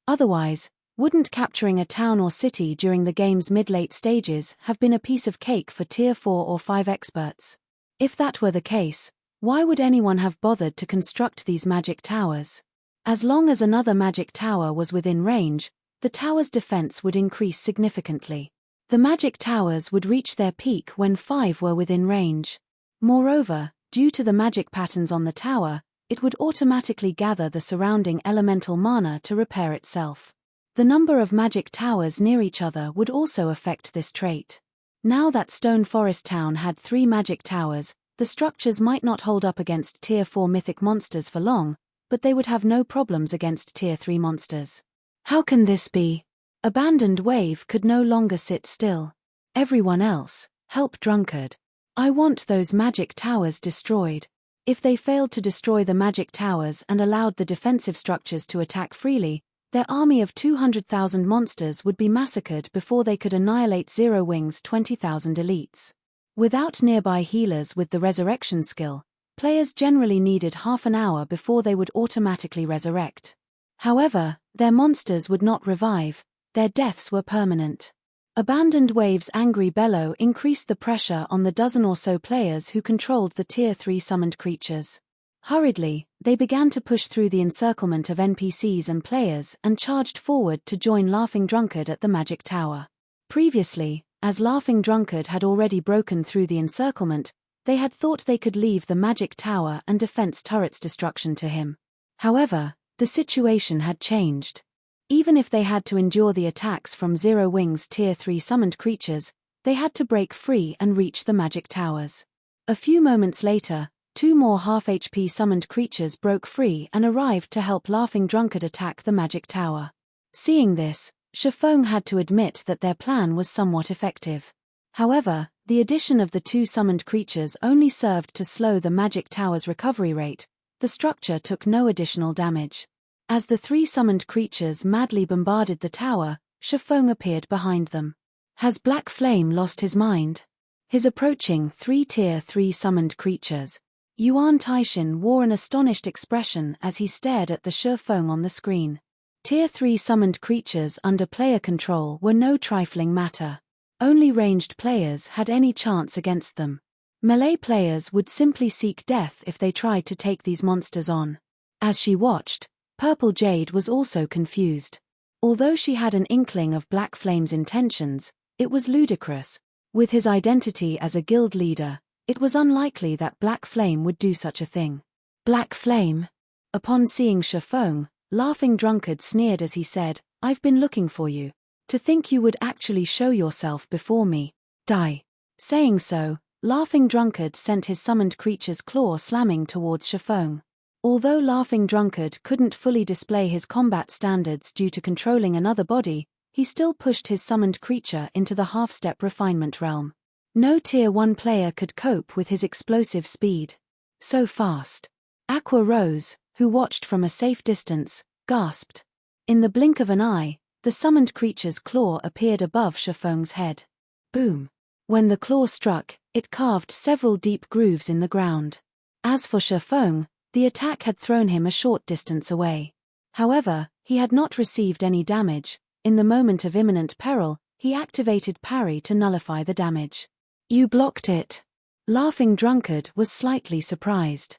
Otherwise, wouldn't capturing a town or city during the game's mid-late stages have been a piece of cake for Tier 4 or 5 experts? If that were the case, why would anyone have bothered to construct these magic towers? As long as another magic tower was within range, the tower's defense would increase significantly. The magic towers would reach their peak when 5 were within range. Moreover, due to the magic patterns on the tower, it would automatically gather the surrounding elemental mana to repair itself. The number of magic towers near each other would also affect this trait. Now that Stone Forest Town had 3 magic towers, the structures might not hold up against Tier 4 mythic monsters for long, but they would have no problems against Tier 3 monsters. How can this be? Abandoned Wave could no longer sit still. Everyone else, help Drunkard. I want those magic towers destroyed. If they failed to destroy the magic towers and allowed the defensive structures to attack freely, their army of 200,000 monsters would be massacred before they could annihilate Zero Wing's 20,000 elites. Without nearby healers with the resurrection skill, Players generally needed half an hour before they would automatically resurrect. However, their monsters would not revive, their deaths were permanent. Abandoned Wave's angry bellow increased the pressure on the dozen or so players who controlled the Tier 3 summoned creatures. Hurriedly, they began to push through the encirclement of NPCs and players and charged forward to join Laughing Drunkard at the Magic Tower. Previously, as Laughing Drunkard had already broken through the encirclement, they had thought they could leave the Magic Tower and defense turret's destruction to him. However, the situation had changed. Even if they had to endure the attacks from Zero Wings Tier 3 summoned creatures, they had to break free and reach the Magic Towers. A few moments later, 2 more half-HP summoned creatures broke free and arrived to help Laughing Drunkard attack the Magic Tower. Seeing this, Shifeng had to admit that their plan was somewhat effective. However, the addition of the 2 summoned creatures only served to slow the Magic Tower's recovery rate. The structure took no additional damage. As the 3 summoned creatures madly bombarded the tower, Shifeng appeared behind them. Has Black Flame lost his mind? His approaching 3 Tier 3 summoned creatures. Yuan Taishin wore an astonished expression as he stared at the Shifeng on the screen. Tier 3 summoned creatures under player control were no trifling matter. Only ranged players had any chance against them. Melee players would simply seek death if they tried to take these monsters on. As she watched, Purple Jade was also confused. Although she had an inkling of Black Flame's intentions, it was ludicrous. With his identity as a guild leader, it was unlikely that Black Flame would do such a thing. Black Flame? Upon seeing Shifeng, Laughing Drunkard sneered as he said, "I've been looking for you. To think you would actually show yourself before me. Die." Saying so, Laughing Drunkard sent his summoned creature's claw slamming towards Shifeng. Although Laughing Drunkard couldn't fully display his combat standards due to controlling another body, he still pushed his summoned creature into the half-step refinement realm. No Tier 1 player could cope with his explosive speed. So fast. Aqua Rose, who watched from a safe distance, gasped. In the blink of an eye, the summoned creature's claw appeared above Shifeng's head. Boom. When the claw struck, it carved several deep grooves in the ground. As for Shifeng, the attack had thrown him a short distance away. However, he had not received any damage. In the moment of imminent peril, he activated parry to nullify the damage. "You blocked it." Laughing Drunkard was slightly surprised.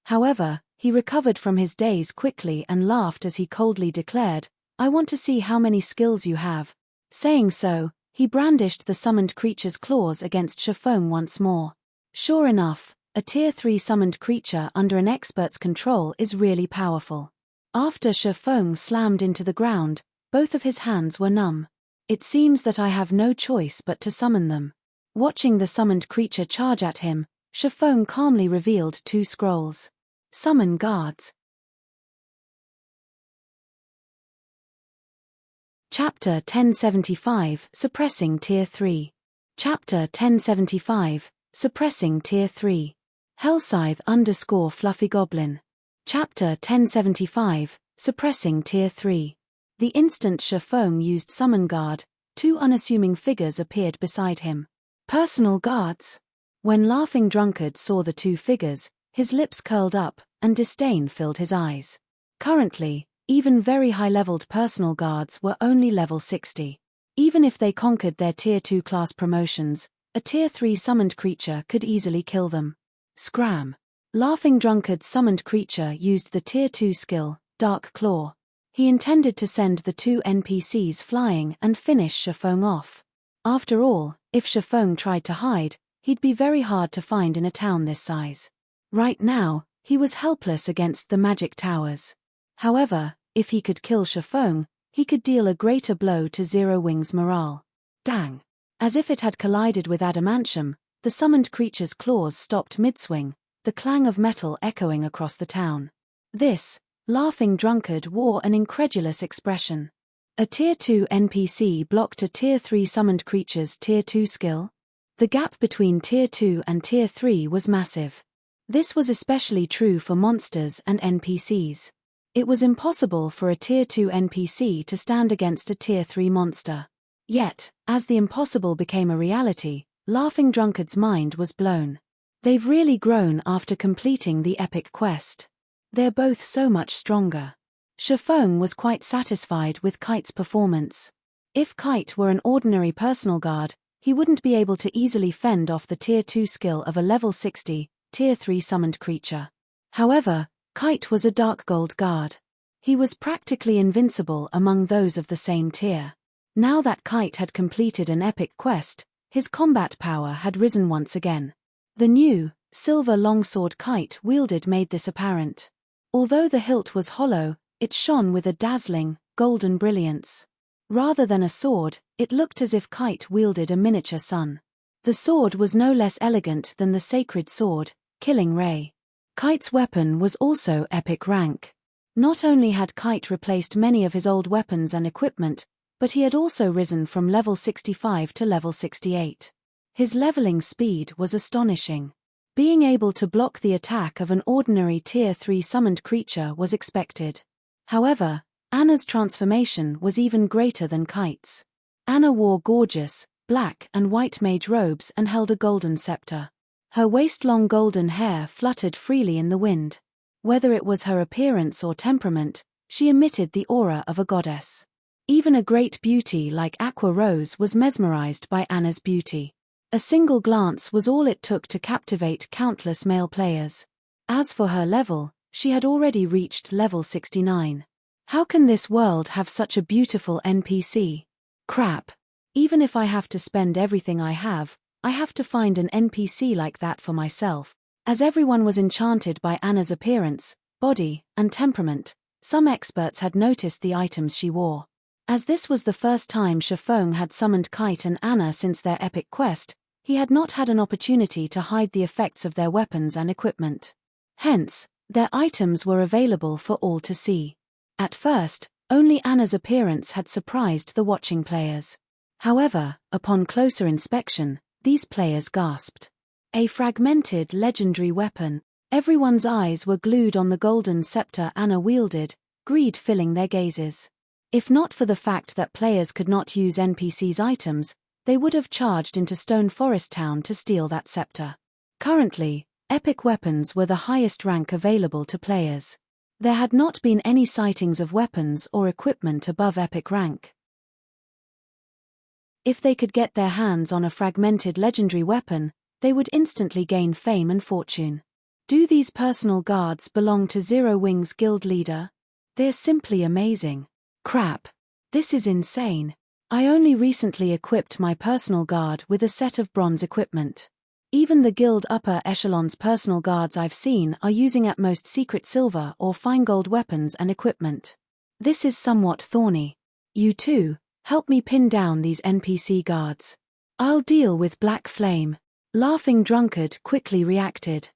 However, he recovered from his daze quickly and laughed as he coldly declared, "I want to see how many skills you have." Saying so, he brandished the summoned creature's claws against Shifeng once more. Sure enough, a Tier 3 summoned creature under an expert's control is really powerful. After Shifeng slammed into the ground, both of his hands were numb. "It seems that I have no choice but to summon them." Watching the summoned creature charge at him, Shifeng calmly revealed 2 scrolls. Summon guards. Chapter 1075, Suppressing Tier 3. Chapter 1075, Suppressing Tier 3. Hellscythe _Fluffy Goblin. Chapter 1075, Suppressing Tier 3. The instant Shifeng used Summon Guard, 2 unassuming figures appeared beside him. Personal guards. When Laughing Drunkard saw the 2 figures, his lips curled up, and disdain filled his eyes. Currently, even very high-leveled personal guards were only level 60. Even if they conquered their Tier 2 class promotions, a Tier 3 summoned creature could easily kill them. Scram. Laughing Drunkard's summoned creature used the Tier 2 skill, Dark Claw. He intended to send the 2 NPCs flying and finish Shifeng off. After all, if Shifeng tried to hide, he'd be very hard to find in a town this size. Right now, he was helpless against the Magic Towers. However, if he could kill Shifeng, he could deal a greater blow to Zero Wings' morale. Dang. As if it had collided with adamantium, the summoned creature's claws stopped mid-swing, the clang of metal echoing across the town. This, Laughing Drunkard wore an incredulous expression. A Tier 2 NPC blocked a Tier 3 summoned creature's Tier 2 skill? The gap between Tier 2 and Tier 3 was massive. This was especially true for monsters and NPCs. It was impossible for a Tier 2 NPC to stand against a Tier 3 monster. Yet, as the impossible became a reality, Laughing Drunkard's mind was blown. They've really grown after completing the epic quest. They're both so much stronger. Shifeng was quite satisfied with Kite's performance. If Kite were an ordinary personal guard, he wouldn't be able to easily fend off the Tier 2 skill of a level 60, Tier 3 summoned creature. However, Kite was a Dark Gold guard. He was practically invincible among those of the same tier. Now that Kite had completed an epic quest, his combat power had risen once again. The new, silver longsword Kite wielded made this apparent. Although the hilt was hollow, it shone with a dazzling, golden brilliance. Rather than a sword, it looked as if Kite wielded a miniature sun. The sword was no less elegant than the sacred sword, Killing Ray. Kite's weapon was also epic rank. Not only had Kite replaced many of his old weapons and equipment, but he had also risen from level 65 to level 68. His leveling speed was astonishing. Being able to block the attack of an ordinary Tier 3 summoned creature was expected. However, Anna's transformation was even greater than Kite's. Anna wore gorgeous, black and white mage robes and held a golden scepter. Her waist-long golden hair fluttered freely in the wind. Whether it was her appearance or temperament, she emitted the aura of a goddess. Even a great beauty like Aqua Rose was mesmerized by Anna's beauty. A single glance was all it took to captivate countless male players. As for her level, she had already reached level 69. How can this world have such a beautiful NPC? Crap. Even if I have to spend everything I have to find an NPC like that for myself. As everyone was enchanted by Anna's appearance, body, and temperament, some experts had noticed the items she wore. As this was the first time Shifeng had summoned Kite and Anna since their epic quest, he had not had an opportunity to hide the effects of their weapons and equipment. Hence, their items were available for all to see. At first, only Anna's appearance had surprised the watching players. However, upon closer inspection, these players gasped. A fragmented legendary weapon. Everyone's eyes were glued on the golden scepter Anna wielded, greed filling their gazes. If not for the fact that players could not use NPC's items, they would have charged into Stone Forest Town to steal that scepter. Currently, epic weapons were the highest rank available to players. There had not been any sightings of weapons or equipment above epic rank. If they could get their hands on a fragmented legendary weapon, they would instantly gain fame and fortune. Do these personal guards belong to Zero Wings guild leader? They're simply amazing. Crap. This is insane. I only recently equipped my personal guard with a set of bronze equipment. Even the guild upper echelon's personal guards I've seen are using at most secret silver or fine gold weapons and equipment. This is somewhat thorny. You two, help me pin down these NPC guards. I'll deal with Black Flame. Laughing Drunkard quickly reacted.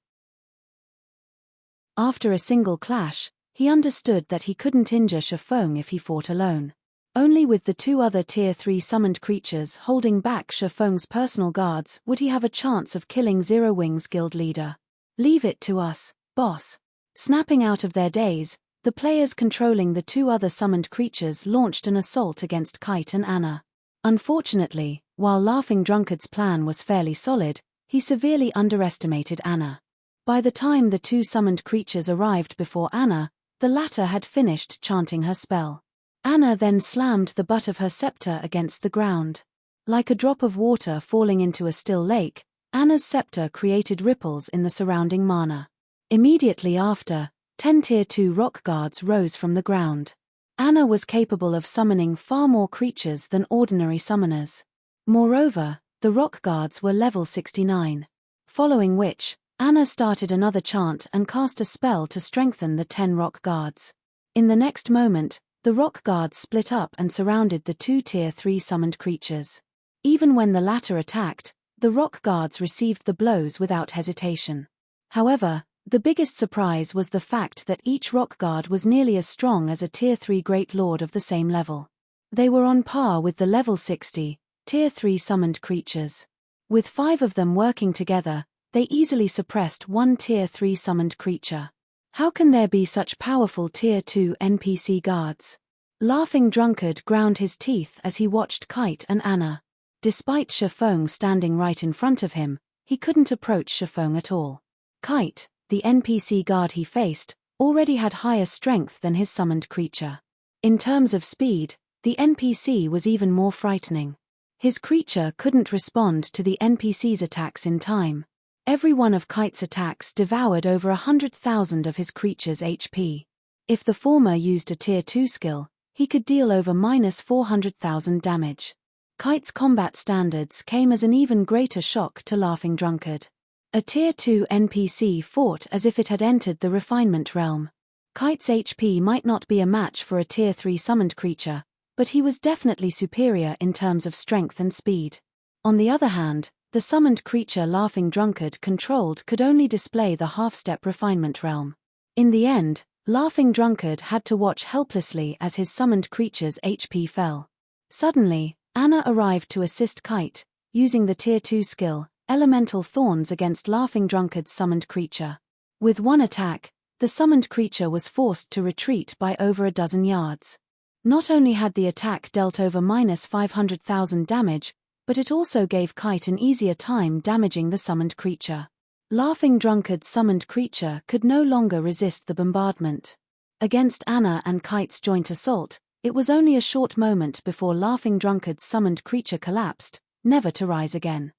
After a single clash, he understood that he couldn't injure Shifeng if he fought alone. Only with the two other Tier 3 summoned creatures holding back Shifeng's personal guards would he have a chance of killing Zero Wings guild leader. Leave it to us, boss. Snapping out of their daze, the players controlling the two other summoned creatures launched an assault against Kite and Anna. Unfortunately, while Laughing Drunkard's plan was fairly solid, he severely underestimated Anna. By the time the two summoned creatures arrived before Anna, the latter had finished chanting her spell. Anna then slammed the butt of her scepter against the ground. Like a drop of water falling into a still lake, Anna's scepter created ripples in the surrounding mana. Immediately after, 10 Tier 2 rock guards rose from the ground. Anna was capable of summoning far more creatures than ordinary summoners. Moreover, the rock guards were level 69. Following which, Anna started another chant and cast a spell to strengthen the 10 rock guards. In the next moment, the rock guards split up and surrounded the two Tier 3 summoned creatures. Even when the latter attacked, the rock guards received the blows without hesitation. However, the biggest surprise was the fact that each rock guard was nearly as strong as a Tier 3 Great Lord of the same level. They were on par with the level 60, Tier 3 summoned creatures. With 5 of them working together, they easily suppressed one Tier 3 summoned creature. How can there be such powerful Tier 2 NPC guards? Laughing Drunkard ground his teeth as he watched Kite and Anna. Despite Shifeng standing right in front of him, he couldn't approach Shifeng at all. Kite, the NPC guard he faced, already had higher strength than his summoned creature. In terms of speed, the NPC was even more frightening. His creature couldn't respond to the NPC's attacks in time. Every one of Kite's attacks devoured over 100,000 of his creature's HP. If the former used a Tier 2 skill, he could deal over -400,000 damage. Kite's combat standards came as an even greater shock to Laughing Drunkard. A Tier 2 NPC fought as if it had entered the refinement realm. Kite's HP might not be a match for a Tier 3 summoned creature, but he was definitely superior in terms of strength and speed. On the other hand, the summoned creature Laughing Drunkard controlled could only display the half-step refinement realm. In the end, Laughing Drunkard had to watch helplessly as his summoned creature's HP fell. Suddenly, Anna arrived to assist Kite, using the Tier 2 skill, Elemental Thorns against Laughing Drunkard's summoned creature. With one attack, the summoned creature was forced to retreat by over a dozen yards. Not only had the attack dealt over -500,000 damage, but it also gave Kite an easier time damaging the summoned creature. Laughing Drunkard's summoned creature could no longer resist the bombardment. Against Anna and Kite's joint assault, it was only a short moment before Laughing Drunkard's summoned creature collapsed, never to rise again.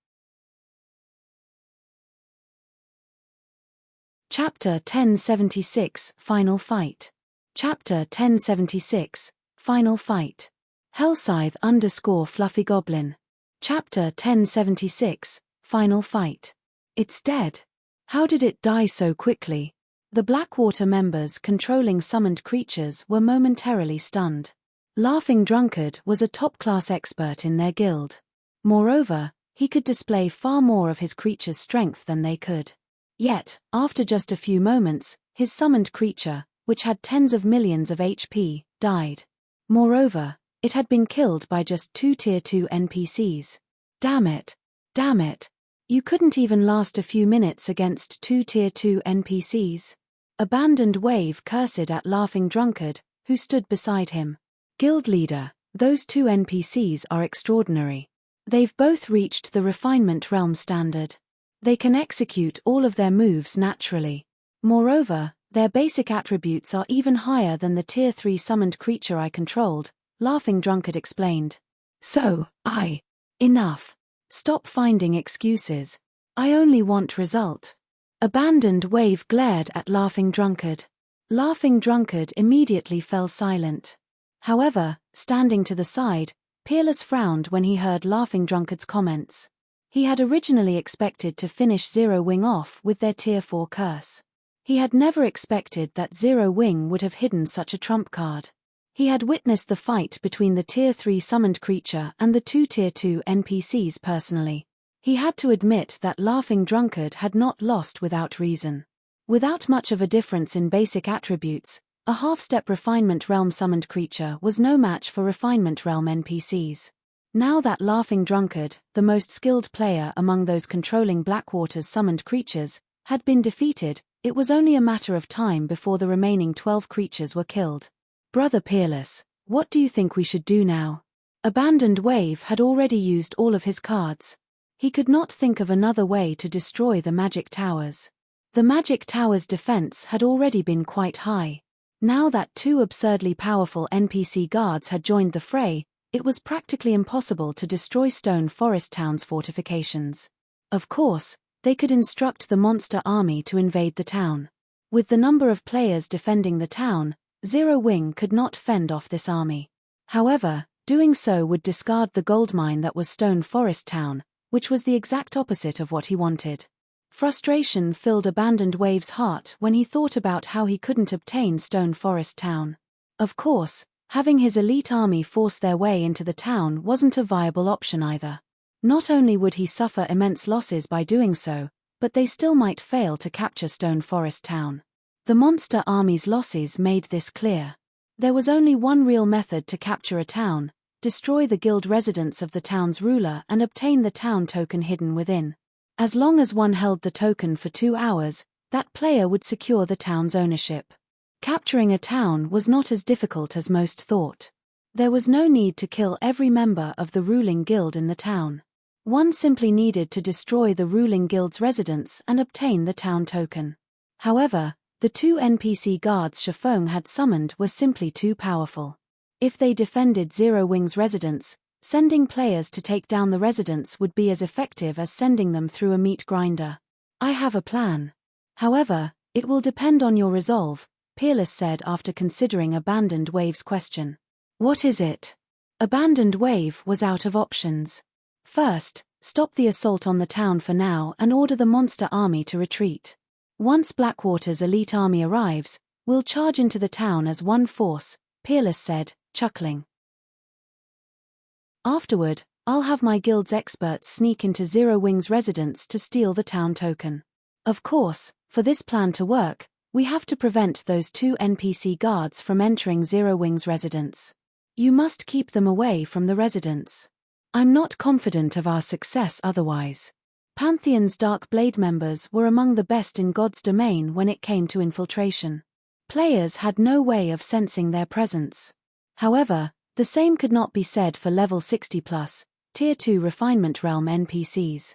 Chapter 1076, Final Fight. Chapter 1076, Final Fight. Hellscythe _Fluffy Goblin. Chapter 1076, Final Fight. It's dead. How did it die so quickly? The Blackwater members controlling summoned creatures were momentarily stunned. Laughing Drunkard was a top-class expert in their guild. Moreover, he could display far more of his creature's strength than they could. Yet, after just a few moments, his summoned creature, which had tens of millions of HP, died. Moreover, it had been killed by just 2 Tier 2 NPCs. Damn it! Damn it! You couldn't even last a few minutes against 2 Tier 2 NPCs. Abandoned Wave cursed at Laughing Drunkard, who stood beside him. Guild leader, those 2 NPCs are extraordinary. They've both reached the refinement realm standard. They can execute all of their moves naturally. Moreover, their basic attributes are even higher than the Tier 3 summoned creature I controlled, Laughing Drunkard explained. Enough. Stop finding excuses. I only want result. Abandoned Wave glared at Laughing Drunkard. Laughing Drunkard immediately fell silent. However, standing to the side, Peerless frowned when he heard Laughing Drunkard's comments. He had originally expected to finish Zero Wing off with their Tier 4 curse. He had never expected that Zero Wing would have hidden such a trump card. He had witnessed the fight between the Tier 3 summoned creature and the 2 Tier 2 NPCs personally. He had to admit that Laughing Drunkard had not lost without reason. Without much of a difference in basic attributes, a half-step Refinement Realm summoned creature was no match for Refinement Realm NPCs. Now that Laughing Drunkard, the most skilled player among those controlling Blackwater's summoned creatures, had been defeated, it was only a matter of time before the remaining 12 creatures were killed. Brother Peerless, what do you think we should do now? Abandoned Wave had already used all of his cards. He could not think of another way to destroy the magic towers. The magic tower's defense had already been quite high. Now that 2 absurdly powerful NPC guards had joined the fray, it was practically impossible to destroy Stone Forest Town's fortifications. Of course, they could instruct the monster army to invade the town. With the number of players defending the town, Zero Wing could not fend off this army. However, doing so would discard the goldmine that was Stone Forest Town, which was the exact opposite of what he wanted. Frustration filled Abandoned Wave's heart when he thought about how he couldn't obtain Stone Forest Town. Of course, having his elite army force their way into the town wasn't a viable option either. Not only would he suffer immense losses by doing so, but they still might fail to capture Stone Forest Town. The monster army's losses made this clear. There was only one real method to capture a town: destroy the guild residence of the town's ruler and obtain the town token hidden within. As long as one held the token for 2 hours, that player would secure the town's ownership. Capturing a town was not as difficult as most thought. There was no need to kill every member of the ruling guild in the town. One simply needed to destroy the ruling guild's residence and obtain the town token. However, the 2 NPC guards Shifeng had summoned were simply too powerful. If they defended Zero Wing's residence, sending players to take down the residence would be as effective as sending them through a meat grinder. I have a plan. However, it will depend on your resolve, Peerless said after considering Abandoned Wave's question. What is it? Abandoned Wave was out of options. First, stop the assault on the town for now and order the monster army to retreat. Once Blackwater's elite army arrives, we'll charge into the town as one force, Peerless said, chuckling. Afterward, I'll have my guild's experts sneak into Zero Wing's residence to steal the town token. Of course, for this plan to work, we have to prevent those 2 NPC guards from entering Zero Wing's residence. You must keep them away from the residence. I'm not confident of our success otherwise. Pantheon's Dark Blade members were among the best in God's domain when it came to infiltration. Players had no way of sensing their presence. However, the same could not be said for level 60+, Tier 2 Refinement Realm NPCs.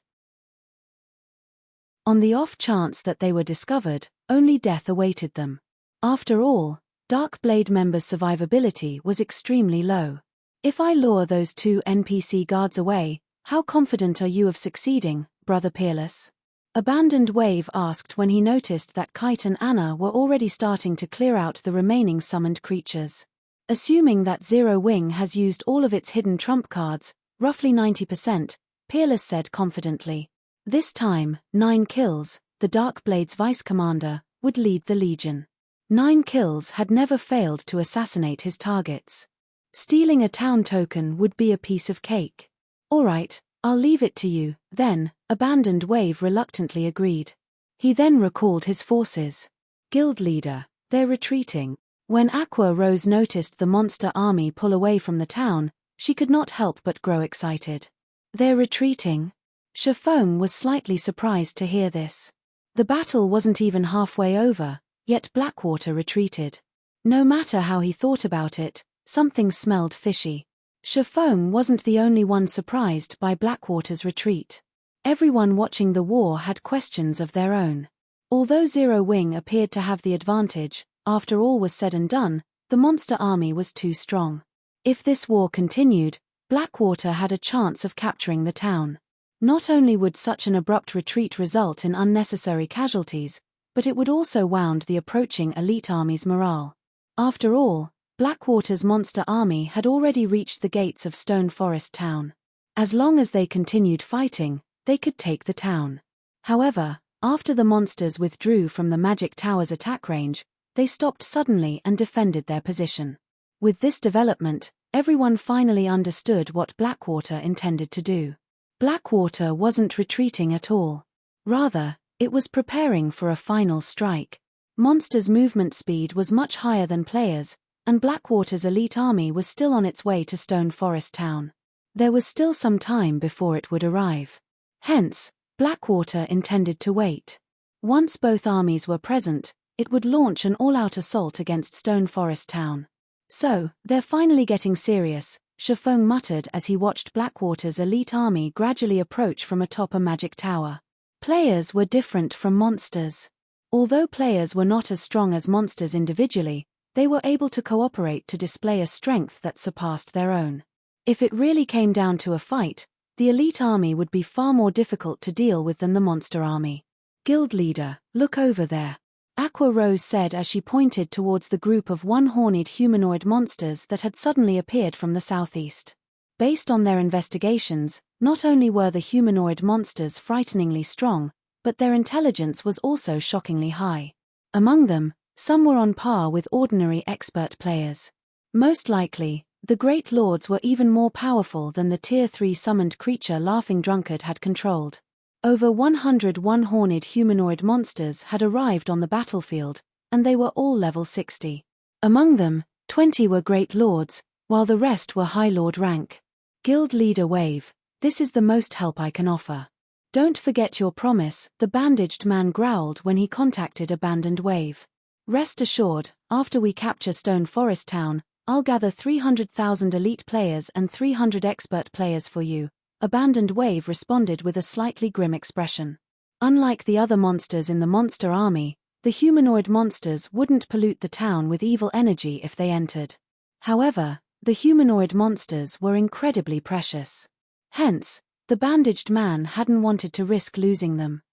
On the off chance that they were discovered, only death awaited them. After all, Dark Blade members' survivability was extremely low. If I lure those 2 NPC guards away, how confident are you of succeeding, Brother Peerless? Abandoned Wave asked when he noticed that Kite and Anna were already starting to clear out the remaining summoned creatures. Assuming that Zero Wing has used all of its hidden trump cards, roughly 90%, Peerless said confidently. This time, 9 kills, the Dark Blade's vice commander, would lead the Legion. 9 kills had never failed to assassinate his targets. Stealing a town token would be a piece of cake. Alright, I'll leave it to you, then, Abandoned Wave reluctantly agreed. He then recalled his forces. Guild leader, they're retreating. When Aqua Rose noticed the monster army pull away from the town, she could not help but grow excited. They're retreating? Shifeng was slightly surprised to hear this. The battle wasn't even halfway over, yet Blackwater retreated. No matter how he thought about it, something smelled fishy. Shifeng wasn't the only one surprised by Blackwater's retreat. Everyone watching the war had questions of their own. Although Zero Wing appeared to have the advantage, after all was said and done, the monster army was too strong. If this war continued, Blackwater had a chance of capturing the town. Not only would such an abrupt retreat result in unnecessary casualties, but it would also wound the approaching elite army's morale. After all, Blackwater's monster army had already reached the gates of Stone Forest Town. As long as they continued fighting, they could take the town. However, after the monsters withdrew from the Magic Tower's attack range, they stopped suddenly and defended their position. With this development, everyone finally understood what Blackwater intended to do. Blackwater wasn't retreating at all. Rather, it was preparing for a final strike. Monsters' movement speed was much higher than players', and Blackwater's elite army was still on its way to Stone Forest Town. There was still some time before it would arrive. Hence, Blackwater intended to wait. Once both armies were present, it would launch an all-out assault against Stone Forest Town. So, they're finally getting serious, Shifeng muttered as he watched Blackwater's elite army gradually approach from atop a magic tower. Players were different from monsters. Although players were not as strong as monsters individually, they were able to cooperate to display a strength that surpassed their own. If it really came down to a fight, the elite army would be far more difficult to deal with than the monster army. Guild leader, look over there. Aqua Rose said as she pointed towards the group of one-horned humanoid monsters that had suddenly appeared from the southeast. Based on their investigations, not only were the humanoid monsters frighteningly strong, but their intelligence was also shockingly high. Among them, some were on par with ordinary expert players. Most likely, the Great Lords were even more powerful than the Tier 3 summoned creature Laughing Drunkard had controlled. Over 100 one-horned humanoid monsters had arrived on the battlefield, and they were all level 60. Among them, 20 were Great Lords, while the rest were High Lord rank. Guild Leader Wave, this is the most help I can offer. Don't forget your promise, the bandaged man growled when he contacted Abandoned Wave. Rest assured, after we capture Stone Forest Town, I'll gather 300,000 elite players and 300 expert players for you, Abandoned Wave responded with a slightly grim expression. Unlike the other monsters in the monster army, the humanoid monsters wouldn't pollute the town with evil energy if they entered. However, the humanoid monsters were incredibly precious. Hence, the bandaged man hadn't wanted to risk losing them.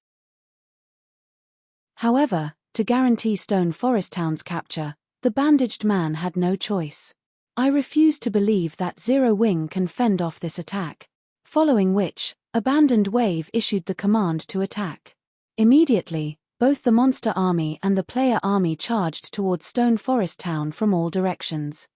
However, to guarantee Stone Forest Town's capture, the bandaged man had no choice. I refuse to believe that Zero Wing can fend off this attack. Following which, Abandoned Wave issued the command to attack. Immediately, both the monster army and the player army charged towards Stone Forest Town from all directions.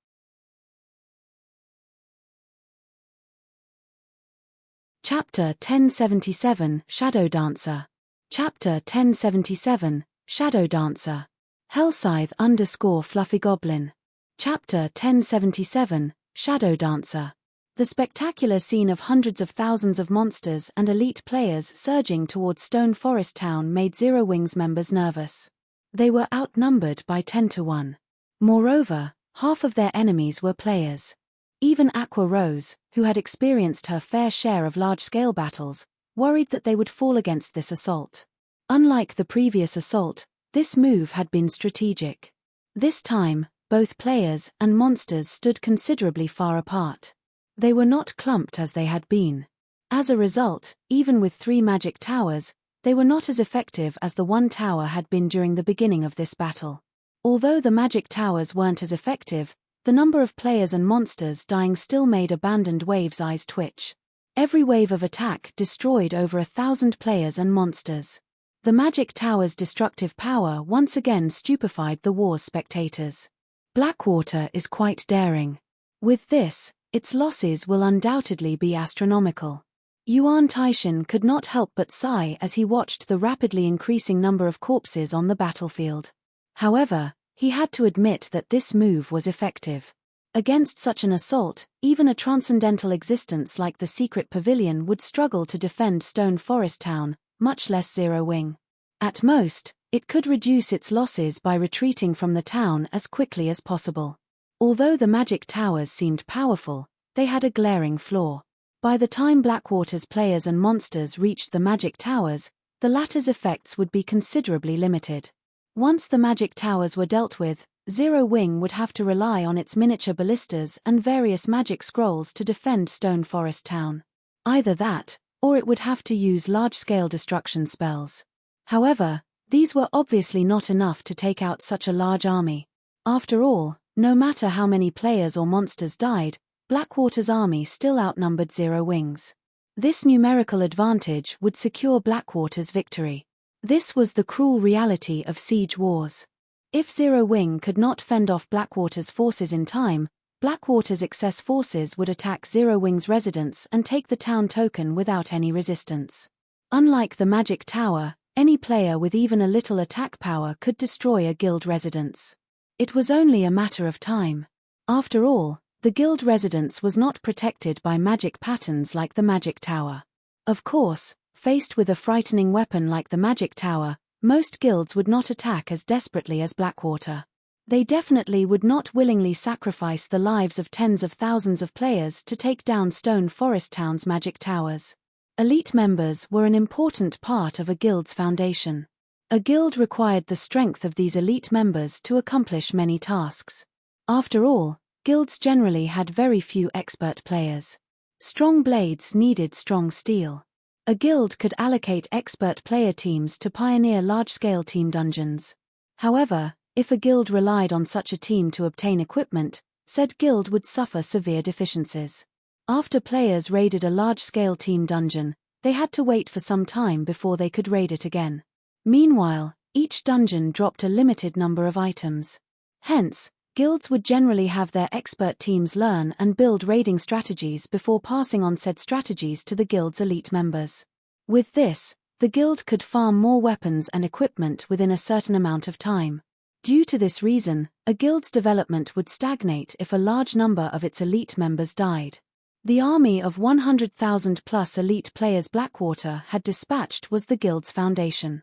Chapter 1077, Shadow Dancer. Chapter 1077, Shadow Dancer. Hellscythe _ Fluffy Goblin. Chapter 1077, Shadow Dancer. The spectacular scene of hundreds of thousands of monsters and elite players surging towards Stone Forest Town made Zero Wing's members nervous. They were outnumbered by 10 to 1. Moreover, half of their enemies were players. Even Aqua Rose, who had experienced her fair share of large-scale battles, worried that they would fall against this assault. Unlike the previous assault, this move had been strategic. This time, both players and monsters stood considerably far apart. They were not clumped as they had been. As a result, even with 3 magic towers, they were not as effective as the one tower had been during the beginning of this battle. Although the magic towers weren't as effective, the number of players and monsters dying still made Abandoned Wave's eyes twitch. Every wave of attack destroyed over 1,000 players and monsters. The magic tower's destructive power once again stupefied the war's spectators. Blackwater is quite daring. With this, its losses will undoubtedly be astronomical. Yuan Taishan could not help but sigh as he watched the rapidly increasing number of corpses on the battlefield. However, he had to admit that this move was effective. Against such an assault, even a transcendental existence like the Secret Pavilion would struggle to defend Stone Forest Town, much less Zero Wing. At most, it could reduce its losses by retreating from the town as quickly as possible. Although the magic towers seemed powerful, they had a glaring flaw. By the time Blackwater's players and monsters reached the magic towers, the latter's effects would be considerably limited. Once the magic towers were dealt with, Zero Wing would have to rely on its miniature ballistas and various magic scrolls to defend Stone Forest Town. Either that, or it would have to use large-scale destruction spells. However, these were obviously not enough to take out such a large army. After all, no matter how many players or monsters died, Blackwater's army still outnumbered Zero Wing's. This numerical advantage would secure Blackwater's victory. This was the cruel reality of siege wars. If Zero Wing could not fend off Blackwater's forces in time, Blackwater's excess forces would attack Zero Wing's residence and take the town token without any resistance. Unlike the magic tower, any player with even a little attack power could destroy a guild residence. It was only a matter of time. After all, the guild residence was not protected by magic patterns like the magic tower. Of course, faced with a frightening weapon like the magic tower, most guilds would not attack as desperately as Blackwater. They definitely would not willingly sacrifice the lives of tens of thousands of players to take down Stone Forest Town's magic towers. Elite members were an important part of a guild's foundation. A guild required the strength of these elite members to accomplish many tasks. After all, guilds generally had very few expert players. Strong blades needed strong steel. A guild could allocate expert player teams to pioneer large-scale team dungeons. However, if a guild relied on such a team to obtain equipment, said guild would suffer severe deficiencies. After players raided a large-scale team dungeon, they had to wait for some time before they could raid it again. Meanwhile, each dungeon dropped a limited number of items. Hence, guilds would generally have their expert teams learn and build raiding strategies before passing on said strategies to the guild's elite members. With this, the guild could farm more weapons and equipment within a certain amount of time. Due to this reason, a guild's development would stagnate if a large number of its elite members died. The army of 100,000 plus elite players Blackwater had dispatched was the guild's foundation.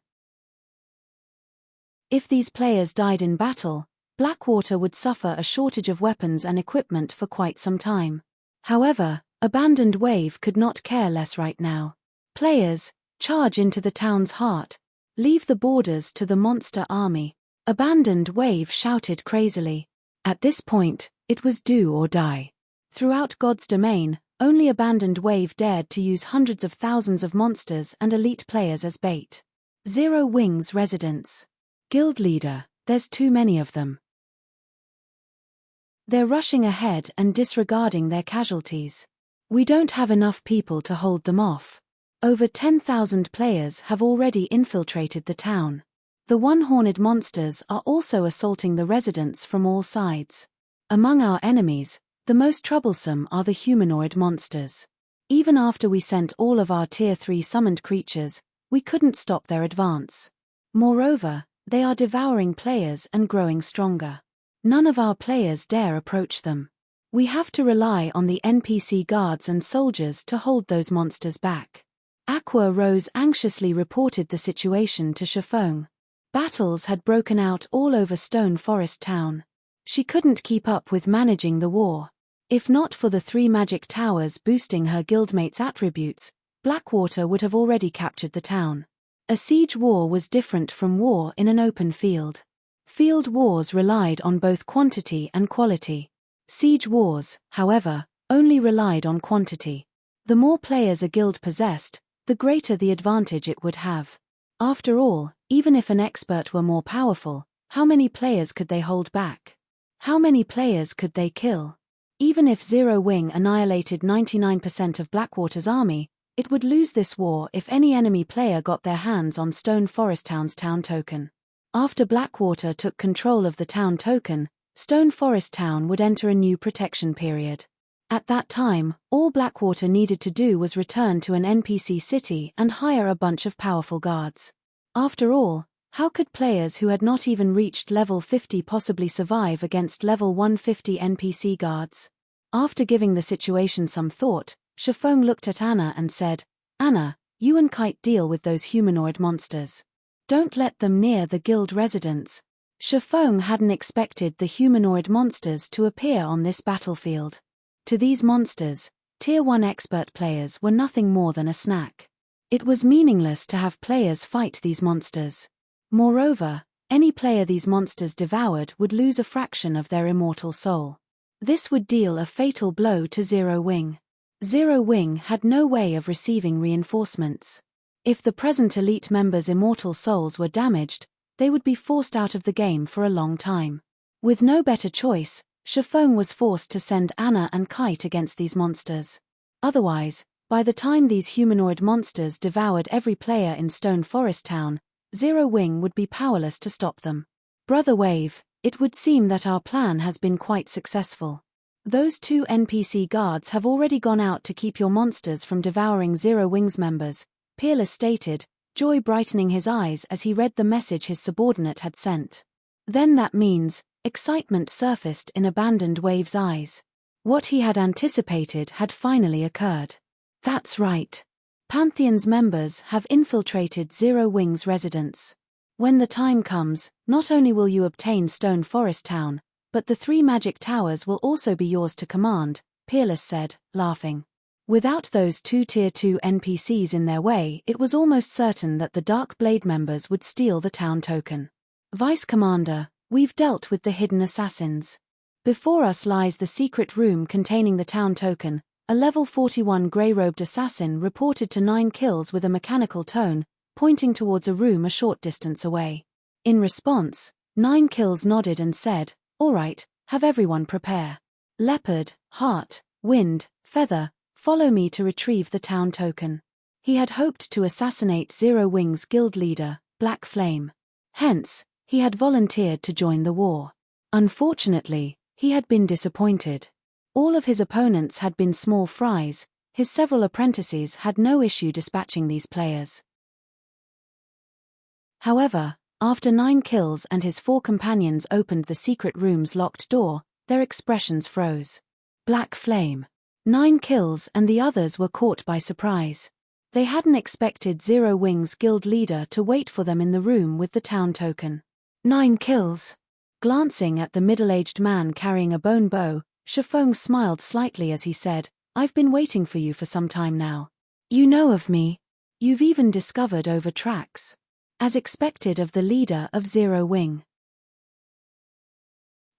If these players died in battle, Blackwater would suffer a shortage of weapons and equipment for quite some time. However, Abandoned Wave could not care less right now. Players, charge into the town's heart. Leave the borders to the monster army. Abandoned Wave shouted crazily. At this point, it was do or die. Throughout God's domain, only Abandoned Wave dared to use hundreds of thousands of monsters and elite players as bait. Zero Wings residents. Guild leader, there's too many of them. They're rushing ahead and disregarding their casualties. We don't have enough people to hold them off. Over 10,000 players have already infiltrated the town. The one-horned monsters are also assaulting the residents from all sides. Among our enemies, the most troublesome are the humanoid monsters. Even after we sent all of our Tier 3 summoned creatures, we couldn't stop their advance. Moreover, they are devouring players and growing stronger. None of our players dare approach them. We have to rely on the NPC guards and soldiers to hold those monsters back. Aqua Rose anxiously reported the situation to Chiffon. Battles had broken out all over Stone Forest Town. She couldn't keep up with managing the war. If not for the 3 magic towers boosting her guildmates' attributes, Blackwater would have already captured the town. A siege war was different from war in an open field. Field wars relied on both quantity and quality. Siege wars, however, only relied on quantity. The more players a guild possessed, the greater the advantage it would have. After all, even if an expert were more powerful, how many players could they hold back? How many players could they kill? Even if Zero Wing annihilated 99% of Blackwater's army, it would lose this war if any enemy player got their hands on Stone Forest Town's town token. After Blackwater took control of the town token, Stone Forest Town would enter a new protection period. At that time, all Blackwater needed to do was return to an NPC city and hire a bunch of powerful guards. After all, how could players who had not even reached level 50 possibly survive against level 150 NPC guards? After giving the situation some thought, Chiffon looked at Anna and said, "Anna, you and Kite deal with those humanoid monsters. Don't let them near the guild residents." Chiffon hadn't expected the humanoid monsters to appear on this battlefield. To these monsters, Tier 1 expert players were nothing more than a snack. It was meaningless to have players fight these monsters. Moreover, any player these monsters devoured would lose a fraction of their immortal soul. This would deal a fatal blow to Zero Wing. Zero Wing had no way of receiving reinforcements. If the present elite members' immortal souls were damaged, they would be forced out of the game for a long time. With no better choice, Chiffon was forced to send Anna and Kite against these monsters. Otherwise, by the time these humanoid monsters devoured every player in Stone Forest Town, Zero Wing would be powerless to stop them. Brother Wave, it would seem that our plan has been quite successful. Those 2 NPC guards have already gone out to keep your monsters from devouring Zero Wing's members, Peerless stated, joy brightening his eyes as he read the message his subordinate had sent. Then that means, excitement surfaced in Abandoned Wave's eyes. What he had anticipated had finally occurred. That's right. Pantheon's members have infiltrated Zero Wing's residence. When the time comes, not only will you obtain Stone Forest Town, but the 3 magic towers will also be yours to command, Peerless said, laughing. Without those 2 Tier 2 NPCs in their way, it was almost certain that the Dark Blade members would steal the town token. Vice Commander, we've dealt with the hidden assassins. Before us lies the secret room containing the town token. A level 41 grey-robed assassin reported to 9 kills with a mechanical tone, pointing towards a room a short distance away. In response, 9 kills nodded and said, "All right, have everyone prepare. Leopard, Heart, Wind, Feather, follow me to retrieve the town token." He had hoped to assassinate Zero Wing's guild leader, Black Flame. Hence, he had volunteered to join the war. Unfortunately, he had been disappointed. All of his opponents had been small fries. His several apprentices had no issue dispatching these players. However, after 9 kills and his 4 companions opened the secret room's locked door, their expressions froze. Black Flame. 9 kills and the others were caught by surprise. They hadn't expected Zero Wing's guild leader to wait for them in the room with the town token. 9 kills. Glancing at the middle-aged man carrying a bone bow, Chiffon smiled slightly as he said, I've been waiting for you for some time now. You know of me. You've even discovered over tracks. As expected of the leader of Zero Wing.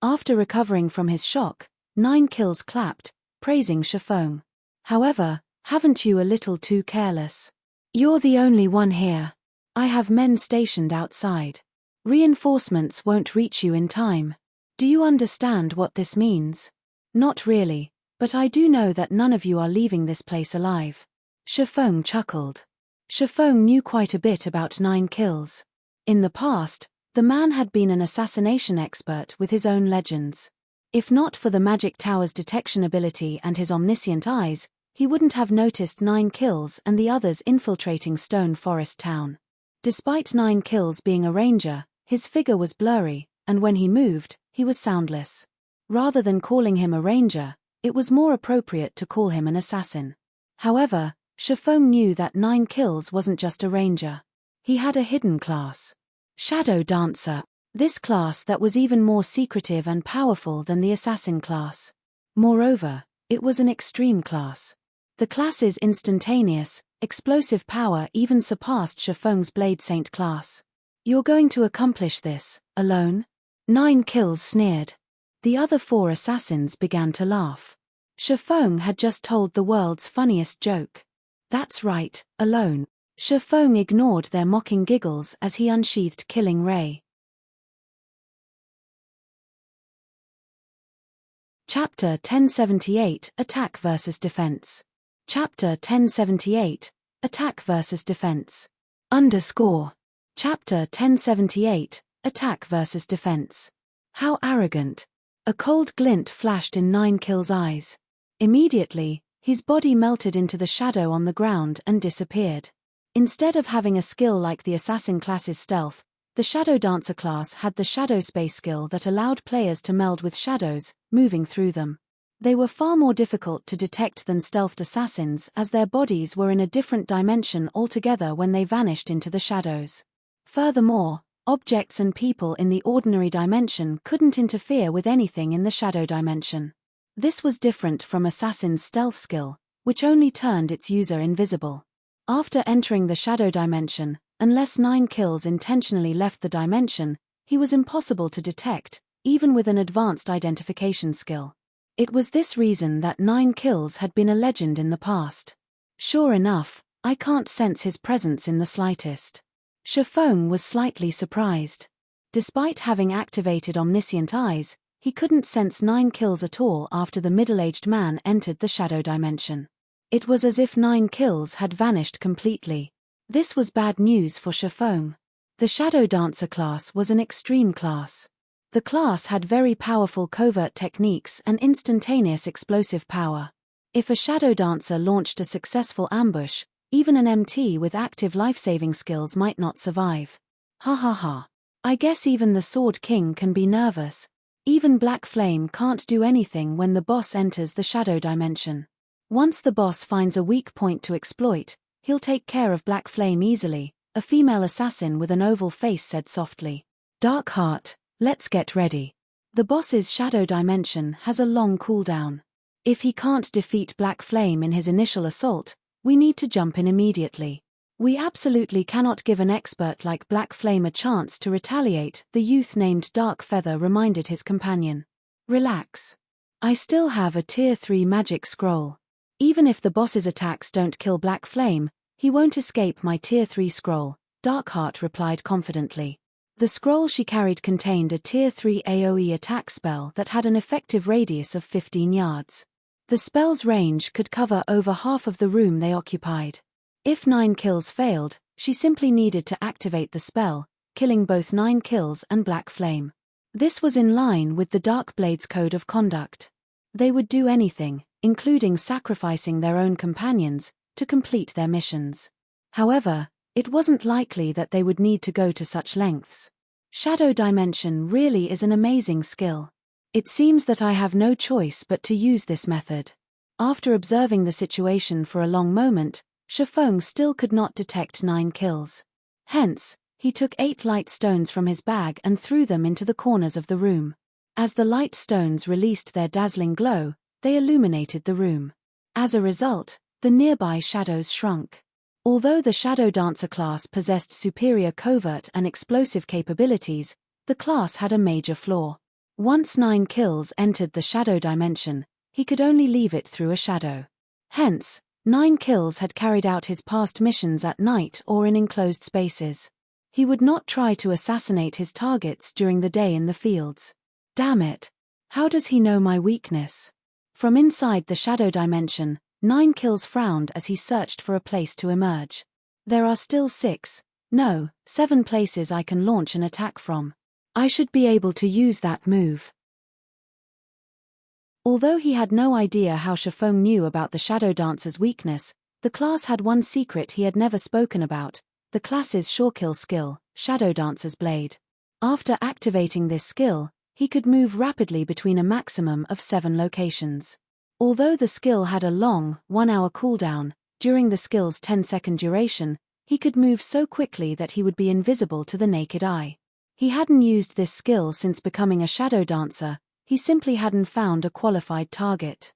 After recovering from his shock, 9 kills clapped, praising Shifeng. However, haven't you a little too careless? You're the only one here. I have men stationed outside. Reinforcements won't reach you in time. Do you understand what this means? Not really, but I do know that none of you are leaving this place alive. Shifeng chuckled. Shifeng knew quite a bit about 9 kills. In the past, the man had been an assassination expert with his own legends. If not for the Magic Tower's detection ability and his omniscient eyes, he wouldn't have noticed 9 kills and the others infiltrating Stone Forest Town. Despite 9 kills being a ranger, his figure was blurry, and when he moved, he was soundless. Rather than calling him a ranger, it was more appropriate to call him an assassin. However, Shifeng knew that 9 kills wasn't just a ranger. He had a hidden class. Shadow Dancer. This class that was even more secretive and powerful than the assassin class. Moreover, it was an extreme class. The class's instantaneous, explosive power even surpassed Shifeng's Blade Saint class. You're going to accomplish this, alone? 9 kills sneered. The other 4 assassins began to laugh. Shifeng had just told the world's funniest joke. That's right, alone. Shifeng ignored their mocking giggles as he unsheathed Killing Ray. Chapter 1078 Attack vs Defense. Chapter 1078 Attack vs Defense. Chapter 1078 Attack vs Defense. How arrogant. A cold glint flashed in 9 kills' eyes. Immediately, his body melted into the shadow on the ground and disappeared. Instead of having a skill like the assassin class's stealth, the Shadow Dancer class had the shadow space skill that allowed players to meld with shadows, moving through them. They were far more difficult to detect than stealthed assassins as their bodies were in a different dimension altogether when they vanished into the shadows. Furthermore, objects and people in the ordinary dimension couldn't interfere with anything in the shadow dimension. This was different from Assassin's stealth skill, which only turned its user invisible. After entering the shadow dimension, unless 9 kills intentionally left the dimension, he was impossible to detect, even with an advanced identification skill. It was this reason that 9 kills had been a legend in the past. Sure enough, I can't sense his presence in the slightest. Shifeng was slightly surprised. Despite having activated omniscient eyes, he couldn't sense 9 kills at all after the middle-aged man entered the shadow dimension. It was as if 9 kills had vanished completely. This was bad news for Shifeng. The Shadow Dancer class was an extreme class. The class had very powerful covert techniques and instantaneous explosive power. If a Shadow Dancer launched a successful ambush, even an MT with active life-saving skills might not survive. Ha ha ha. I guess even the Sword King can be nervous. Even Black Flame can't do anything when the boss enters the shadow dimension. Once the boss finds a weak point to exploit, he'll take care of Black Flame easily, a female assassin with an oval face said softly. Darkheart, let's get ready. The boss's shadow dimension has a long cooldown. If he can't defeat Black Flame in his initial assault, we need to jump in immediately. We absolutely cannot give an expert like Black Flame a chance to retaliate, the youth named Dark Feather reminded his companion. Relax. I still have a Tier 3 magic scroll. Even if the boss's attacks don't kill Black Flame, he won't escape my Tier 3 scroll, Darkheart replied confidently. The scroll she carried contained a Tier 3 AoE attack spell that had an effective radius of 15 yards. The spell's range could cover over half of the room they occupied. If 9 kills failed, she simply needed to activate the spell, killing both 9 kills and Black Flame. This was in line with the Darkblade's code of conduct. They would do anything, including sacrificing their own companions, to complete their missions. However, it wasn't likely that they would need to go to such lengths. Shadow Dimension really is an amazing skill. It seems that I have no choice but to use this method. After observing the situation for a long moment, Shifeng still could not detect 9 kills. Hence, he took 8 light stones from his bag and threw them into the corners of the room. As the light stones released their dazzling glow, they illuminated the room. As a result, the nearby shadows shrunk. Although the Shadow Dancer class possessed superior covert and explosive capabilities, the class had a major flaw. Once 9 kills entered the shadow dimension, he could only leave it through a shadow. Hence, 9 kills had carried out his past missions at night or in enclosed spaces. He would not try to assassinate his targets during the day in the fields. Damn it! How does he know my weakness? From inside the shadow dimension, 9 kills frowned as he searched for a place to emerge. There are still 7 places I can launch an attack from. I should be able to use that move. Although he had no idea how Shifeng knew about the Shadow Dancer's weakness, the class had one secret he had never spoken about, the class's surekill skill, Shadow Dancer's Blade. After activating this skill, he could move rapidly between a maximum of 7 locations. Although the skill had a long, 1-hour cooldown, during the skill's 10-second duration, he could move so quickly that he would be invisible to the naked eye. He hadn't used this skill since becoming a Shadow Dancer, he simply hadn't found a qualified target.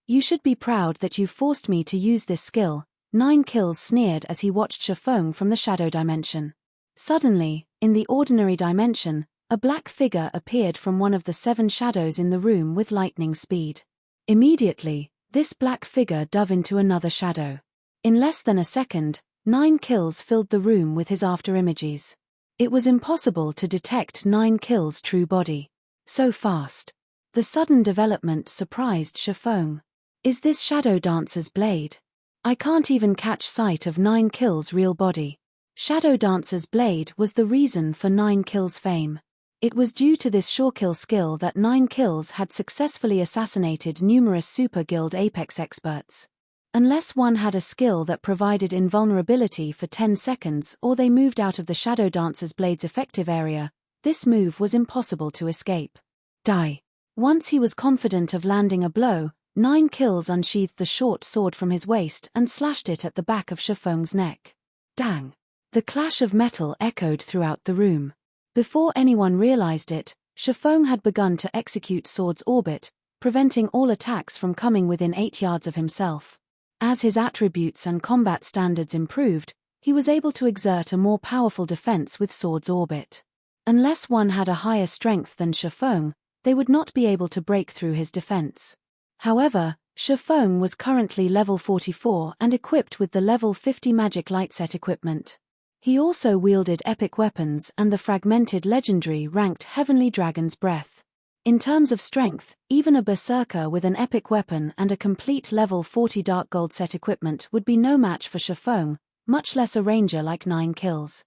You should be proud that you forced me to use this skill, 9 kills sneered as he watched Shifeng from the shadow dimension. Suddenly, in the ordinary dimension, a black figure appeared from one of the 7 shadows in the room with lightning speed. Immediately, this black figure dove into another shadow. In less than a second, 9 kills filled the room with his afterimages. It was impossible to detect 9 kills' true body. So fast. The sudden development surprised Shifeng. Is this Shadow Dancer's blade? I can't even catch sight of 9 kills' real body. Shadow Dancer's blade was the reason for 9 kills' fame. It was due to this surekill skill that 9 kills had successfully assassinated numerous Super Guild Apex experts. Unless one had a skill that provided invulnerability for 10 seconds or they moved out of the Shadow Dancer's blade's effective area, this move was impossible to escape. Die. Once he was confident of landing a blow, 9 kills unsheathed the short sword from his waist and slashed it at the back of Shifeng's neck. Dang! The clash of metal echoed throughout the room. Before anyone realized it, Shifeng had begun to execute Sword's Orbit, preventing all attacks from coming within 8 yards of himself. As his attributes and combat standards improved, he was able to exert a more powerful defense with Sword's Orbit. Unless one had a higher strength than Shifeng, they would not be able to break through his defense. However, Shifeng was currently level 44 and equipped with the level 50 magic light set equipment. He also wielded epic weapons and the fragmented legendary ranked Heavenly Dragon's Breath. In terms of strength, even a berserker with an epic weapon and a complete level 40 dark gold set equipment would be no match for Shifeng, much less a ranger like 9 kills.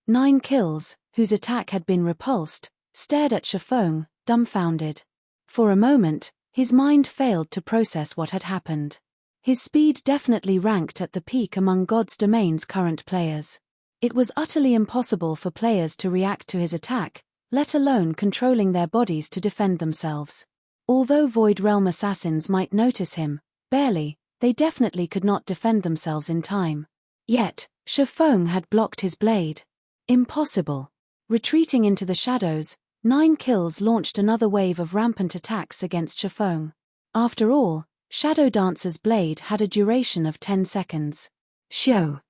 9 kills, whose attack had been repulsed, stared at Shifeng, dumbfounded. For a moment, his mind failed to process what had happened. His speed definitely ranked at the peak among God's Domain's current players. It was utterly impossible for players to react to his attack, let alone controlling their bodies to defend themselves. Although Void Realm assassins might notice him, barely, they definitely could not defend themselves in time. Yet, Shifeng had blocked his blade. Impossible. Retreating into the shadows, 9 kills launched another wave of rampant attacks against Shifeng. After all, Shadow Dancer's blade had a duration of 10 seconds. Show.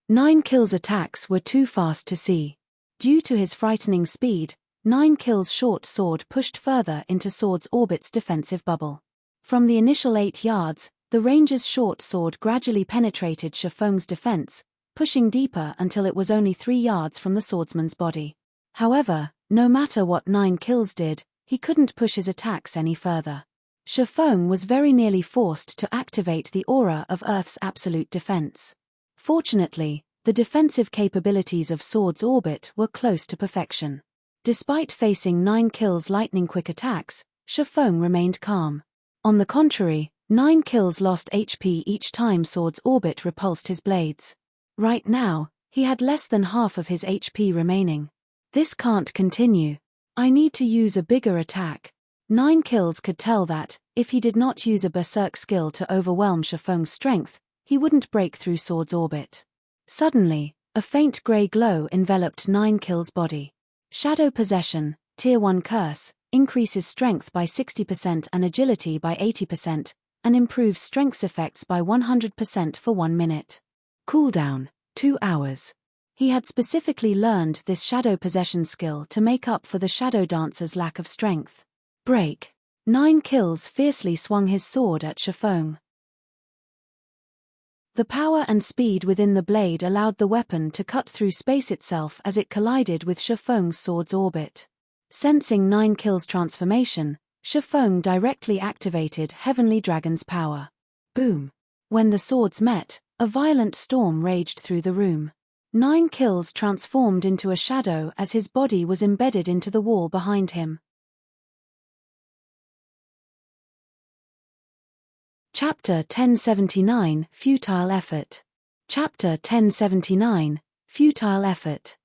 9 kills attacks were too fast to see. Due to his frightening speed, 9 kills short sword pushed further into Sword's Orbit's defensive bubble. From the initial 8 yards, the ranger's short sword gradually penetrated Shifeng's defense, pushing deeper until it was only 3 yards from the swordsman's body. However, no matter what 9 kills did, he couldn't push his attacks any further. Shifeng was very nearly forced to activate the aura of Earth's absolute defense. Fortunately, the defensive capabilities of Sword's Orbit were close to perfection. Despite facing 9 kills lightning-quick attacks, Shifeng remained calm. On the contrary, 9 kills lost HP each time Sword's Orbit repulsed his blades. Right now, he had less than half of his HP remaining. This can't continue. I need to use a bigger attack. 9 kills could tell that, if he did not use a berserk skill to overwhelm Shifeng's strength, he wouldn't break through Sword's Orbit. Suddenly, a faint grey glow enveloped 9 kills' body. Shadow Possession, Tier 1 Curse, increases strength by 60% and agility by 80%, and improves strength's effects by 100% for 1 minute. Cooldown, 2 hours. He had specifically learned this shadow possession skill to make up for the shadow dancer's lack of strength. Break. 9 kills fiercely swung his sword at Shifeng. The power and speed within the blade allowed the weapon to cut through space itself as it collided with Shifeng's sword's orbit. Sensing 9 kills transformation, Shifeng directly activated Heavenly Dragon's power. Boom. When the swords met, a violent storm raged through the room. 9 kills transformed into a shadow as his body was embedded into the wall behind him. Chapter 1079, Futile Effort. Chapter 1079, Futile Effort.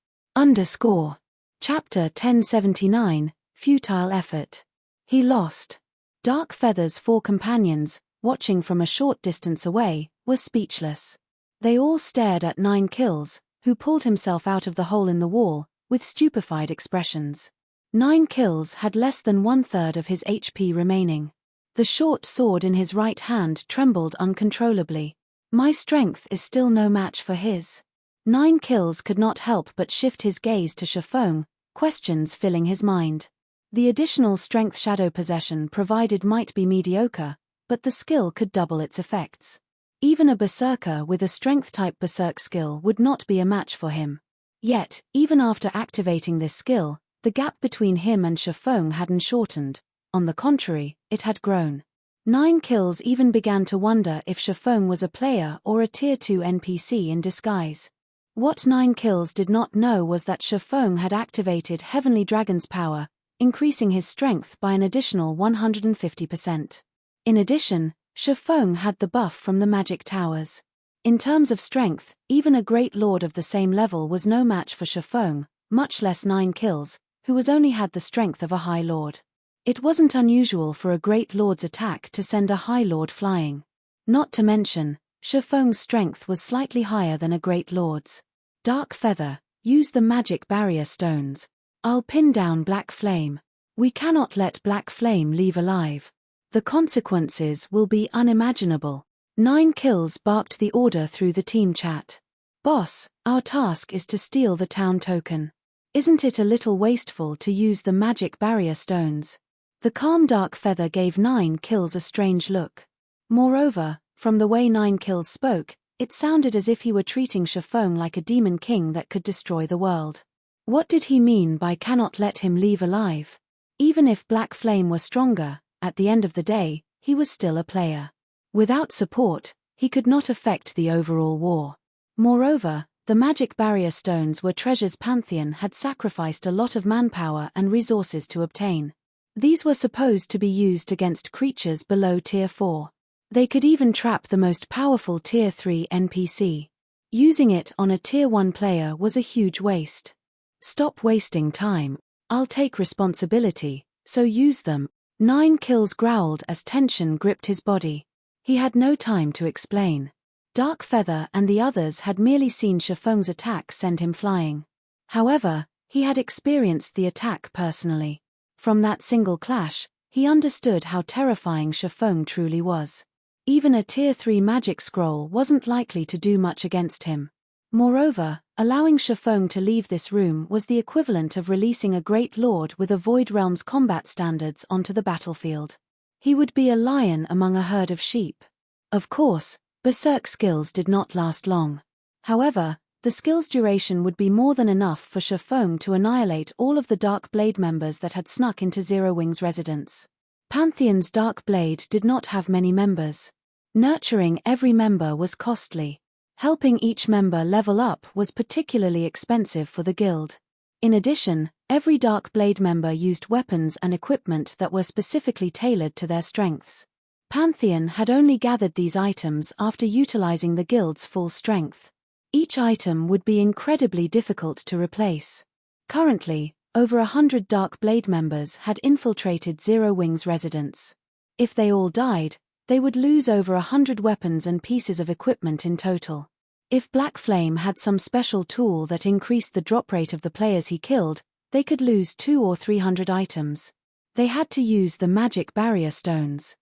Chapter 1079, Futile Effort. He lost. Dark Feather's 4 companions, watching from a short distance away, were speechless. They all stared at 9 kills, who pulled himself out of the hole in the wall, with stupefied expressions. 9 kills had less than 1/3 of his HP remaining. The short sword in his right hand trembled uncontrollably. My strength is still no match for his. 9 kills could not help but shift his gaze to Shifeng, questions filling his mind. The additional strength shadow possession provided might be mediocre, but the skill could double its effects. Even a berserker with a strength-type berserk skill would not be a match for him. Yet, even after activating this skill, the gap between him and Shifeng hadn't shortened. On the contrary, it had grown. 9 kills even began to wonder if Shifeng was a player or a Tier 2 NPC in disguise. What 9 kills did not know was that Shifeng had activated Heavenly Dragon's power, increasing his strength by an additional 150%. In addition, Shifeng had the buff from the magic towers. In terms of strength, even a great lord of the same level was no match for Shifeng, much less 9 kills, who was only had the strength of a high lord. It wasn't unusual for a great lord's attack to send a high lord flying. Not to mention, Shifeng's strength was slightly higher than a great lord's. Dark Feather, use the magic barrier stones. I'll pin down Black Flame. We cannot let Black Flame leave alive. The consequences will be unimaginable. 9 kills barked the order through the team chat. Boss, our task is to steal the town token. Isn't it a little wasteful to use the magic barrier stones? The calm Dark Feather gave 9 kills a strange look. Moreover, from the way 9 kills spoke, it sounded as if he were treating Shifeng like a demon king that could destroy the world. What did he mean by cannot let him leave alive? Even if Black Flame were stronger, at the end of the day, he was still a player. Without support, he could not affect the overall war. Moreover, the magic barrier stones were treasures Pantheon had sacrificed a lot of manpower and resources to obtain. These were supposed to be used against creatures below Tier 4. They could even trap the most powerful Tier 3 NPC. Using it on a Tier 1 player was a huge waste. Stop wasting time. I'll take responsibility, so use them. 9 kills growled as tension gripped his body. He had no time to explain. Dark Feather and the others had merely seen Shifeng's attack send him flying. However, he had experienced the attack personally. From that single clash, he understood how terrifying Shifeng truly was. Even a Tier 3 magic scroll wasn't likely to do much against him. Moreover, allowing Shifeng to leave this room was the equivalent of releasing a great lord with a Void Realm's combat standards onto the battlefield. He would be a lion among a herd of sheep. Of course, berserk skills did not last long. However, the skill's duration would be more than enough for Shifeng to annihilate all of the Dark Blade members that had snuck into Zero Wing's residence. Pantheon's Dark Blade did not have many members. Nurturing every member was costly. Helping each member level up was particularly expensive for the guild. In addition, every Dark Blade member used weapons and equipment that were specifically tailored to their strengths. Pantheon had only gathered these items after utilizing the guild's full strength. Each item would be incredibly difficult to replace. Currently, over 100 Dark Blade members had infiltrated Zero Wing's residence. If they all died, they would lose over 100 weapons and pieces of equipment in total. If Black Flame had some special tool that increased the drop rate of the players he killed, they could lose 200 or 300 items. They had to use the magic barrier stones.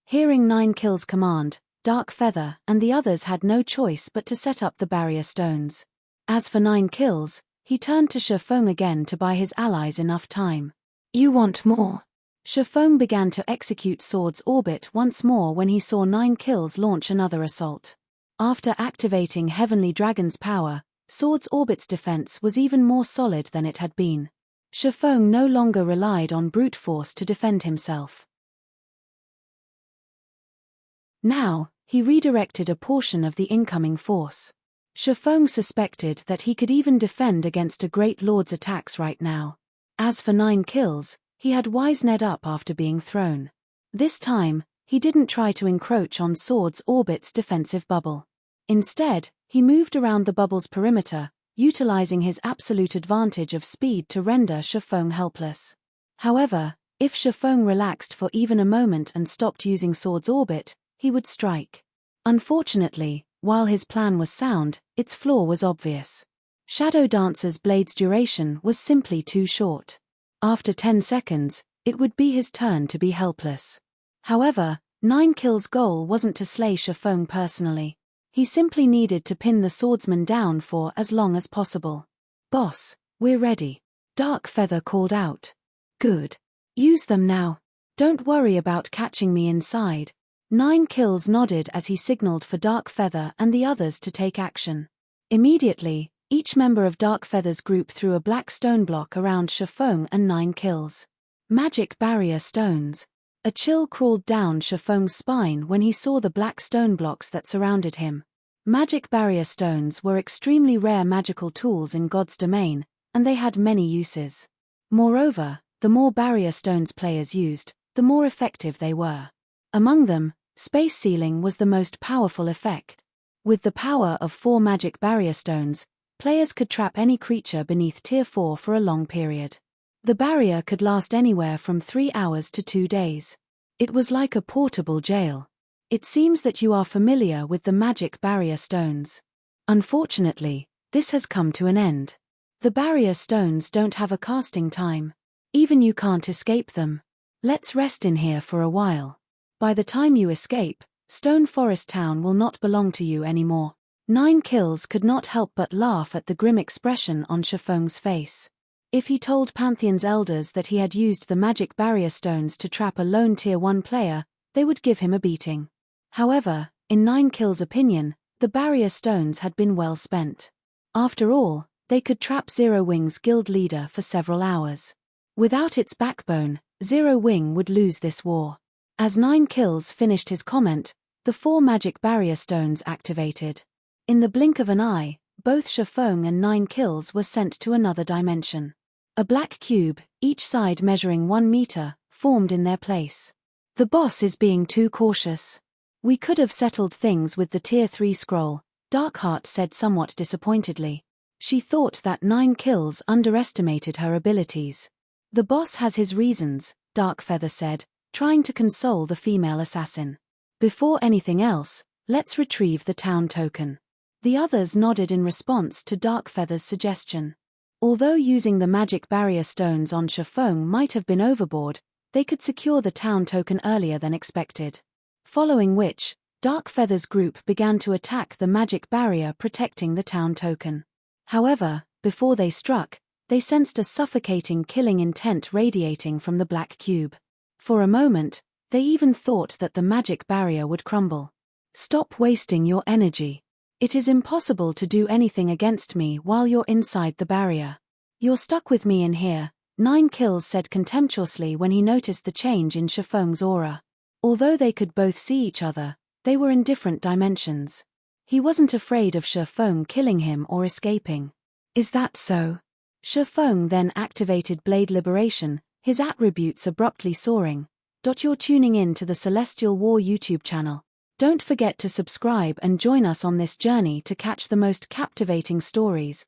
Hearing Nine Kills' command, Dark Feather and the others had no choice but to set up the barrier stones. As for Nine Kills, he turned to Shifeng again to buy his allies enough time. "You want more?" Shifeng began to execute Sword's Orbit once more when he saw Nine Kills launch another assault. After activating Heavenly Dragon's power, Sword's Orbit's defense was even more solid than it had been. Shifeng no longer relied on brute force to defend himself. Now, he redirected a portion of the incoming force. Shifeng suspected that he could even defend against a Great Lord's attacks right now. As for Nine Kills, he had wisened up after being thrown. This time, he didn't try to encroach on Sword's Orbit's defensive bubble. Instead, he moved around the bubble's perimeter, utilizing his absolute advantage of speed to render Shifeng helpless. However, if Shifeng relaxed for even a moment and stopped using Sword's Orbit, he would strike. Unfortunately, while his plan was sound, its flaw was obvious. Shadow Dancer's blade's duration was simply too short. After 10 seconds, it would be his turn to be helpless. However, Nine Kills' goal wasn't to slay Shifeng personally. He simply needed to pin the swordsman down for as long as possible. "Boss, we're ready," Dark Feather called out. "Good. Use them now. Don't worry about catching me inside." Nine Kills nodded as he signaled for Dark Feather and the others to take action. Immediately, each member of Dark Feather's group threw a black stone block around Shifeng and Nine Kills. Magic barrier stones. A chill crawled down Shifeng's spine when he saw the black stone blocks that surrounded him. Magic barrier stones were extremely rare magical tools in God's domain, and they had many uses. Moreover, the more barrier stones players used, the more effective they were. Among them, space sealing was the most powerful effect. With the power of 4 magic barrier stones, players could trap any creature beneath Tier 4 for a long period. The barrier could last anywhere from 3 hours to 2 days. It was like a portable jail. It seems that you are familiar with the magic barrier stones. Unfortunately, this has come to an end. The barrier stones don't have a casting time. Even you can't escape them. Let's rest in here for a while. By the time you escape, Stone Forest Town will not belong to you anymore. Nine Kills could not help but laugh at the grim expression on Shifeng's face. If he told Pantheon's elders that he had used the magic barrier stones to trap a lone Tier 1 player, they would give him a beating. However, in Nine Kills' opinion, the barrier stones had been well spent. After all, they could trap Zero Wing's guild leader for several hours. Without its backbone, Zero Wing would lose this war. As Nine Kills finished his comment, the 4 magic barrier stones activated. In the blink of an eye, both Shifeng and Nine Kills were sent to another dimension. A black cube, each side measuring 1 meter, formed in their place. "The boss is being too cautious. We could have settled things with the Tier 3 scroll," Darkheart said somewhat disappointedly. She thought that Nine Kills underestimated her abilities. "The boss has his reasons," Dark Feather said, trying to console the female assassin. "Before anything else, let's retrieve the town token." The others nodded in response to Dark Feather's suggestion. Although using the magic barrier stones on Shifeng might have been overboard, they could secure the town token earlier than expected. Following which, Dark Feather's group began to attack the magic barrier protecting the town token. However, before they struck, they sensed a suffocating killing intent radiating from the black cube. For a moment, they even thought that the magic barrier would crumble. "Stop wasting your energy. It is impossible to do anything against me while you're inside the barrier. You're stuck with me in here," Nine Kills said contemptuously when he noticed the change in Shifeng's aura. Although they could both see each other, they were in different dimensions. He wasn't afraid of Shifeng killing him or escaping. "Is that so?" Shifeng then activated Blade Liberation, his attributes abruptly soaring. You're tuning in to the Celestial War YouTube channel. Don't forget to subscribe and join us on this journey to catch the most captivating stories.